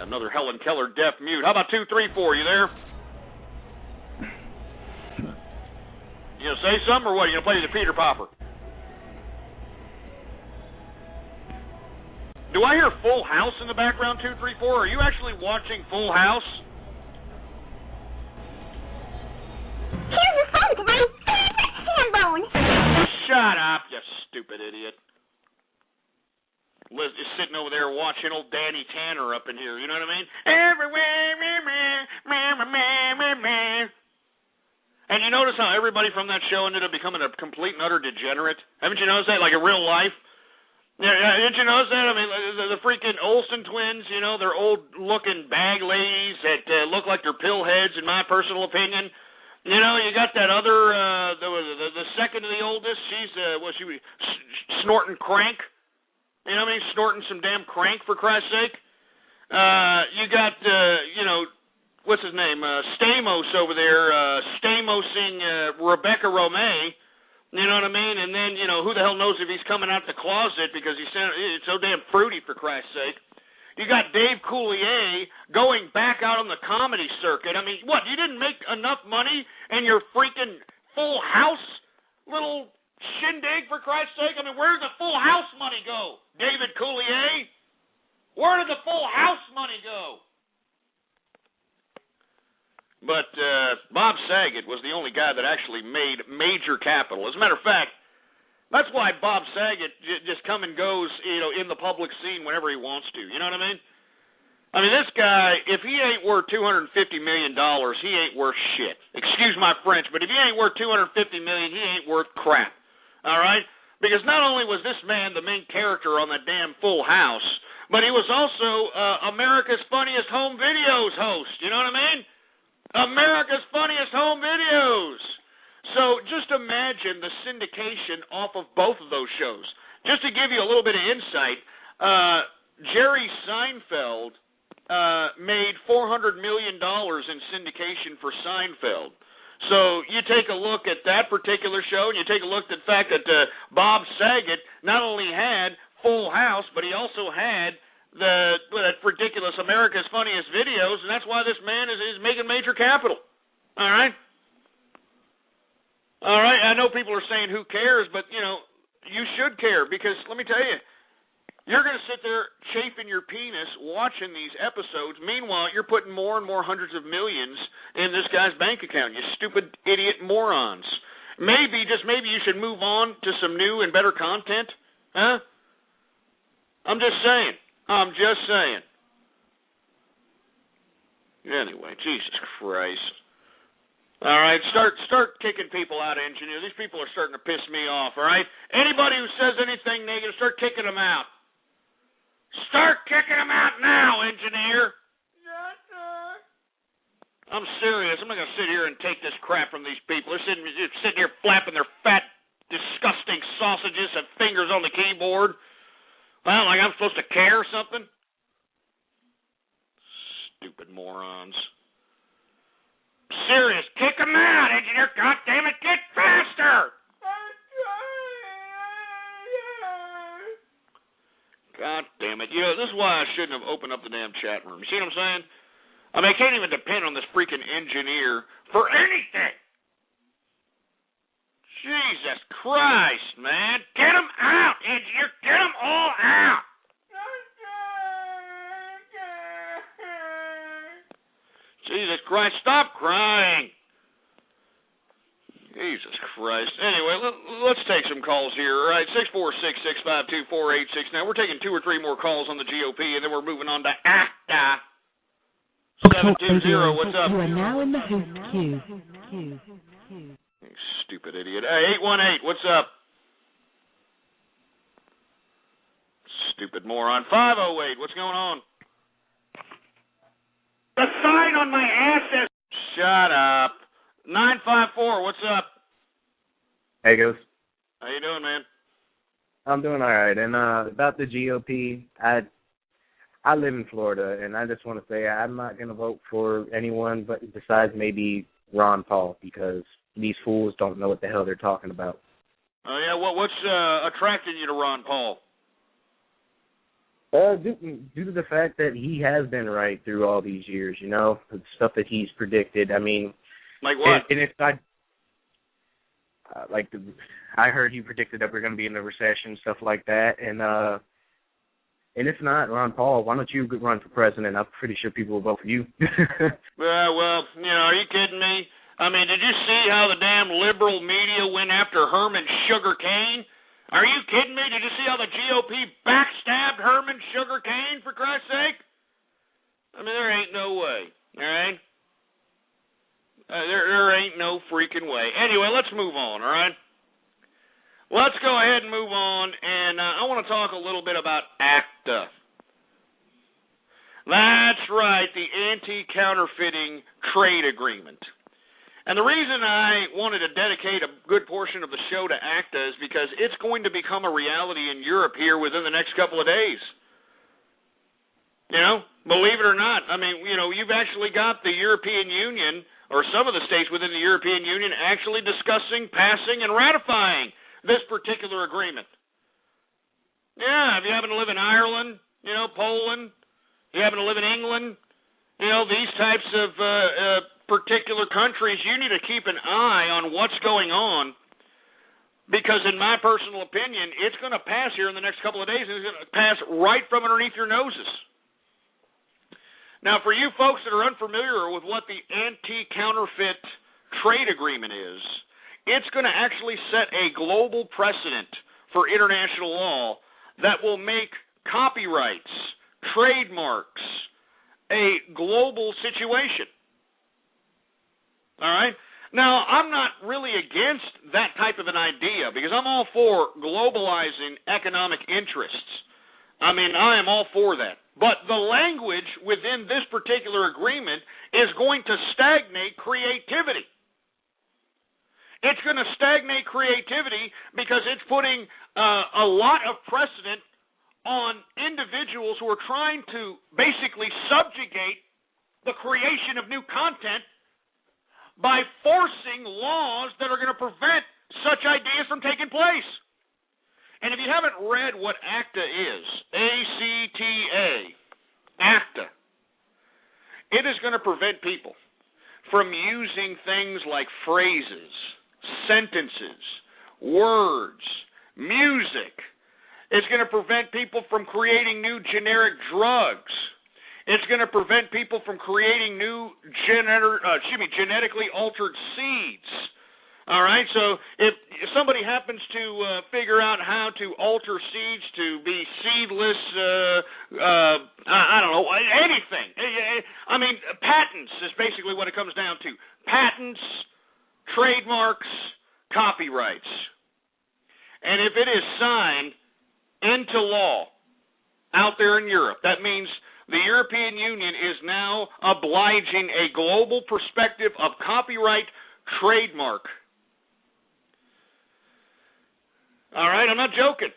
Another Helen Keller deaf mute. How about 234? You there? You gonna say something or what? You gonna play the Peter Popper? Do I hear Full House in the background, 234? Are you actually watching Full House?
Here's a phone to my favorite ham-bone.
Shut up, you stupid idiot. Liz is sitting over there watching old Danny Tanner up in here, you know what I mean? Everywhere, and you notice how everybody from that show ended up becoming a complete and utter degenerate? Haven't you noticed that, like in real life? Yeah, didn't you notice that? I mean, the freaking Olsen twins, you know, they're old-looking bag ladies that look like they're pill heads, in my personal opinion. You know, you got that other, the second to the oldest, she's, snorting crank. You know what I mean? Snorting some damn crank, for Christ's sake. You got, what's his name? Stamos over there, Stamosing Rebecca Romay. You know what I mean? And then, who the hell knows if he's coming out the closet because it's so damn fruity, for Christ's sake. You got Dave Coulier going back out on the comedy circuit. I mean, what, you didn't make enough money in your freaking Full House little shindig, for Christ's sake? I mean, where did the Full House money go? David Coulier? Where did the Full House money go? But Bob Saget was the only guy that actually made major capital. As a matter of fact, that's why Bob Saget just come and goes, in the public scene whenever he wants to. You know what I mean? I mean, this guy, if he ain't worth $250 million, he ain't worth shit. Excuse my French, but if he ain't worth $250 million, he ain't worth crap. All right? Because not only was this man the main character on that damn Full House, but he was also America's Funniest Home Videos host. You know what I mean? America's Funniest Home Videos. So just imagine the syndication off of both of those shows. Just to give you a little bit of insight, Jerry Seinfeld made $400 million in syndication for Seinfeld. So you take a look at that particular show, and you take a look at the fact that Bob Saget not only had Full House, but he also had that ridiculous America's Funniest Videos, and that's why this man is making major capital. All right? All right, I know people are saying who cares, but, you should care, because let me tell you, you're going to sit there chafing your penis watching these episodes. Meanwhile, you're putting more and more hundreds of millions in this guy's bank account, you stupid idiot morons. Maybe, just maybe, you should move on to some new and better content. Huh? I'm just saying. Anyway, Jesus Christ. All right, start kicking people out, engineer. These people are starting to piss me off, all right? Anybody who says anything negative, start kicking them out. Start kicking them out now, engineer. Yes, sir. I'm serious. I'm not going to sit here and take this crap from these people. They're sitting here flapping their fat, disgusting sausages and fingers on the keyboard. Well, like I'm supposed to care or something? Stupid morons. Serious, kick them out, engineer. God damn it, get faster! God damn it. This is why I shouldn't have opened up the damn chat room. You see what I'm saying? I mean, I can't even depend on this freaking engineer for anything. Jesus Christ, man. Get them out, engineer. Get them all out. Jesus Christ, stop crying. Jesus Christ. Anyway, let's take some calls here. All right, 646-652-4869. We're taking 2 or 3 more calls on the GOP, and then we're moving on to ACTA. 720, what's up?
You are now in the host queue.
You stupid idiot. Hey, 818, what's up? Stupid moron. 508, what's going on? The sign on my ass says... Shut up. 954, what's up?
Hey, Ghost.
How you doing, man?
I'm doing all right. And about the GOP, I live in Florida, and I just want to say I'm not going to vote for anyone but besides maybe Ron Paul, because these fools don't know what the hell they're talking about.
Oh, yeah, what's attracting you to Ron Paul?
Due to the fact that he has been right through all these years, the stuff that he's predicted. I mean,
like what?
And it's not I heard he predicted that we're going to be in a recession, stuff like that, and it's not Ron Paul. Why don't you run for president? I'm pretty sure people will vote for you.
Well, are you kidding me? I mean, did you see how the damn liberal media went after Herman Sugar Cane? Are you kidding me? Did you see how the GOP backstabbed Herman Sugar Cane, for Christ's sake? I mean, there ain't no way, all right? There ain't no freaking way. Anyway, let's move on, all right? Let's go ahead and move on, and I want to talk a little bit about ACTA. That's right, the Anti-Counterfeiting Trade Agreement. And the reason I wanted to dedicate a good portion of the show to ACTA is because it's going to become a reality in Europe here within the next couple of days. Believe it or not. I mean, you've actually got the European Union, or some of the states within the European Union, actually discussing, passing, and ratifying this particular agreement. Yeah, if you happen to live in Ireland, Poland, you happen to live in England, these types of particular countries, you need to keep an eye on what's going on, because in my personal opinion, it's going to pass here in the next couple of days, and it's going to pass right from underneath your noses. Now, for you folks that are unfamiliar with what the Anti-Counterfeit Trade Agreement is, it's going to actually set a global precedent for international law that will make copyrights, trademarks, a global situation. All right? Now, I'm not really against that type of an idea because I'm all for globalizing economic interests. I mean, I am all for that. But the language within this particular agreement is going to stagnate creativity. It's going to stagnate creativity because it's putting a lot of precedent on individuals who are trying to basically subjugate the creation of new content by forcing laws that are going to prevent such ideas from taking place. And if you haven't read what ACTA is, A-C-T-A, ACTA, it is going to prevent people from using things like phrases, sentences, words, music. It's going to prevent people from creating new generic drugs. It's going to prevent people from creating new genetically altered seeds. All right, so if somebody happens to figure out how to alter seeds to be seedless, I don't know, anything. I mean, patents is basically what it comes down to. Patents, trademarks, copyrights. And if it is signed into law out there in Europe, that means the European Union is now obliging a global perspective of copyright trademark. All right, I'm not joking.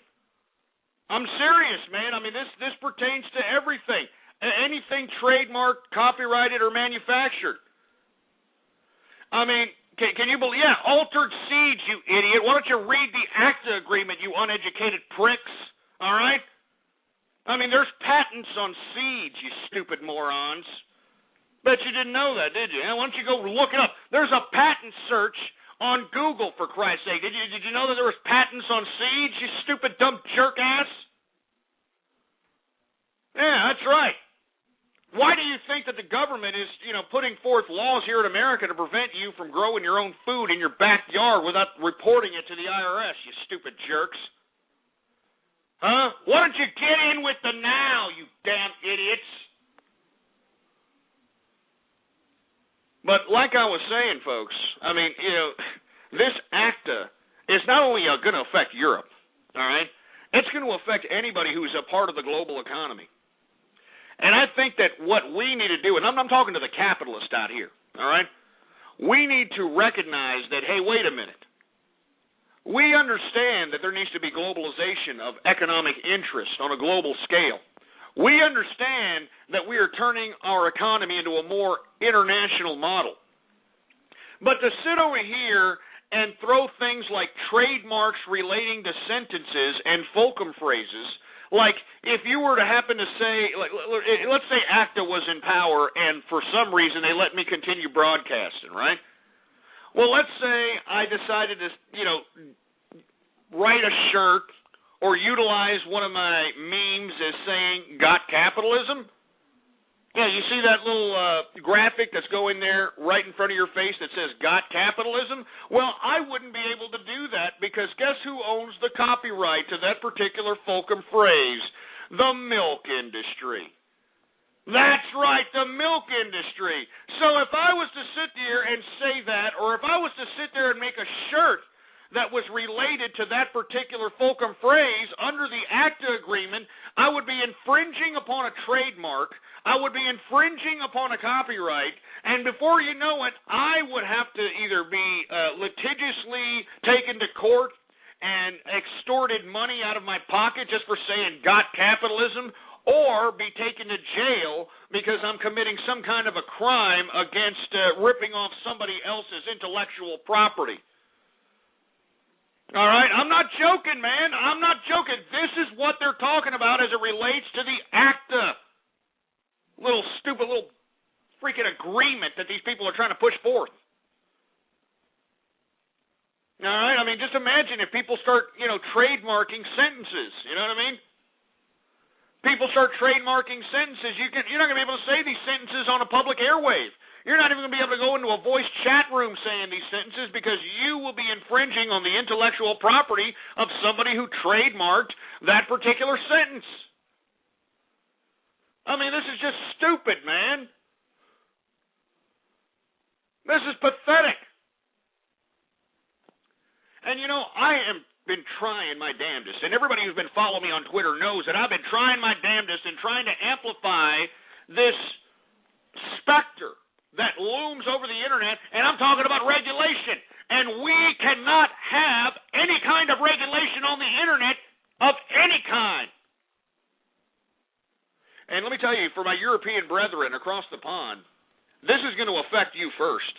I'm serious, man. I mean, this pertains to everything. Anything trademarked, copyrighted, or manufactured. I mean, can you believe? Yeah, altered seeds, you idiot. Why don't you read the ACTA agreement, you uneducated pricks? All right? I mean, there's patents on seeds, you stupid morons. Bet you didn't know that, did you? Why don't you go look it up? There's a patent search on Google, for Christ's sake. Did you know that there was patents on seeds, you stupid, dumb jerk ass? Yeah, that's right. Why do you think that the government is, putting forth laws here in America to prevent you from growing your own food in your backyard without reporting it to the IRS, you stupid jerks? Huh? Why don't you get in with the now, you damn idiots? But like I was saying, folks, I mean, this ACTA is not only going to affect Europe, all right? It's going to affect anybody who's a part of the global economy. And I think that what we need to do, and I'm talking to the capitalist out here, all right? We need to recognize that, hey, wait a minute. We understand that there needs to be globalization of economic interest on a global scale. We understand that we are turning our economy into a more international model. But to sit over here and throw things like trademarks relating to sentences and fulcrum phrases Like, if you were to happen to say, like, let's say ACTA was in power and for some reason they let me continue broadcasting, right? Well, let's say I decided to, write a shirt or utilize one of my memes as saying, got capitalism? Yeah, you see that little graphic that's going there right in front of your face that says, got capitalism? Well, I wouldn't be able to do that because guess who owns the copyright to that particular fulcrum phrase? The milk industry. That's right, the milk industry. So if I was to sit there and say that, or if I was to sit there and make a shirt that was related to that particular fulcrum phrase under the ACTA agreement, I would be infringing upon a trademark, I would be infringing upon a copyright, and before you know it, I would have to either be litigiously taken to court and extorted money out of my pocket just for saying got capitalism, or be taken to jail because I'm committing some kind of a crime against ripping off somebody else's intellectual property. All right? I'm not joking, man. I'm not joking. This is what they're talking about as it relates to the ACTA. Little stupid little freaking agreement that these people are trying to push forth. All right? I mean, just imagine if people start, trademarking sentences. You know what I mean? People start trademarking sentences. You're not going to be able to say these sentences on a public airwave. You're not even going to be able to go into a voice chat room saying these sentences because you will be infringing on the intellectual property of somebody who trademarked that particular sentence. I mean, this is just stupid, man. This is pathetic. And, I am been trying my damnedest, and everybody who's been following me on Twitter knows that I've been trying my damnedest in trying to amplify this specter that looms over the internet, and I'm talking about regulation. And we cannot have any kind of regulation on the internet of any kind. And let me tell you, for my European brethren across the pond, this is going to affect you first.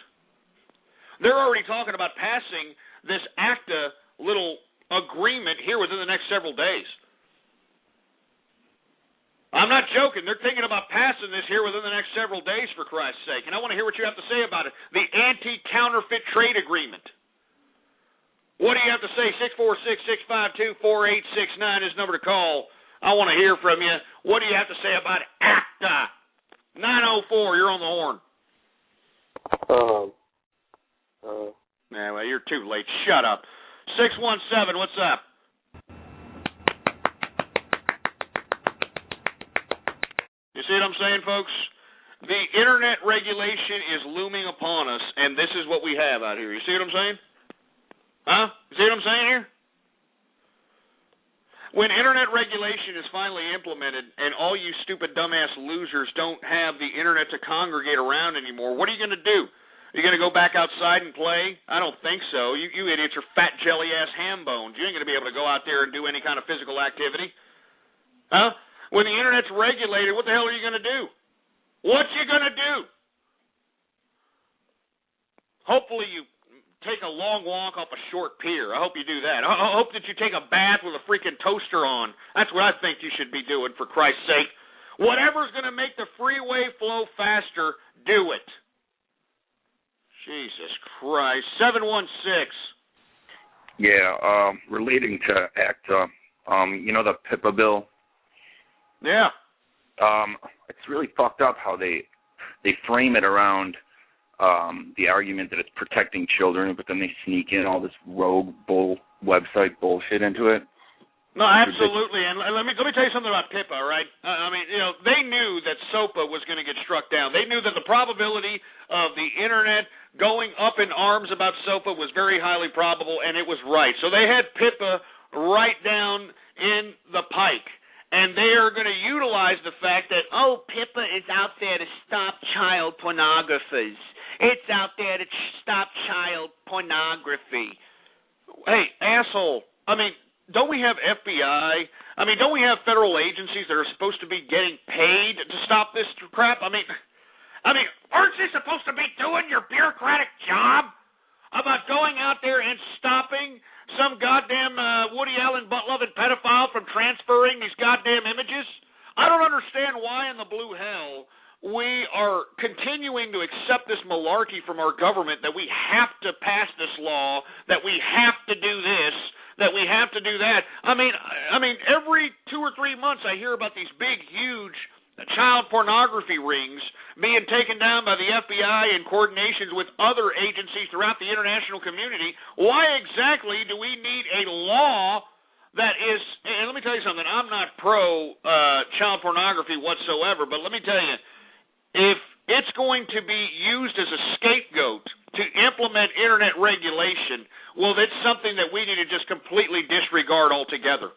They're already talking about passing this ACTA little agreement here within the next several days. I'm not joking. They're thinking about passing this here within the next several days, for Christ's sake. And I want to hear what you have to say about it. The Anti-Counterfeit Trade Agreement. What do you have to say? 646-652-4869 is the number to call. I want to hear from you. What do you have to say about ACTA? 904, you're on the horn. Nah, well, you're too late. Shut up. 617, what's up? You see what I'm saying, folks? The internet regulation is looming upon us, and this is what we have out here. You see what I'm saying? Huh? You see what I'm saying here? When internet regulation is finally implemented and all you stupid dumbass losers don't have the internet to congregate around anymore, what are you going to do? Are you going to go back outside and play? I don't think so. You idiots are fat jelly-ass ham bones. You ain't going to be able to go out there and do any kind of physical activity. Huh? When the internet's regulated, what the hell are you going to do? What you going to do? Hopefully you take a long walk off a short pier. I hope you do that. I hope that you take a bath with a freaking toaster on. That's what I think you should be doing, for Christ's sake. Whatever's going to make the freeway flow faster, do it. Jesus Christ. 716.
Yeah, relating to ACTA, the PIPA bill?
Yeah.
It's really fucked up how they frame it around the argument that it's protecting children, but then they sneak in all this rogue website bullshit into it.
No, absolutely. And let me tell you something about PIPA, right? They knew that SOPA was going to get struck down. They knew that the probability of the internet going up in arms about SOPA was very highly probable, and it was right. So they had PIPA right down in the pike. And they are going to utilize the fact that, PIPA is out there to stop child pornographers. It's out there to stop child pornography. Hey, asshole, don't we have FBI? Don't we have federal agencies that are supposed to be getting paid to stop this crap? Aren't you supposed to be doing your bureaucratic job about going out there and stopping some goddamn Woody Allen butt-loving pedophile from transferring these goddamn malarkey from our government that we have to pass this law, that we have to do this, that we have to do that. I mean, every 2 or 3 months I hear about these big, huge child pornography rings being taken down by the FBI in coordinations with other agencies throughout the international community. Why exactly do we need a law that is, and let me tell you something, I'm not pro child pornography whatsoever, but let me tell you, if it's going to be used as a scapegoat to implement internet regulation, well, that's something that we need to just completely disregard altogether.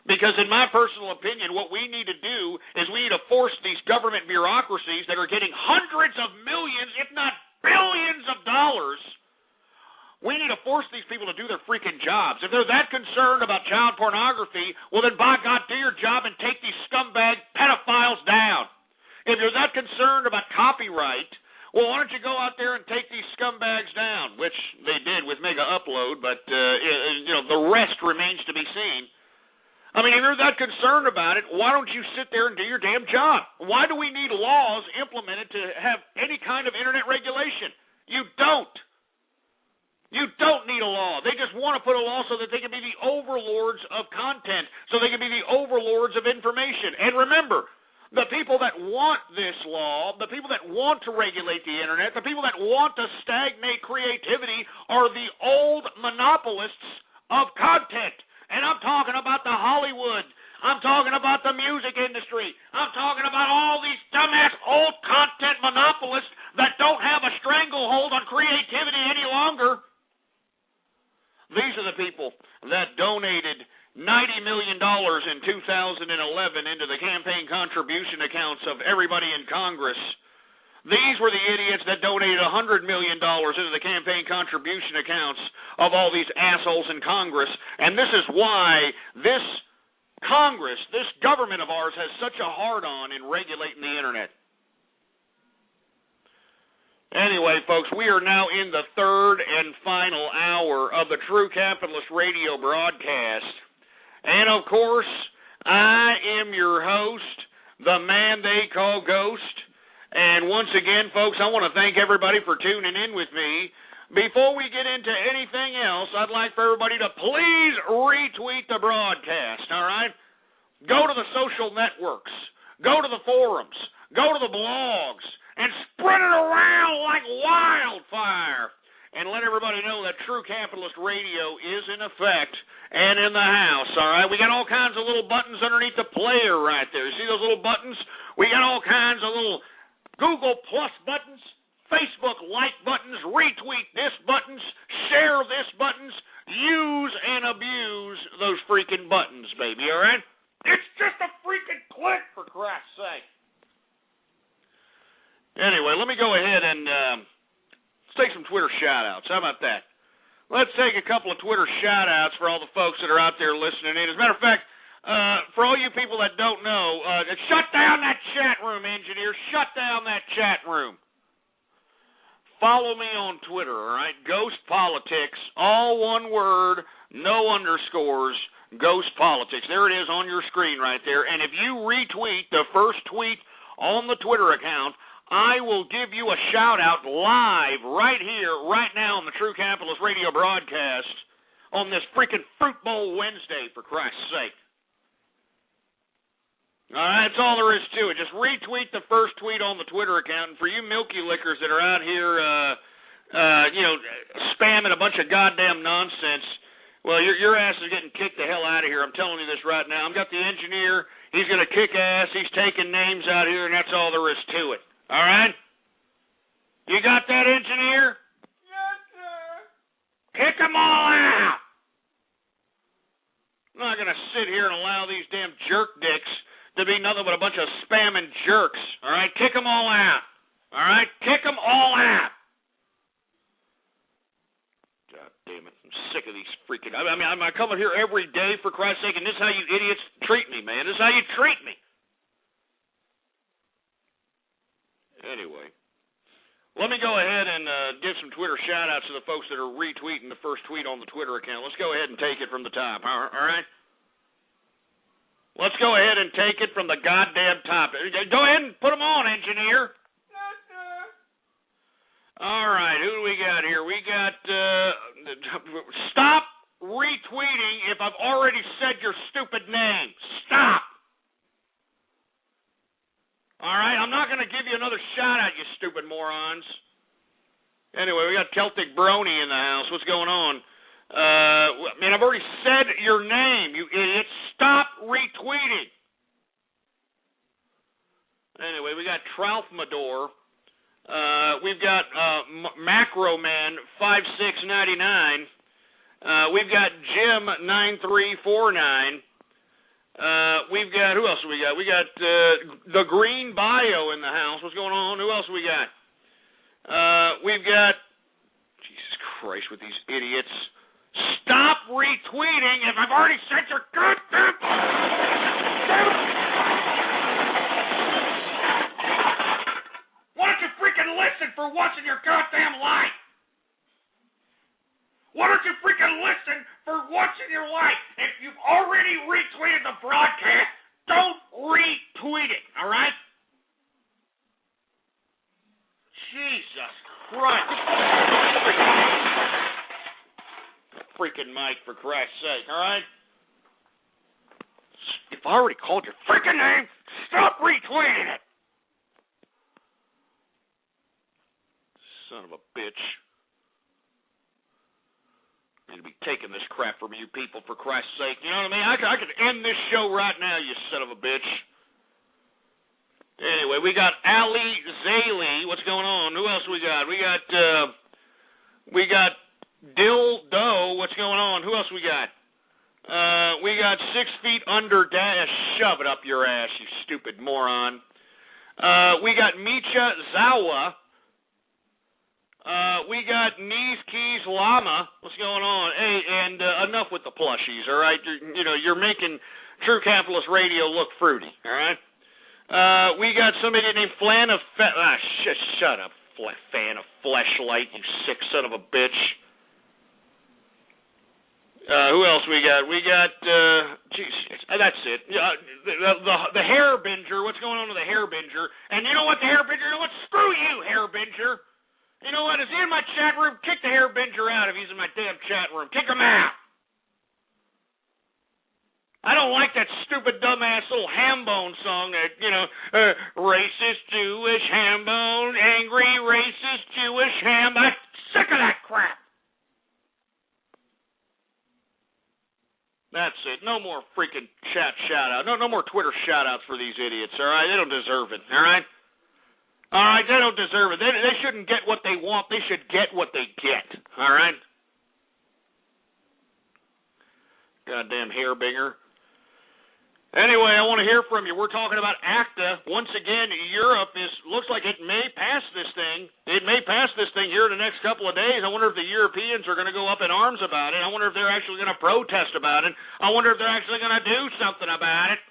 Because in my personal opinion, what we need to do is we need to force these government bureaucracies that are getting hundreds of millions, if not billions of dollars, we need to force these people to do their freaking jobs. If they're that concerned about child pornography, well then, by God, do your job and take these scumbag pedophiles down. If you're that concerned about copyright, well, why don't you go out there and take these scumbags down, which they did with Mega Upload, but the rest remains to be seen. I mean, if you're that concerned about it, why don't you sit there and do your damn job? Why do we need laws implemented to have any kind of internet regulation? You don't. You don't need a law. They just want to put a law so that they can be the overlords of content, so they can be the overlords of information. And remember, the people that want this law, the people that want to regulate the internet, the people that want to stagnate creativity are the old monopolists of content. And I'm talking about the Hollywood. I'm talking about the music industry. I'm talking about all these dumbass old content monopolists that don't have a stranglehold on creativity any longer. These are the people that donated $90 million in 2011 into the campaign contribution accounts of everybody in Congress. These were the idiots that donated $100 million into the campaign contribution accounts of all these assholes in Congress. And this is why this Congress, this government of ours, has such a hard-on in regulating the internet. Anyway, folks, we are now in the third and final hour of the True Capitalist Radio broadcast. And, of course, I am your host, the man they call Ghost. And once again, folks, I want to thank everybody for tuning in with me. Before we get into anything else, I'd like for everybody to please retweet the broadcast, all right? Go to the social networks. Go to the forums. Go to the blogs. And spread it around like wildfire. And let everybody know that True Capitalist Radio is in effect and in the house, all right? We got all kinds of little buttons underneath the player right there. You see those little buttons? We got all kinds of little Google Plus buttons, Facebook like buttons, retweet this buttons, share this buttons, use and abuse those freaking buttons, baby, all right? It's just a freaking click, for Christ's sake. Anyway, let me go ahead and let's take some Twitter shout-outs. How about that? Let's take a couple of Twitter shout-outs for all the folks that are out there listening in. As a matter of fact, for all you people that don't know, shut down that chat room, engineer. Shut down that chat room. Follow me on Twitter, all right? Ghost Politics, all one word, no underscores, Ghost Politics. There it is on your screen right there. And if you retweet the first tweet on the Twitter account, I will give you a shout-out live right here, right now on the True Capitalist Radio broadcast on this freaking Fruit Bowl Wednesday, for Christ's sake. All right, that's all there is to it. Just retweet the first tweet on the Twitter account. And for you milky lickers that are out here, spamming a bunch of goddamn nonsense, well, your ass is getting kicked the hell out of here. I'm telling you this right now. I've got the engineer. He's going to kick ass. He's taking names out here, and that's all there is to it. All right? You got that, engineer? Yes, sir. Kick them all out. I'm not going to sit here and allow these damn jerk dicks to be nothing but a bunch of spamming jerks. All right? Kick them all out. All right? Kick them all out. God damn it. I'm sick of these freaking... I mean, I'm coming here every day, for Christ's sake, and this is how you idiots treat me, man. This is how you treat me. Anyway, let me go ahead and give some Twitter shout-outs to the folks that are retweeting the first tweet on the Twitter account. Let's go ahead and take it from the top, all right? Let's go ahead and take it from the goddamn top. Go ahead and put them on, engineer. All right, who do we got here? We got, stop retweeting if I've already said your stupid name. Stop. All right, I'm not going to give you another shout-out, you stupid morons. Anyway, we got Celtic Brony in the house. What's going on? Man, I've already said your name, you idiots. Stop retweeting. Anyway, we got Troufmador. We've got Macro Man 5699. We've got Jim 9349. We've got, who else do we got? We got the Green Bio in the house. What's going on? Who else do we got? We've got, Jesus Christ, with these idiots. Stop retweeting if I've already said your goddamn. Why don't you freaking listen for once in your goddamn life? Why don't you freaking listen for once in your life? If you've already retweeted the broadcast, don't retweet it, all right? Jesus Christ. Freaking Mike, for Christ's sake, all right? If I already called your freaking name, stop retweeting it. Son of a bitch. I need to be taking this crap from you people, for Christ's sake. You know what I mean? I could end this show right now, you son of a bitch. Anyway, we got Ali Zayli. What's going on? Who else we got? We got Dildo. What's going on? Who else we got? We got 6 feet under dash. Shove it up your ass, you stupid moron. We got Micha Zawa. We got Knees Keys Llama. What's going on? Hey, and enough with the plushies, all right? You're making True Capitalist Radio look fruity, all right? We got somebody named Flan of shut up, Fan of Fleshlight, you sick son of a bitch. Who else we got? We got, that's it. The Hairbinger. What's going on with the Hairbinger? And you know what, the Hairbinger? You know what? Screw you, Hairbinger. You know what? Is he in my chat room? Kick the Hairbinger out if he's in my damn chat room. Kick him out. I don't like that stupid, dumbass little Hambone song that, racist Jewish Hambone, angry racist Jewish ham. I'm sick of that crap. That's it. No more freaking chat shout-out. No more Twitter shout-outs for these idiots, all right? They don't deserve it, all right? All right, they don't deserve it. They shouldn't get what they want. They should get what they get, all right? Goddamn Hairbinger. Anyway, I want to hear from you. We're talking about ACTA. Once again, Europe looks like it may pass this thing. It may pass this thing here in the next couple of days. I wonder if the Europeans are going to go up in arms about it. I wonder if they're actually going to protest about it. I wonder if they're actually going to do something about it.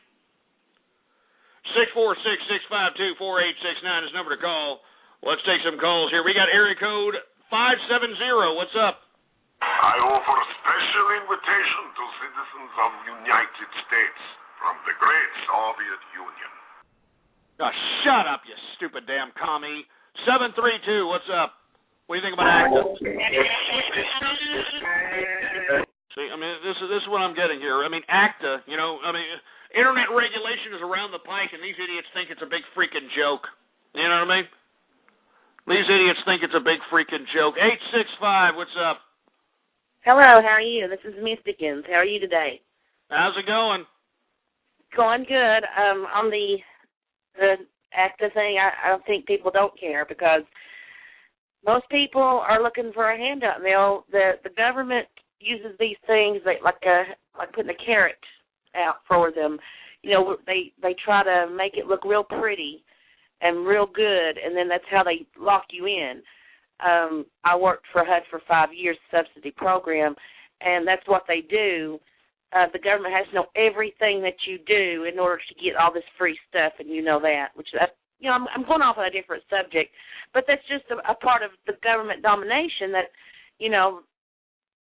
646-652-4869 is the number to call. Let's take some calls here. We got area code 570. What's up?
I offer a special invitation to citizens of the United States from the great Soviet Union.
Oh, shut up, you stupid damn commie. 732, what's up? What do you think about ACTA? See, I mean, this is what I'm getting here. I mean, ACTA, internet regulation is around the pike, and these idiots think it's a big freaking joke. You know what I mean? These idiots think it's a big freaking joke. 865, what's up?
Hello, how are you? This is Miss Dickens. How are you today?
How's it going?
Going good. On the ACTA thing, I don't think people don't care because most people are looking for a handout. The government uses these things like putting a carrot out for them. They try to make it look real pretty and real good, and then that's how they lock you in. I worked for HUD for 5 years, subsidy program, and that's what they do. The government has to know everything that you do in order to get all this free stuff, and you know that. I'm going off on a different subject, but that's just a part of the government domination that,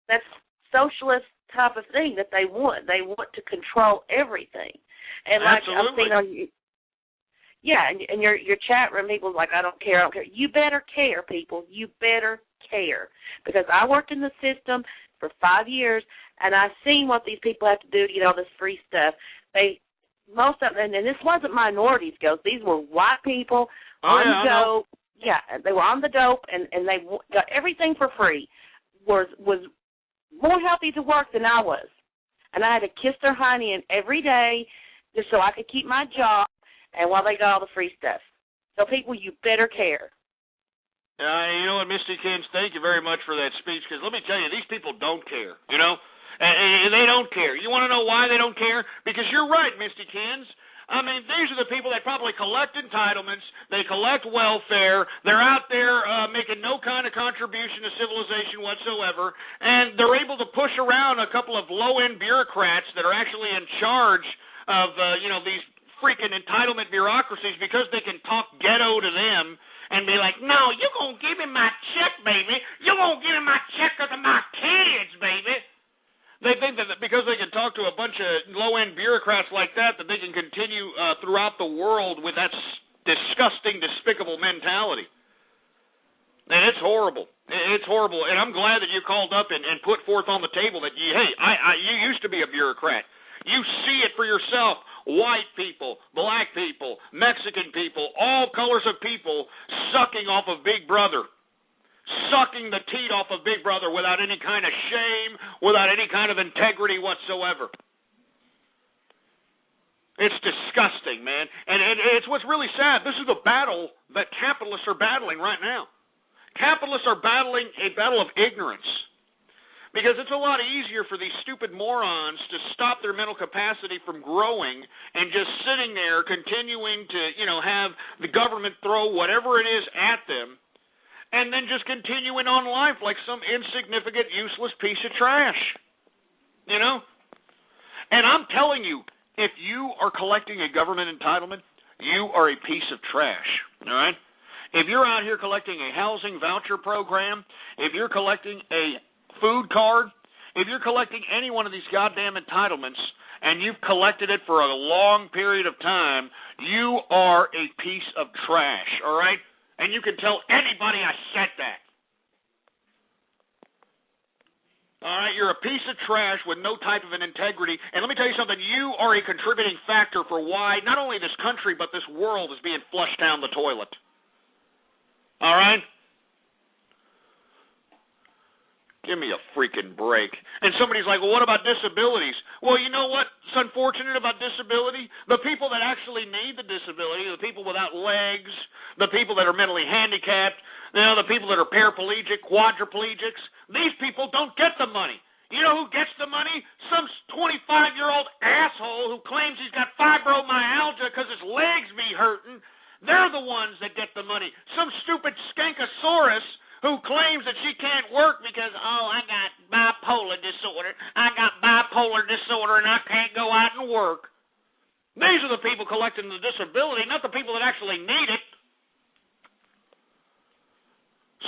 that's socialist type of thing that they want. They want to control everything. And like
Absolutely.
I'm seeing on Yeah, and your chat room people's like, I don't care. You better care, people. You better care. Because I worked in the system for 5 years, and I've seen what these people have to do to get all this free stuff. Most of them, and this wasn't minorities, Ghost. These were white people on the dope. Yeah, they were on the dope, and they got everything for free. Was more healthy to work than I was. And I had to kiss their honey in every day just so I could keep my job and while they got all the free stuff. So, people, you better care.
You know what, Misty Kins, thank you very much for that speech, because let me tell you, these people don't care, you know? And they don't care. You want to know why they don't care? Because you're right, Misty Kins. I mean, these are the people that probably collect entitlements, they collect welfare, they're out there making no kind of contribution to civilization whatsoever, and they're able to push around a couple of low-end bureaucrats that are actually in charge of, these freaking entitlement bureaucracies because they can talk ghetto to them and be like, no, you're going to give me my check, baby. You're going to give me my check because of my kids, baby. They think that because they can talk to a bunch of low-end bureaucrats like that they can continue throughout the world with that disgusting, despicable mentality. And it's horrible. It's horrible. And I'm glad that you called up and put forth on the table that, you used to be a bureaucrat. You see it for yourself. White people, black people, Mexican people, all colors of people sucking off of Big Brother. Sucking the teat off of Big Brother without any kind of shame, without any kind of integrity whatsoever. It's disgusting, man. And it's what's really sad. This is the battle that capitalists are battling right now. Capitalists are battling a battle of ignorance. Because it's a lot easier for these stupid morons to stop their mental capacity from growing and just sitting there continuing to, have the government throw whatever it is at them and then just continuing on life like some insignificant, useless piece of trash. And I'm telling you, if you are collecting a government entitlement, you are a piece of trash, all right? If you're out here collecting a housing voucher program, if you're collecting a food card, if you're collecting any one of these goddamn entitlements and you've collected it for a long period of time, you are a piece of trash, all right? And you can tell anybody I said that. All right, you're a piece of trash with no type of an integrity. And let me tell you something, you are a contributing factor for why not only this country but this world is being flushed down the toilet. All right? Give me a freaking break. And somebody's like, well, what about disabilities? Well, you know what's unfortunate about disability? The people that actually need the disability, the people without legs, the people that are mentally handicapped, the people that are paraplegic, quadriplegics, these people don't get the money. You know who gets the money? Some 25-year-old asshole who claims he's got fibromyalgia because his legs be hurting. They're the ones that get the money. Some stupid skankosaurus who claims that she can't work because, I got bipolar disorder. I got bipolar disorder and I can't go out and work. These are the people collecting the disability, not the people that actually need it.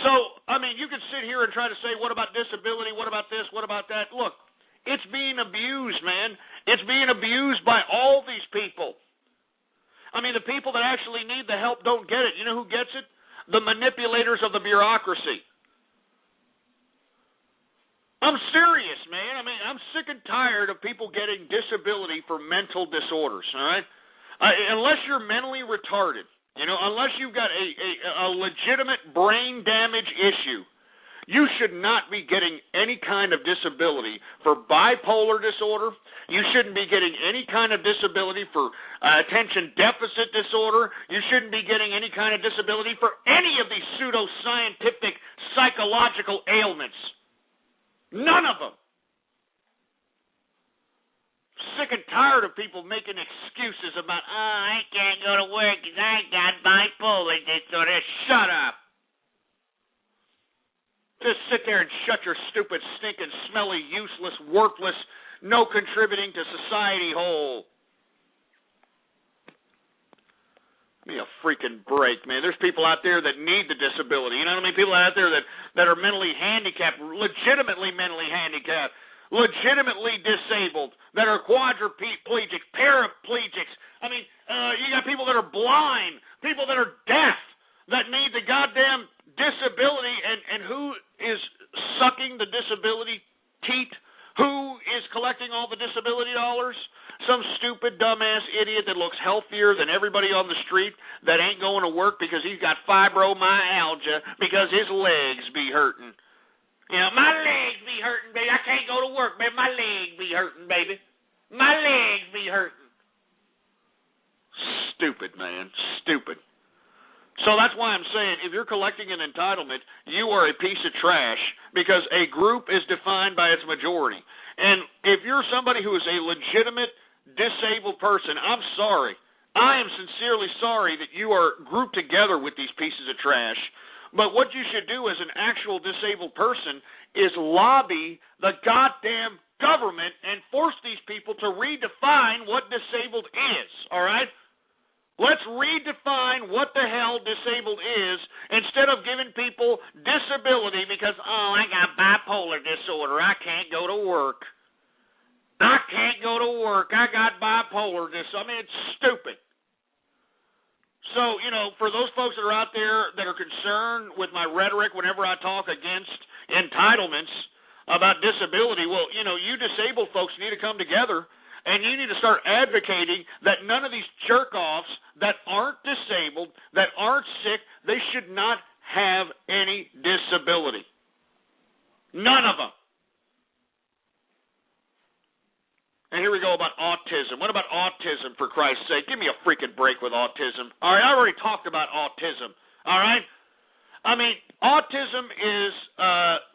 So, you can sit here and try to say, what about disability? What about this? What about that? Look, it's being abused, man. It's being abused by all these people. The people that actually need the help don't get it. You know who gets it? The manipulators of the bureaucracy. I'm serious, man. I'm sick and tired of people getting disability for mental disorders, all right? Unless you're mentally retarded, unless you've got a legitimate brain damage issue, you should not be getting any kind of disability for bipolar disorder. You shouldn't be getting any kind of disability for attention deficit disorder. You shouldn't be getting any kind of disability for any of these pseudoscientific psychological ailments. None of them. Sick and tired of people making excuses about, I can't go to work because I got bipolar disorder. Shut up. Just sit there and shut your stupid, stinking, smelly, useless, worthless, no contributing to society hole. Give me a freaking break, man. There's people out there that need the disability. You know what I mean? People out there that are mentally handicapped, legitimately mentally handicapped, legitimately disabled, that are quadriplegics, paraplegics. You got people that are blind, disability teat? Who is collecting all the disability dollars? Some stupid, dumbass idiot that looks healthier than everybody on the street that ain't going to work because he's got fibromyalgia because his legs be hurting. You know, my legs be hurting, baby. I can't go to work, baby. My legs be hurting, baby. My legs be hurting. Stupid, man. Stupid. So that's why I'm saying if you're collecting an entitlement, you are a piece of trash because a group is defined by its majority. And if you're somebody who is a legitimate disabled person, I'm sorry. I am sincerely sorry that you are grouped together with these pieces of trash. But what you should do as an actual disabled person is lobby the goddamn government and force these people to redefine what disabled is, all right? Let's redefine what the hell disabled is instead of giving people disability because, oh, I got bipolar disorder. I can't go to work. I can't go to work. I got bipolar disorder. I mean, it's stupid. So, you know, for those folks that are out there that are concerned with my rhetoric whenever I talk against entitlements about disability, well, you know, you disabled folks need to come together. And you need to start advocating that none of these jerk-offs that aren't disabled, that aren't sick, they should not have any disability. None of them. And here we go about autism. What about autism, for Christ's sake? Give me a freaking break with autism. All right, I already talked about autism. All right? I mean, autism is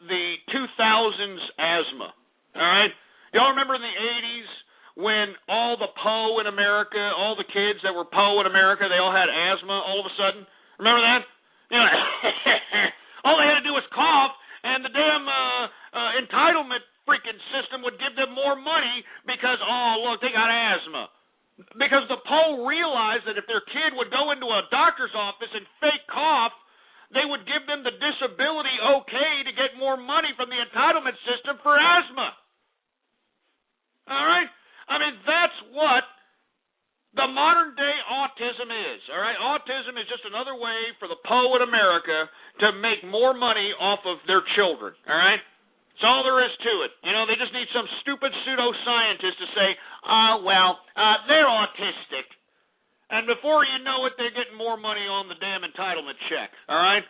the 2000s asthma. All right? Y'all remember in the 80s when all the PO in America, all the kids that were PO in America, they all had asthma all of a sudden? Remember that? You know, all they had to do was cough, and the damn entitlement freaking system would give them more money because, oh, look, they got asthma. Because the PO realized that if their kid would go into a doctor's office and fake cough, they would give them the disability okay to get more money from the entitlement system for asthma. All right? I mean, that's what the modern-day autism is, all right? Autism is just another way for the PO in America to make more money off of their children, all right? That's all there is to it. You know, they just need some stupid pseudo-scientist to say, they're autistic. And before you know it, they're getting more money on the damn entitlement check, all right?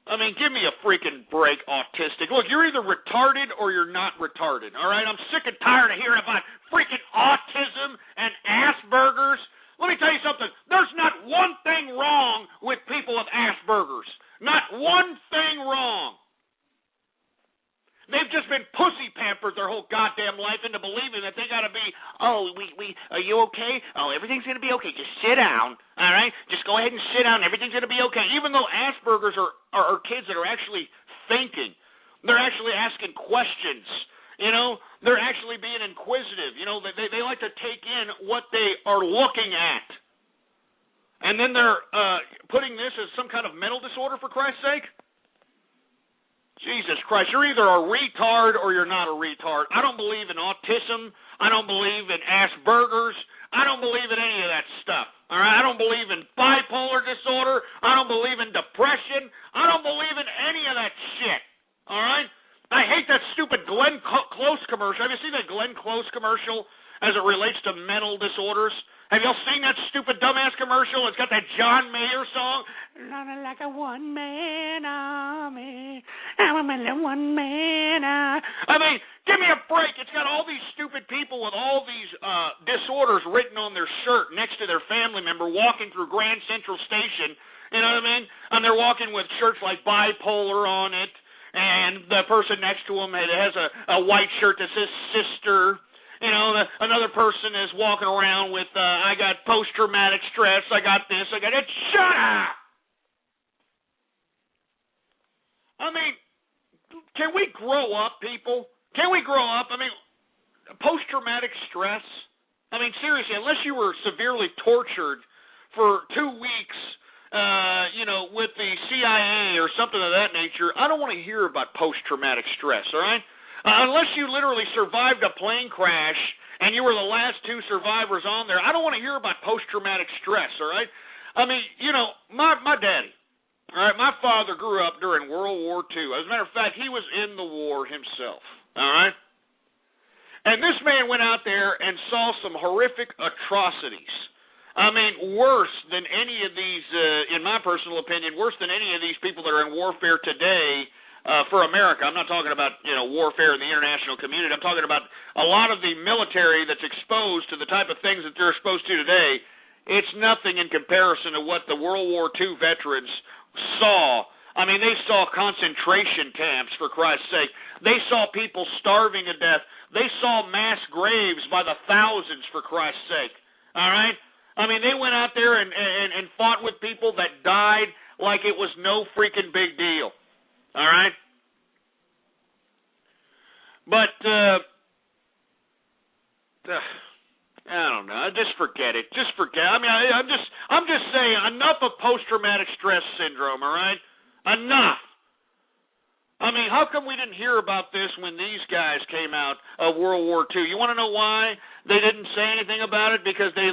I mean, give me a freaking break, autistic. Look, you're either retarded or you're not retarded, all right? I'm sick and tired of hearing about freaking autism and Asperger's. Let me tell you something. There's not one thing wrong with people with Asperger's. Not one thing wrong. They've just been pussy pampered their whole goddamn life into believing that they got to be, are you okay? Oh, everything's going to be okay. Just sit down, all right? Just go ahead and sit down. Everything's going to be okay. Even though Asperger's are kids that are actually thinking. They're actually asking questions. You know, they're actually being inquisitive. You know, they like to take in what they are looking at. And then they're putting this as some kind of mental disorder, for Christ's sake. Jesus Christ, you're either a retard or you're not a retard. I don't believe in autism. I don't believe in Asperger's. I don't believe in any of that stuff. All right? I don't believe in bipolar disorder. I don't believe in depression. I don't believe in any of that shit. All right? I hate that stupid Glenn Close commercial. Have you seen that Glenn Close commercial as it relates to mental disorders? Have y'all seen that stupid dumbass commercial? It's got that John Mayer song. Running like a one-man army. I'm a one-man army. I mean, give me a break. It's got all these stupid people with all these disorders written on their shirt next to their family member walking through Grand Central Station. You know what I mean? And they're walking with shirts like bipolar on it. And the person next to them has a white shirt that says sister. You know, another person is walking around with, I got post-traumatic stress, I got this, I got it. Shut up! I mean, can we grow up, people? Can we grow up? I mean, post-traumatic stress? I mean, seriously, unless you were severely tortured for 2 weeks, with the CIA or something of that nature, I don't want to hear about post-traumatic stress, all right? Unless you literally survived a plane crash and you were the last two survivors on there, I don't want to hear about post-traumatic stress, all right? I mean, you know, my daddy, All right, my father grew up during World War II. As a matter of fact, he was in the war himself. All right? And this man went out there and saw some horrific atrocities. I mean, worse than any of these, in my personal opinion, worse than any of these people that are in warfare today for America. I'm not talking about, warfare in the international community. I'm talking about a lot of the military that's exposed to the type of things that they're exposed to today. It's nothing in comparison to what the World War II veterans saw. I mean, they saw concentration camps, for Christ's sake. They saw people starving to death. They saw mass graves by the thousands, for Christ's sake. All right? I mean, they went out there and fought with people that died like it was no freaking big deal. All right? But, I don't know. Just forget it. Just forget. I mean, I'm just saying, enough of post-traumatic stress syndrome, all right? Enough. I mean, how come we didn't hear about this when these guys came out of World War II? You want to know why they didn't say anything about it? Because they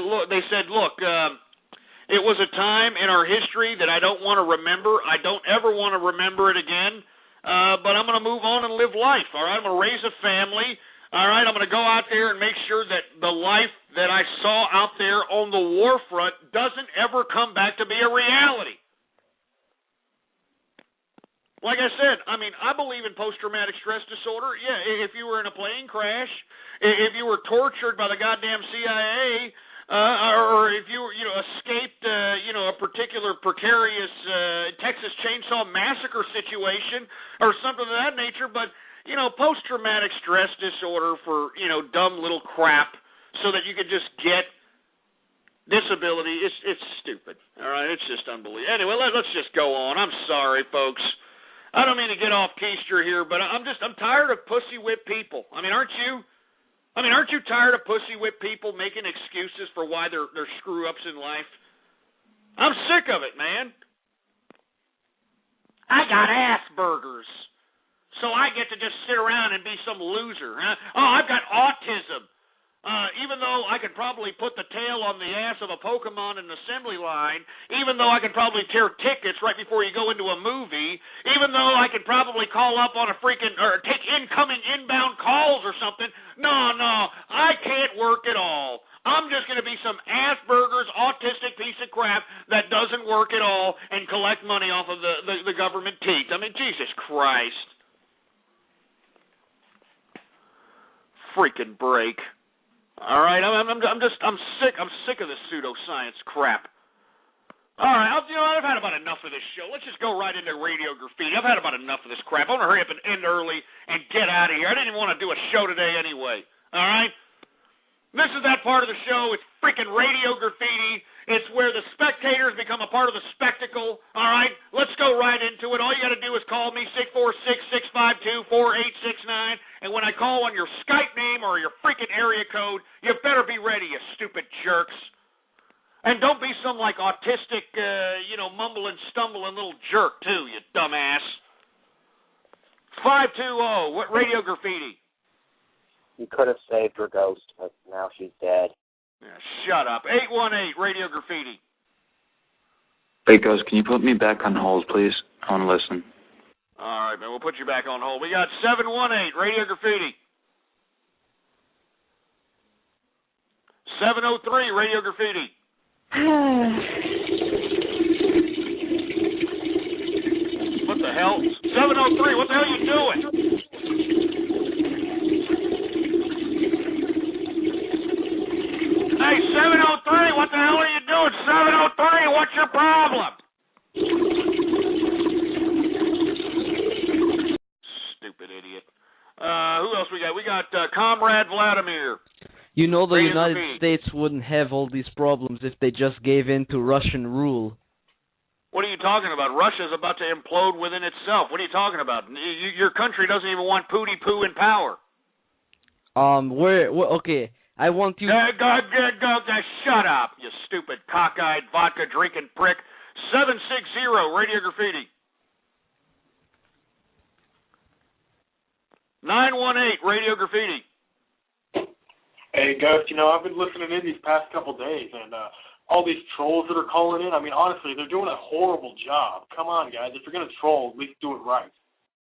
said, look, it was a time in our history that I don't want to remember. I don't ever want to remember it again. But I'm going to move on and live life, all right? I'm going to raise a family, all right? I'm going to go out there and make sure that the life that I saw out there on the war front doesn't ever come back to be a reality. Like I said, I mean, I believe in post-traumatic stress disorder. Yeah, if you were in a plane crash, if you were tortured by the goddamn CIA, or if you escaped, a particular precarious Texas Chainsaw Massacre situation or something of that nature. But, post-traumatic stress disorder for, dumb little crap so that you could just get disability, it's stupid. All right, it's just unbelievable. Anyway, let's just go on. I'm sorry, folks. I don't mean to get off keister here, but I'm tired of pussy whip people. I mean, aren't you? I mean, aren't you tired of pussy whip people making excuses for why they're screw-ups in life? I'm sick of it, man. I got Asperger's, so I get to just sit around and be some loser. Huh? Oh, I've got autism. Even though I could probably put the tail on the ass of a Pokemon in an assembly line, even though I could probably tear tickets right before you go into a movie, even though I could probably call up on a or take incoming inbound calls or something, no, I can't work at all. I'm just going to be some Asperger's autistic piece of crap that doesn't work at all and collect money off of the government teeth. I mean, Jesus Christ. Freaking break. All right, I'm sick. I'm sick of this pseudoscience crap. All right, I've had about enough of this show. Let's just go right into Radio Graffiti. I've had about enough of this crap. I want to hurry up and end early and get out of here. I didn't even want to do a show today anyway. All right? This is that part of the show. It's freaking Radio Graffiti. It's where the spectators become a part of the spectacle. All right? Let's go right into it. All you got to do is call me 646-652-4869. And when I call on your Skype name or your freaking area code, you better be ready, you stupid jerks. And don't be some, autistic, mumbling, stumbling little jerk, too, you dumbass. 520, what Radio Graffiti?
You could have saved her ghost, but now she's dead.
Yeah, shut up. 818, Radio Graffiti.
Hey, Ghost, can you put me back on hold, please? I want to listen.
All right, man, we'll put you back on hold. We got 718, Radio Graffiti. 703, Radio Graffiti. What the hell? 703, what the hell are you doing? Hey, 703, what the hell are you doing? 703, what's your problem? Stupid idiot. Who else we got? We got Comrade Vladimir.
You know the
Radio
United
Graffiti.
States wouldn't have all these problems if they just gave in to Russian rule.
What are you talking about? Russia's about to implode within itself. What are you talking about? Your country doesn't even want Pootie Poo in power.
Okay, I want you...
Shut up, you stupid cockeyed vodka-drinking prick. 760, Radio Graffiti. 918, Radio Graffiti.
Hey, Ghost, I've been listening in these past couple days, and all these trolls that are calling in. I mean, honestly, they're doing a horrible job. Come on, guys. If you're going to troll, at least do it right.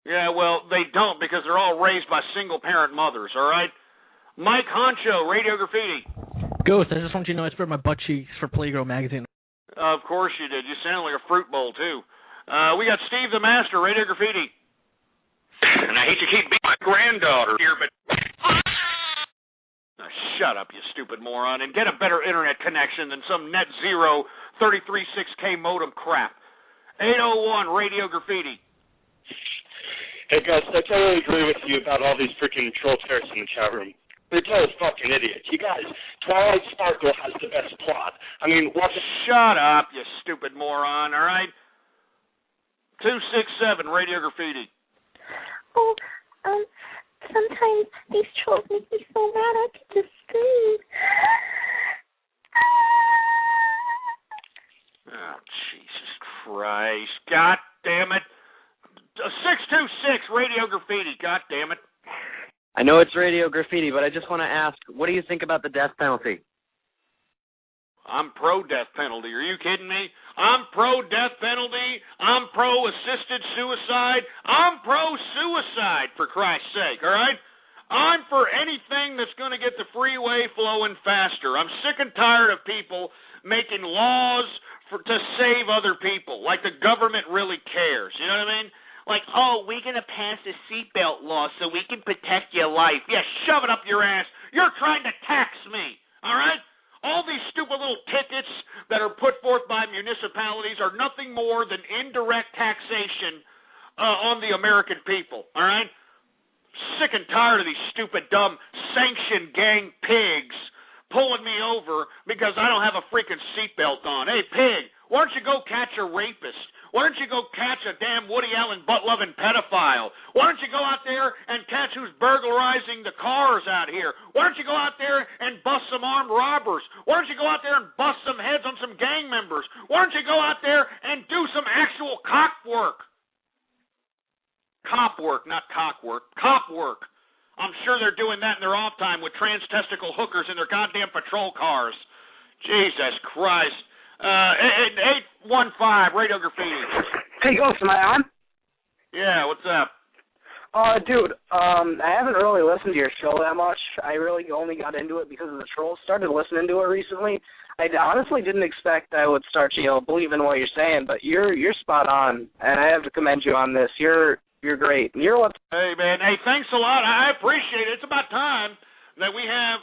Yeah, well, they don't because they're all raised by single-parent mothers, all right? Mike Honcho, Radio Graffiti.
Ghost, I just want you to know I spread my butt cheeks for Playgirl magazine.
Of course you did. You sound like a fruit bowl, too. We got Steve the Master, Radio Graffiti.
And I hate to keep being my granddaughter here, but...
Now, shut up, you stupid moron, and get a better internet connection than some net zero 33.6K modem crap. 801 Radio Graffiti.
Hey guys, I totally agree with you about all these freaking troll terrorists in the chat room. They're total fucking idiots. You guys, Twilight Sparkle has the best plot. I mean, what the...
Shut up, you stupid moron, all right? 267 Radio Graffiti.
Oh, sometimes these trolls make me so mad I could just scream.
Oh, Jesus Christ. God damn it. 626 Radio Graffiti. God damn it.
I know it's Radio Graffiti, but I just want to ask, what do you think about the death penalty?
I'm pro-death penalty. Are you kidding me? I'm pro-death penalty. I'm pro-assisted suicide. I'm pro-suicide, for Christ's sake, all right? I'm for anything that's going to get the freeway flowing faster. I'm sick and tired of people making laws to save other people, like the government really cares. You know what I mean? Like, oh, we're going to pass a seatbelt law so we can protect your life. Yeah, shove it up your ass. You're trying to tax me, all right? All these stupid little tickets that are put forth by municipalities are nothing more than indirect taxation on the American people, all right? Sick and tired of these stupid, dumb, sanctioned gang pigs pulling me over because I don't have a freaking seatbelt on. Hey, pig, why don't you go catch a rapist? Why don't you go catch a damn Woody Allen butt-loving pedophile? Why don't you go out there and catch who's burglarizing the cars out here? Why don't you go out there and bust some armed robbers? Why don't you go out there and bust some heads on some gang members? Why don't you go out there and do some actual cop work? Cop work, not cock work. Cop work. I'm sure they're doing that in their off time with trans-testicle hookers in their goddamn patrol cars. Jesus Christ. 815 Radio Graffiti.
Hey, Ghost, am I on?
Yeah, what's up?
Dude, I haven't really listened to your show that much. I really only got into it because of the trolls. Started listening to it recently. I honestly didn't expect I would start, believing what you're saying, but you're spot on, and I have to commend you on this. You're great. You're what?
Hey, man. Hey, thanks a lot. I appreciate it. It's about time that we have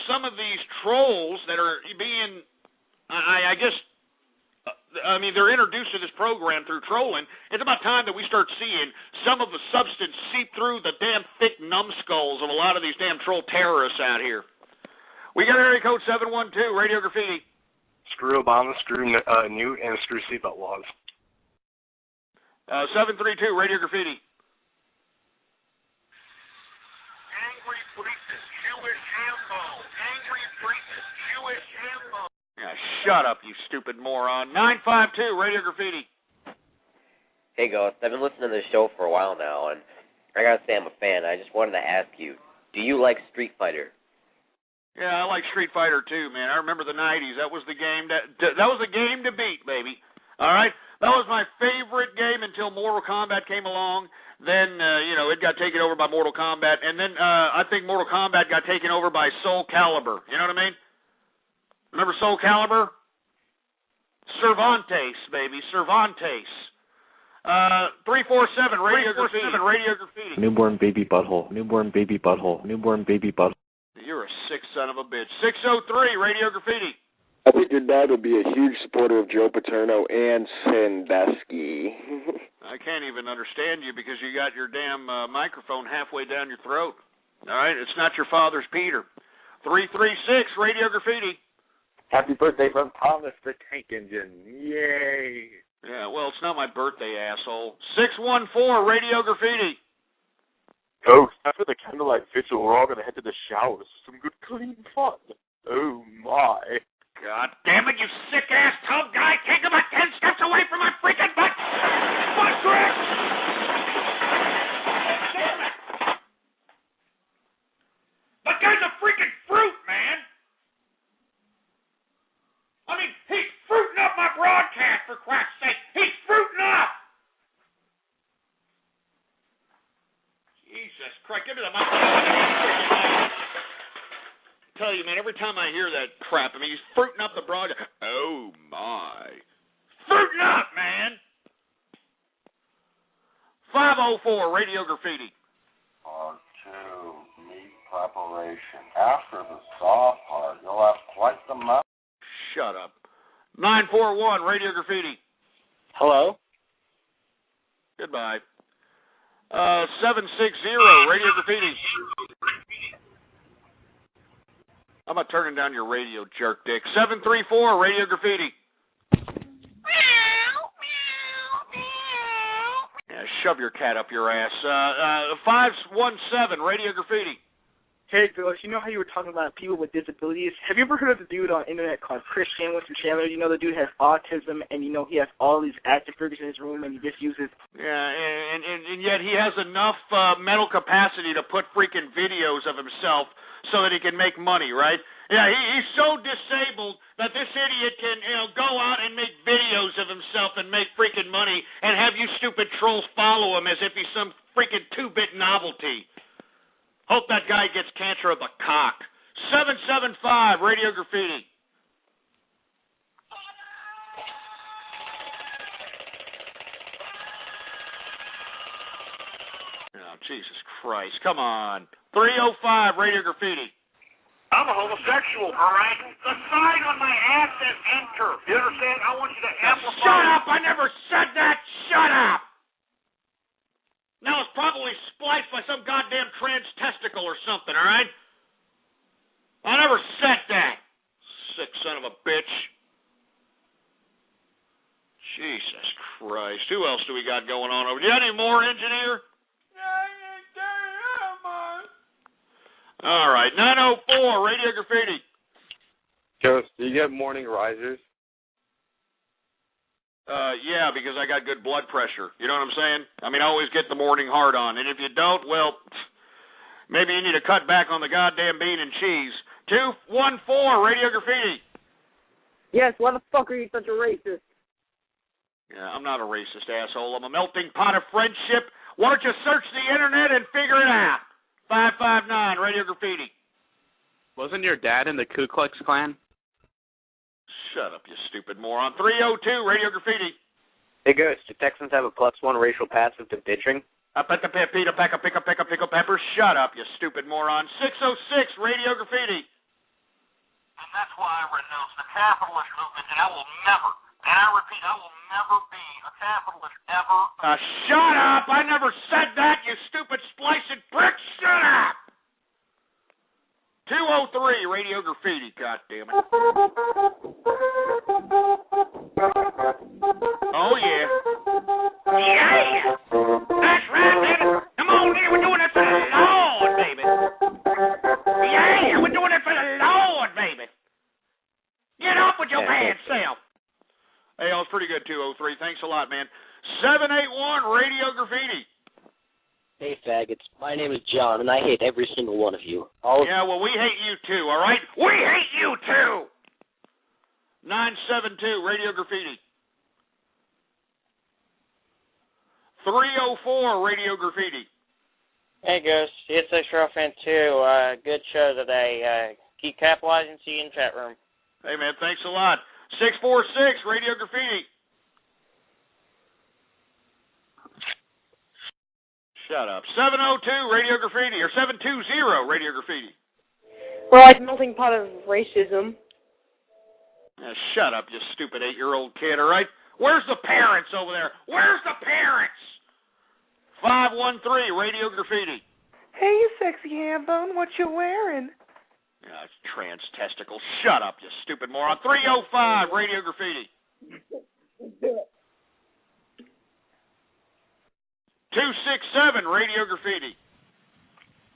some of these trolls that are being... I guess, they're introduced to this program through trolling. It's about time that we start seeing some of the substance seep through the damn thick numbskulls of a lot of these damn troll terrorists out here. We got area code 712, Radio Graffiti.
Screw Obama, screw Newt, and screw seatbelt laws.
732, Radio Graffiti.
Angry racist Jewish hambo. Angry racist Jewish hambo.
Yeah, shut up, you stupid moron. 952, Radio Graffiti.
Hey, Ghost. I've been listening to the show for a while now, and I gotta say I'm a fan. I just wanted to ask you, do you like Street Fighter?
Yeah, I like Street Fighter too, man. I remember the 90s. That was the game that was the game to beat, baby. All right? That was my favorite game until Mortal Kombat came along. Then, it got taken over by Mortal Kombat. And then I think Mortal Kombat got taken over by Soul Calibur. You know what I mean? Remember Soul Calibur? Cervantes, baby. Cervantes. 347, Radio Graffiti. Radio Graffiti.
Newborn baby butthole. Newborn baby butthole. Newborn baby butthole.
You're a sick son of a bitch. 603, Radio Graffiti.
I think your dad would be a huge supporter of Joe Paterno and Sandusky.
I can't even understand you because you got your damn microphone halfway down your throat. All right? It's not your father's Peter. 336, Radio Graffiti.
Happy birthday from Thomas the Tank Engine. Yay.
Yeah, well, it's not my birthday, asshole. 614, Radio Graffiti.
Oh, after the candlelight vigil, we're all going to head to the showers. Some good clean fun. Oh, my.
God damn it, you sick-ass tub guy. Take him 10 steps away from my freaking butt. Butt trick. Damn it. That guy's a freaking fruit, man. I mean, tell you, man, every time I hear that crap, I mean, he's fruiting up the broad. Oh, my. Fruiting up, man. 504, Radio Graffiti.
Part 2, meat preparation. After the soft part, you'll have quite the mouth.
Shut up. 941, Radio Graffiti.
Hello?
Goodbye. 760, Radio Graffiti. I'm not turning down your radio, jerk dick. 734, Radio Graffiti. Yeah, shove your cat up your ass. 517, Radio Graffiti.
Hey, Ghost, you know how you were talking about people with disabilities? Have you ever heard of the dude on the internet called Christian Winston-Chandler? You know, the dude has autism, and you know he has all these action figures in his room, and he just uses...
Yeah, and yet he has enough mental capacity to put freaking videos of himself so that he can make money, right? Yeah, he's so disabled that this idiot can, go out and make videos of himself and make freaking money and have you stupid trolls follow him as if he's some freaking 2-bit novelty. Hope that guy gets cancer of the cock. 775, Radio Graffiti. Oh, Jesus Christ. Come on. 305, Radio Graffiti.
I'm a homosexual, all right? The sign on my ass says enter. You understand? I want you to amplify.
Shut up! I never said that! Shut up! Now it's probably spliced by some goddamn trans testicle or something, all right? I never said that. Sick son of a bitch. Jesus Christ. Who else do we got going on over? Do you have any more, engineer? All right, 904, Radio Graffiti.
Ghost, do you get morning risers?
Yeah, because I got good blood pressure. You know what I'm saying? I mean, I always get the morning hard on. And if you don't, well, maybe you need to cut back on the goddamn bean and cheese. 214, Radio Graffiti.
Yes, why the fuck are you such a racist?
Yeah, I'm not a racist, asshole. I'm a melting pot of friendship. Why don't you search the internet and figure it out? 559, Radio Graffiti.
Wasn't your dad in the Ku Klux Klan?
Shut up, you stupid moron. 302, Radio Graffiti.
Hey, Ghost, do Texans have a +1 racial passive to bitching?
Pickle pepper. Shut up, you stupid moron. 606, Radio Graffiti.
And that's why I renounce the capitalist movement, and I will never, and I repeat, I will never be a capitalist ever.
Shut up! I never said that, you stupid splicing prick! Shut up! 203, Radio Graffiti, goddammit. Oh, yeah. Yeah! That's right, baby! Come on, here, we're doing it for the Lord, baby! Yeah, we're doing it for the Lord, baby! Get up with your bad self! Hey, that was pretty good, 203. Thanks a lot, man. 781, Radio Graffiti.
Hey, faggots. My name is John, and I hate every single one of you.
Yeah, well, we hate you too, all right? We hate you too! 972, Radio Graffiti. 304, Radio Graffiti.
Hey, Ghost. CS6 Girlfriend 2. Good show today. Keep capitalizing. See you in the chat room.
Hey, man, thanks a lot. 646, Radio Graffiti. Shut up. 702, Radio Graffiti, or 720, Radio Graffiti.
We're like melting pot of racism.
Shut up, you stupid 8-year-old kid, all right? Where's the parents over there? Where's the parents? 513, Radio Graffiti.
Hey, you sexy ham bone, what you wearing?
It's trans testicle. Shut up, you stupid moron. 305, Radio Graffiti. 267, Radio Graffiti.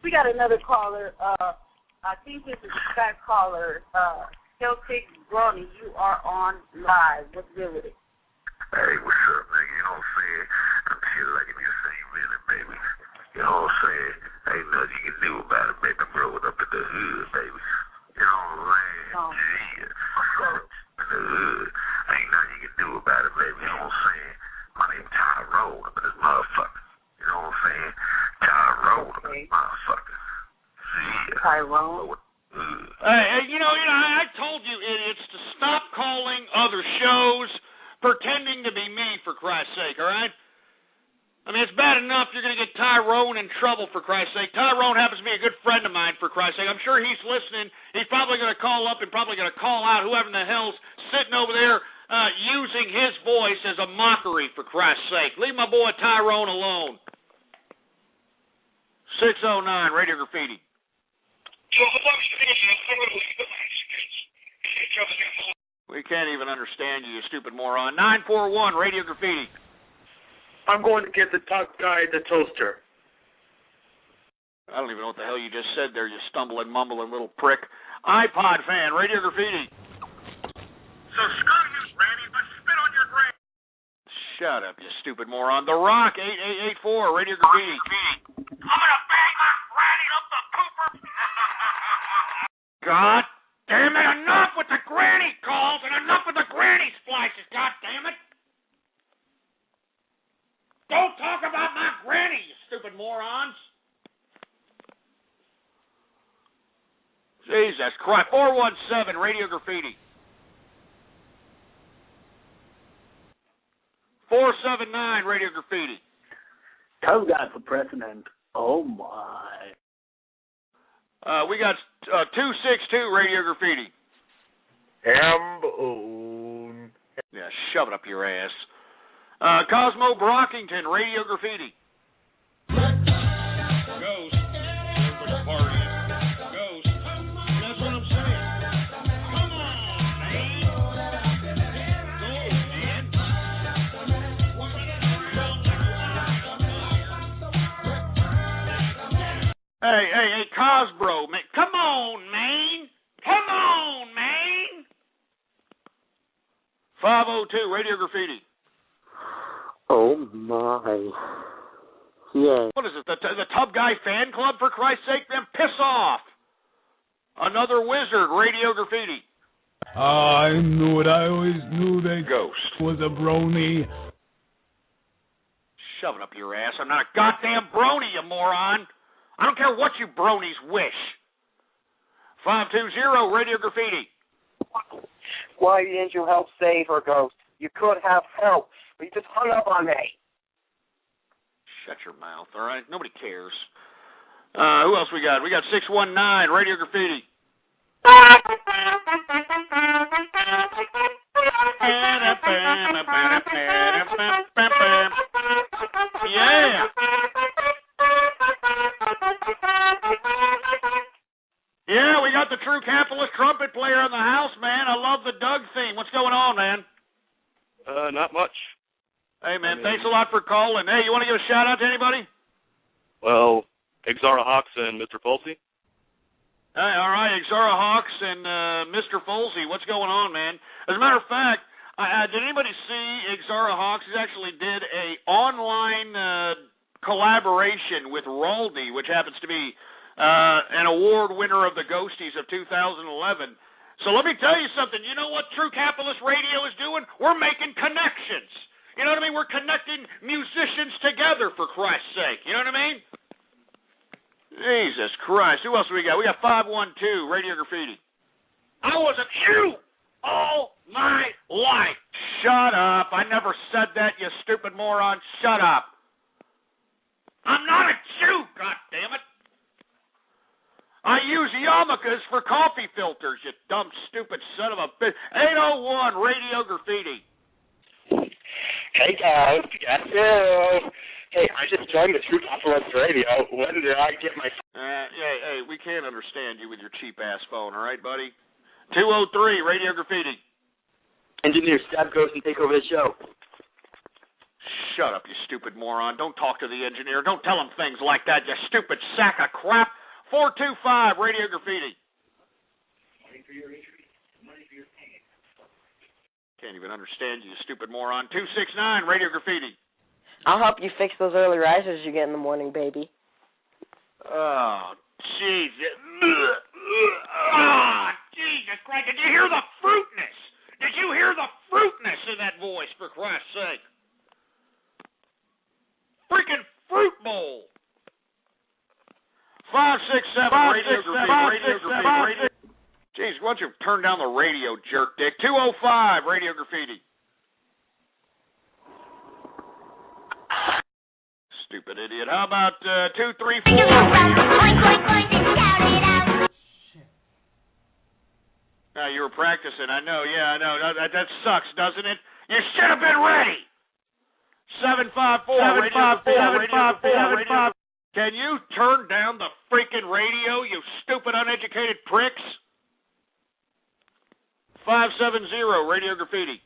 We got another caller. I think this is a back caller. Celtic Ronnie, you are on live. What's good with it?
Hey, what's up, nigga? You know what I'm saying? I'm here like in your same minute, baby. You know what I'm saying? Ain't nothing you can do about it, baby. I'm growing up in the hood, baby. You know what I'm saying? Yeah. In the hood. Ain't nothing you can do about it, baby. You know what I'm saying? My name's Tyrone. I'm in this motherfucker. You know what I'm saying? Tyrone. I'm in this motherfucker. Yeah.
Tyrone?
Hey, your shows pretending to be me, for Christ's sake, all right? I mean, it's bad enough you're going to get Tyrone in trouble, for Christ's sake. Tyrone happens to be a good friend of mine, for Christ's sake. I'm sure he's listening. He's probably going to call up and probably going to call out whoever in the hell's sitting over there using his voice as a mockery, for Christ's sake. Leave my boy Tyrone alone. 609, Radio Graffiti. We can't even understand you, you stupid moron. 941, Radio Graffiti.
I'm going to get the top guy the toaster.
I don't even know what the hell you just said there, you stumbling, mumbling little prick. iPod fan, Radio Graffiti.
So screw you, Granny, but spit on your grave.
Shut up, you stupid moron. The Rock, 8884, Radio Graffiti.
I'm gonna bang my granny up the pooper.
God damn it, enough with the granny calls and enough with the granny splashes, god damn it. Don't talk about my granny, you stupid morons. Jesus Christ. 417, Radio Graffiti. 479, Radio Graffiti.
Tough guy for president. Oh, my.
We got 262, Radio Graffiti.
Hambone.
Yeah, shove it up your ass. Cosmo Brockington, Radio Graffiti. Ghost. Everybody's partying. Ghost. That's what I'm saying. Come on, man. Hey, Cosbro, man. Come on, man. Come on, man. 502, Radio Graffiti.
Oh, my. Yeah.
What is it, the Tub Guy Fan Club, for Christ's sake? Then piss off. Another wizard, Radio Graffiti.
I knew it. I always knew that
Ghost
was a brony.
Shove it up your ass. I'm not a goddamn brony, you moron. I don't care what you bronies wish. 520, Radio Graffiti.
Why didn't you help save her, Ghost? You could have helped, but you just hung up on me.
Shut your mouth, all right? Nobody cares. Who else we got? We got 619, Radio Graffiti. Yeah. Yeah, we got the true capitalist trumpet player in the house, man. I love the Doug theme. What's going on, man?
Not much.
Hey, man, thanks a lot for calling. Hey, you want to give a shout-out to anybody?
Well, Exara Hawks and Mr. Folsey.
Hey, all right, Exara Hawks and Mr. Folsey. What's going on, man? As a matter of fact, did anybody see Exara Hawks? He actually did a online collaboration with Raldi, which happens to be an award winner of the Ghosties of 2011. So let me tell you something. You know what True Capitalist Radio is doing? We're making connections. You know what I mean? We're connecting musicians together, for Christ's sake. You know what I mean? Jesus Christ. Who else do we got? We got 512, Radio Graffiti. I was a Jew all my life. Shut up. I never said that, you stupid moron. Shut up. I'm not a Jew, goddammit. I use yarmulkes for coffee filters, you dumb, stupid son of a bitch. 801, Radio Graffiti.
Hey, guys. Hey, I just joined the True Capitalist Radio. When did I get my...
Hey, we can't understand you with your cheap-ass phone, all right, buddy? 203, Radio Graffiti.
Engineer, stab Ghost and take over the show.
Shut up, you stupid moron. Don't talk to the engineer. Don't tell him things like that, you stupid sack of crap. 425, Radio Graffiti.
Money for your injury, money for your pain.
Can't even understand you, stupid moron. 269, Radio Graffiti.
I'll help you fix those early risers you get in the morning, baby.
Oh, Jesus. Ah, Jesus Christ. Did you hear the fruitness? Did you hear the fruitness in that voice, for Christ's sake? Freaking fruit bowl. 567, Radio Graffiti. Jeez, why don't you turn down the radio, jerk dick? 205, Radio Graffiti. Stupid idiot. How about 234? Now you were practicing. I know. Yeah, I know. That sucks, doesn't it? You should have been ready. 754. Can you turn down the freaking radio, you stupid, uneducated pricks? 570, Radio Graffiti.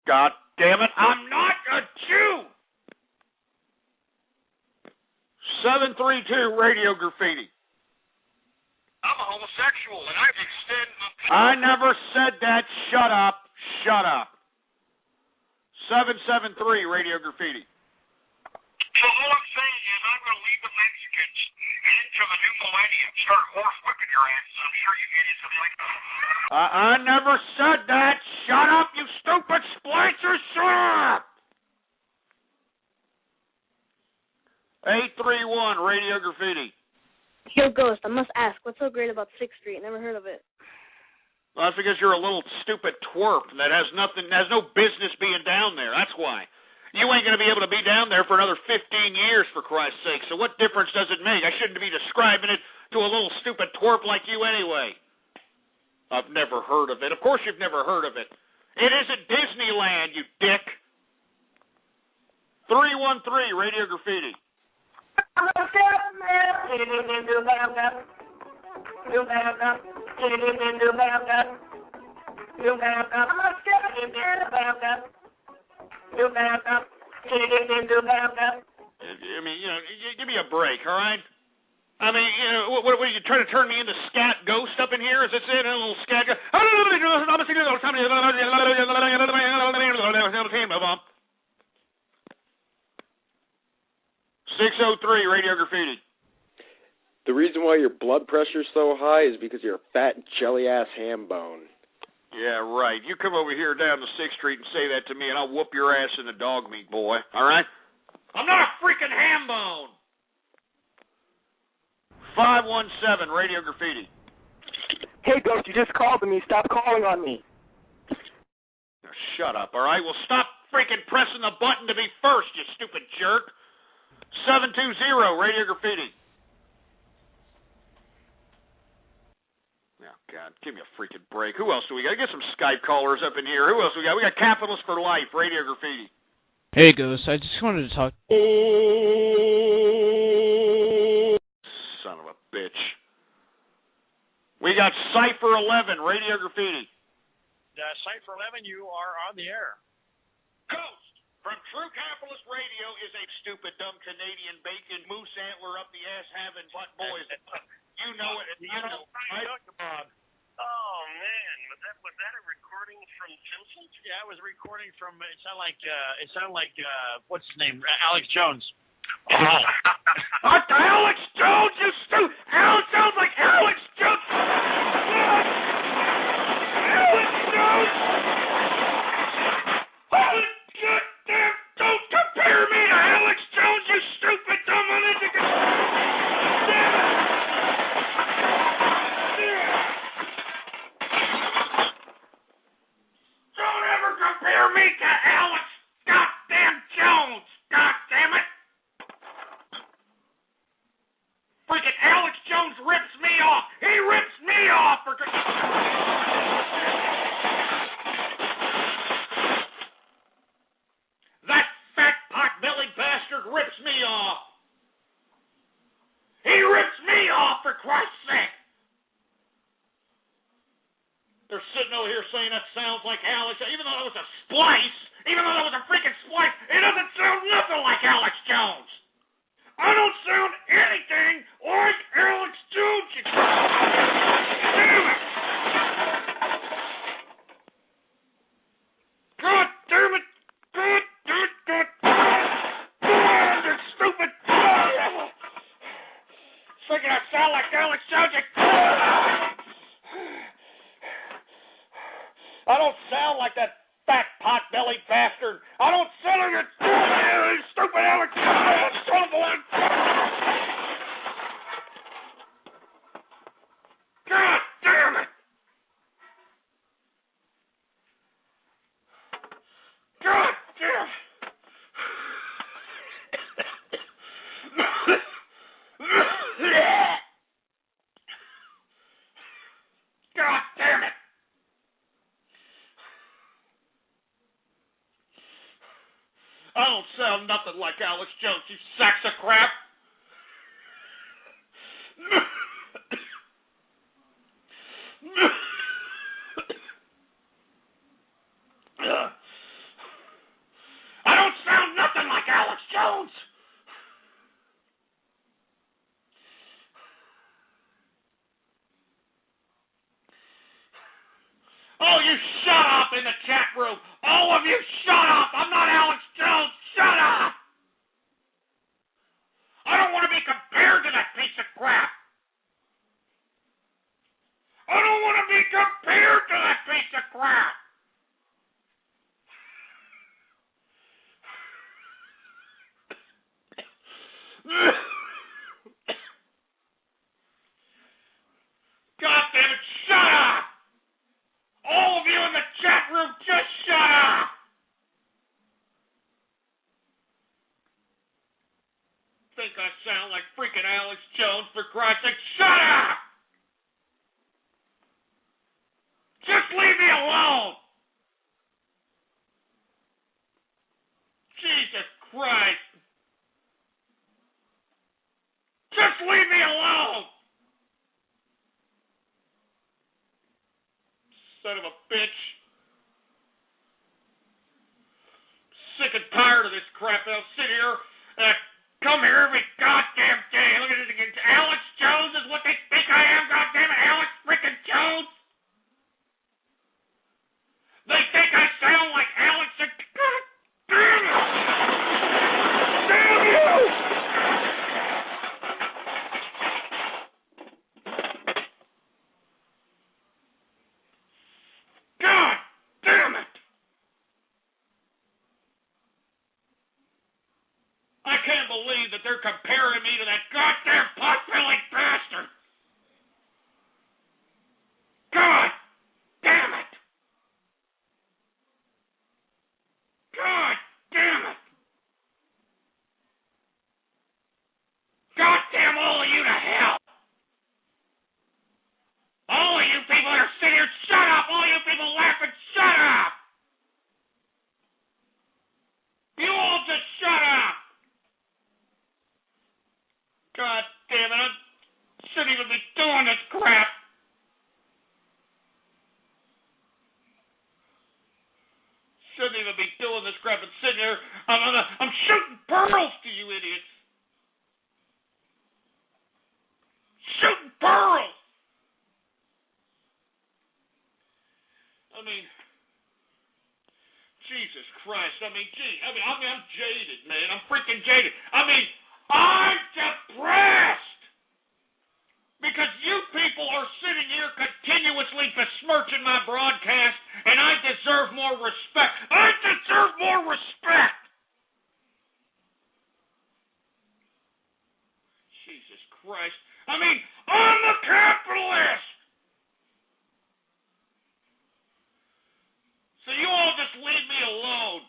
God damn it, I'm not a Jew! 732, Radio Graffiti.
I'm a homosexual, and I've extended my...
I never said that. Shut up. Shut up. 773, Radio Graffiti.
So all I'm saying is I'm going to leave the Mexicans and into the new millennium start horse whipping your asses. I'm sure you idiots will be like...
I never said that. Shut up, you stupid splicer. Shut up. 831, Radio Graffiti.
Yo, Ghost, I must ask, what's so great about 6th Street? Never heard of it.
Well, that's because you're a little stupid twerp that has no business being down there. That's why. You ain't going to be able to be down there for another 15 years, for Christ's sake. So what difference does it make? I shouldn't be describing it to a little stupid twerp like you anyway. I've never heard of it. Of course you've never heard of it. It isn't Disneyland, you dick. 313, Radio Graffiti. I mean, give me a break, all right? I mean, what are you trying to turn me into scat ghost up in here? Is this it? A little scat ghost? 603, Radio Graffiti.
The reason why your blood pressure's so high is because you're a fat, jelly-ass ham bone.
Yeah, right. You come over here down to 6th Street and say that to me, and I'll whoop your ass in the dog meat, boy. All right? I'm not a freaking ham bone. 517, Radio Graffiti.
Hey, Ghost, you just called me. Stop calling on me.
Now, shut up, all right? Well, stop freaking pressing the button to be first, you stupid jerk. 720, Radio Graffiti. Oh, God, give me a freaking break. Who else do we got? Get some Skype callers up in here. Who else do we got? We got Capitalists for Life, Radio Graffiti.
Hey, Ghost, I just wanted to talk...
Son of a bitch. We got Cypher 11, Radio Graffiti.
Cypher 11, you are on the air.
Ghost from True Capitalist Radio is a stupid, dumb Canadian bacon, moose antler up the ass having butt boys. You know it. You know. Right?
Oh man, was that a recording from Simpsons? Yeah, I was recording from. It sounded like what's his name? Alex Jones.
Oh. What the Alex Jones? You stupid! Alex sounds like Alex Jones. Alex Jones. Holy goddamn! Don't compare me to Alex Jones, you stupid, dumb, uneducated. Don't ever compare me to Alex goddamn Jones. God damn it! Freaking Alex Jones rips me off. He rips me off for. That fat pot-bellied bastard rips me off. He rips me off, for Christ's sake. They're sitting over here saying that sounds like Alex, even though that was a splice, even though that was a freaking splice, it doesn't sound nothing like Alex Jones. I don't sound anything like Alex Jones. Damn it! God damn it! God damn it! That stupid! Thinking I sound like Alex Jones. I don't sound like that fat pot-bellied bastard. I don't son of a stupid Alex Jones, son of one. God damn it. God damn it. God damn it! I don't sound nothing like Alex Jones, you sacks of crap. I don't sound nothing like Alex Jones. Oh, you shut up in the chat room. All of you shut up. I'm not Alex Jones. Shut up. I don't want to be compared to that piece of crap. I don't want to be compared to that piece of crap. God damn it, shut up. All of you in the chat room, just shut up! Think I sound like freaking Alex Jones, for Christ's sake? Shut up! Just leave me alone! Jesus Christ! Just leave me alone! Son of a bitch. Sick and tired of this crap. I'll sit here and I come here every goddamn day. Look at this again. Alex Jones is what they think I am, goddamn it. Alex freaking Jones. They think I sound like Alex. God damn it. Damn you. God damn it! I can't believe that they're comparing me to that goddamn pot-bellied bastard! God damn it! God damn it! God damn all of you to hell! All of you people that are sitting here, shut up! All you people laughing, shut up! You all just shut up! God damn it, I shouldn't even be doing this crap! Shouldn't even be doing this crap and sitting here, I'm shooting pearls to you idiots! Shooting pearls! I mean, Jesus Christ. I mean, I'm jaded, man. I'm freaking jaded. I mean, I'm depressed because you people are sitting here continuously besmirching my broadcast, and I deserve more respect. I deserve more respect. Jesus Christ. I mean, I'm a capitalist. So you all just leave me alone.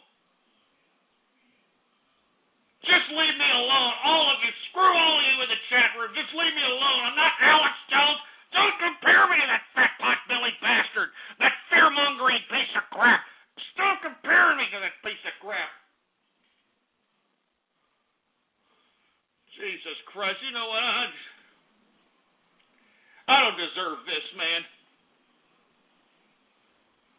Just leave me alone. All of you. Screw all of you in the chat room. Just leave me alone. I'm not Alex Jones. Don't compare me to that fat pot-bellied bastard. That fear-mongering piece of crap. Stop comparing me to that piece of crap. Jesus Christ. You know what? I don't deserve this, man.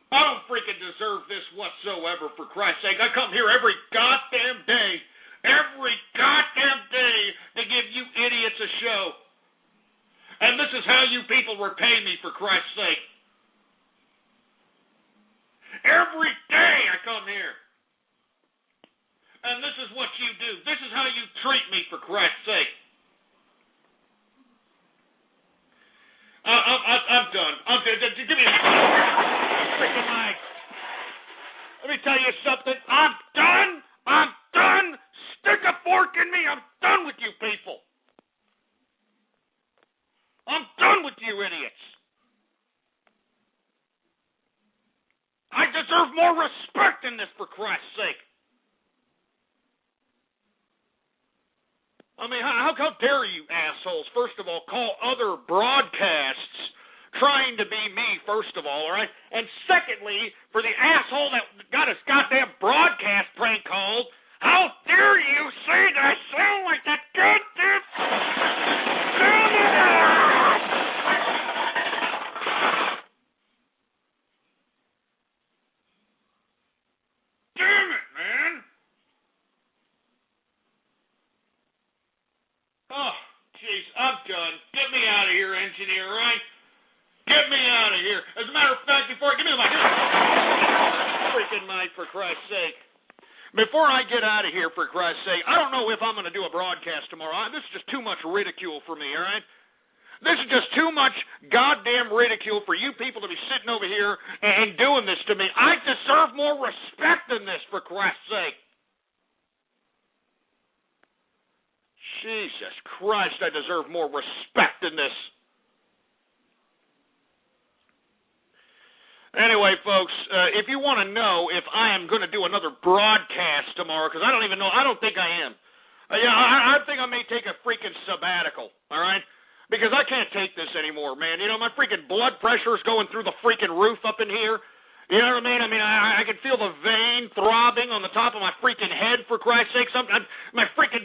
I don't freaking deserve this whatsoever, for Christ's sake. I come here every goddamn day to give you idiots a show. And this is how you people repay me, for Christ's sake. Every day I come here. And this is what you do. This is how you treat me, for Christ's sake. I'm done. Give me a freaking mic. Let me tell you something. I'm done. freaking me. I'm done with you people. I'm done with you idiots. I deserve more respect than this, for Christ's sake. I mean, how dare you assholes, first of all, call other broadcasts trying to be me, first of all right? And secondly, for the asshole that got his goddamn broadcast prank called, how dare you say that I sound like that goddamn... Damn it, man! Oh, jeez, I'm done. Get me out of here, engineer, right? Get me out of here. As a matter of fact, before I give me my freaking mic, for Christ's sake. Before I get out of here, for Christ's sake, I don't know if I'm going to do a broadcast tomorrow. This is just too much ridicule for me, all right? This is just too much goddamn ridicule for you people to be sitting over here and doing this to me. I deserve more respect than this, for Christ's sake. Jesus Christ, I deserve more respect than this. Anyway, folks, if you want to know if I am going to do another broadcast tomorrow, because I don't even know, I don't think I am. I think I may take a freaking sabbatical, all right? Because I can't take this anymore, man. You know, my freaking blood pressure is going through the freaking roof up in here. You know what I mean? I mean, I can feel the vein throbbing on the top of my freaking head, for Christ's sake. My freaking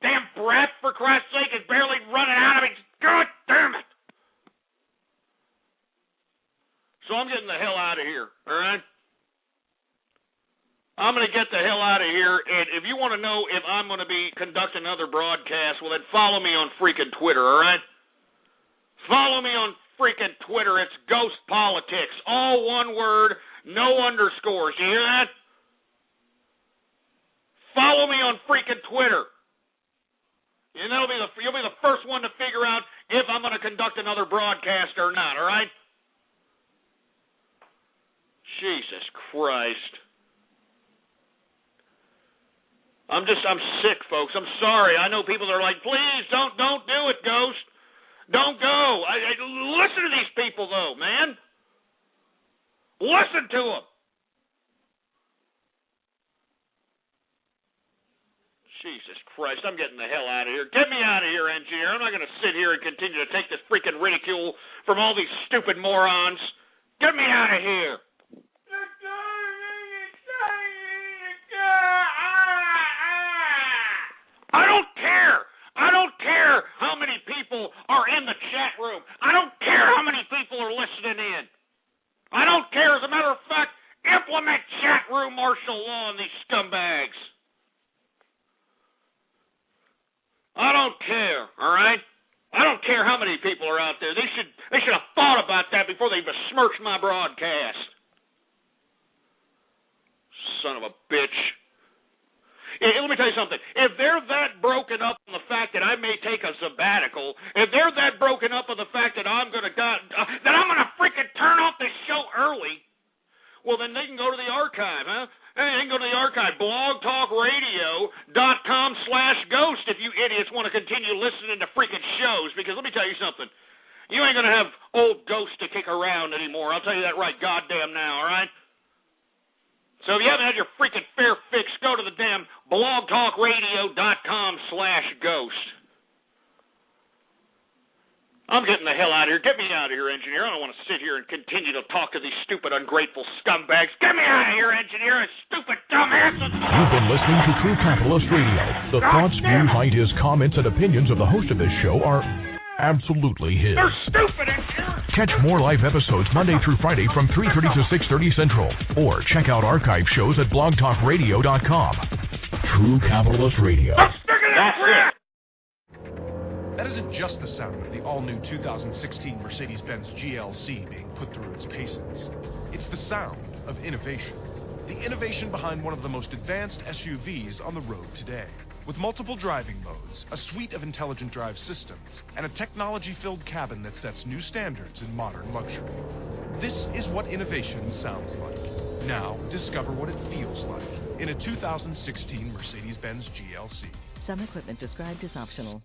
damn breath, for Christ's sake, is barely running out of me. God damn it. So I'm getting the hell out of here, all right? I'm going to get the hell out of here, and if you want to know if I'm going to be conducting another broadcast, well, then follow me on freaking Twitter, all right? Follow me on freaking Twitter. It's Ghost Politics. All one word, no underscores. You hear that? Follow me on freaking Twitter. And you'll be the first one to figure out if I'm going to conduct another broadcast or not, all right? Jesus Christ. I'm sick, folks. I'm sorry. I know people are like, please, don't do it, Ghost. Don't go. Listen to these people, though, man. Listen to them. Jesus Christ, I'm getting the hell out of here. Get me out of here, engineer. I'm not going to sit here and continue to take this freaking ridicule from all these stupid morons. Get me out of here. I don't care. I don't care how many people are in the chat room. I don't care how many people are listening in. I don't care. As a matter of fact, implement chat room martial law on these scumbags. I don't care, all right? I don't care how many people are out there. They should have thought about that before they besmirched my broadcast. Son of a bitch. Let me tell you something. If they're that broken up on the fact that I may take a sabbatical, if they're that broken up on the fact that I'm gonna freaking turn off this show early, well then they can go to the archive, huh? They can go to the archive, blogtalkradio.com/ghost if you idiots want to continue listening to freaking shows. Because let me tell you something. You ain't gonna have old Ghost to kick around anymore. I'll tell you that right goddamn now, all right? So if you haven't had your freaking fair fix, go to the damn blogtalkradio.com/ghost. I'm getting the hell out of here. Get me out of here, engineer. I don't want to sit here and continue to talk to these stupid, ungrateful scumbags. Get me out of here, engineer, stupid dumbasses.
You've been listening to True Capitalist Radio. The thoughts, views, ideas, comments, and opinions of the host of this show are absolutely his.
They're stupid, engineer.
Catch more live episodes Monday through Friday from 3:30 to 6:30 Central. Or check out archive shows at blogtalkradio.com. True Capitalist Radio.
That's it.
That isn't just the sound of the all-new 2016 Mercedes-Benz GLC being put through its paces. It's the sound of innovation. The innovation behind one of the most advanced SUVs on the road today. With multiple driving modes, a suite of intelligent drive systems, and a technology-filled cabin that sets new standards in modern luxury. This is what innovation sounds like. Now, discover what it feels like in a 2016 Mercedes-Benz GLC.
Some equipment described is optional.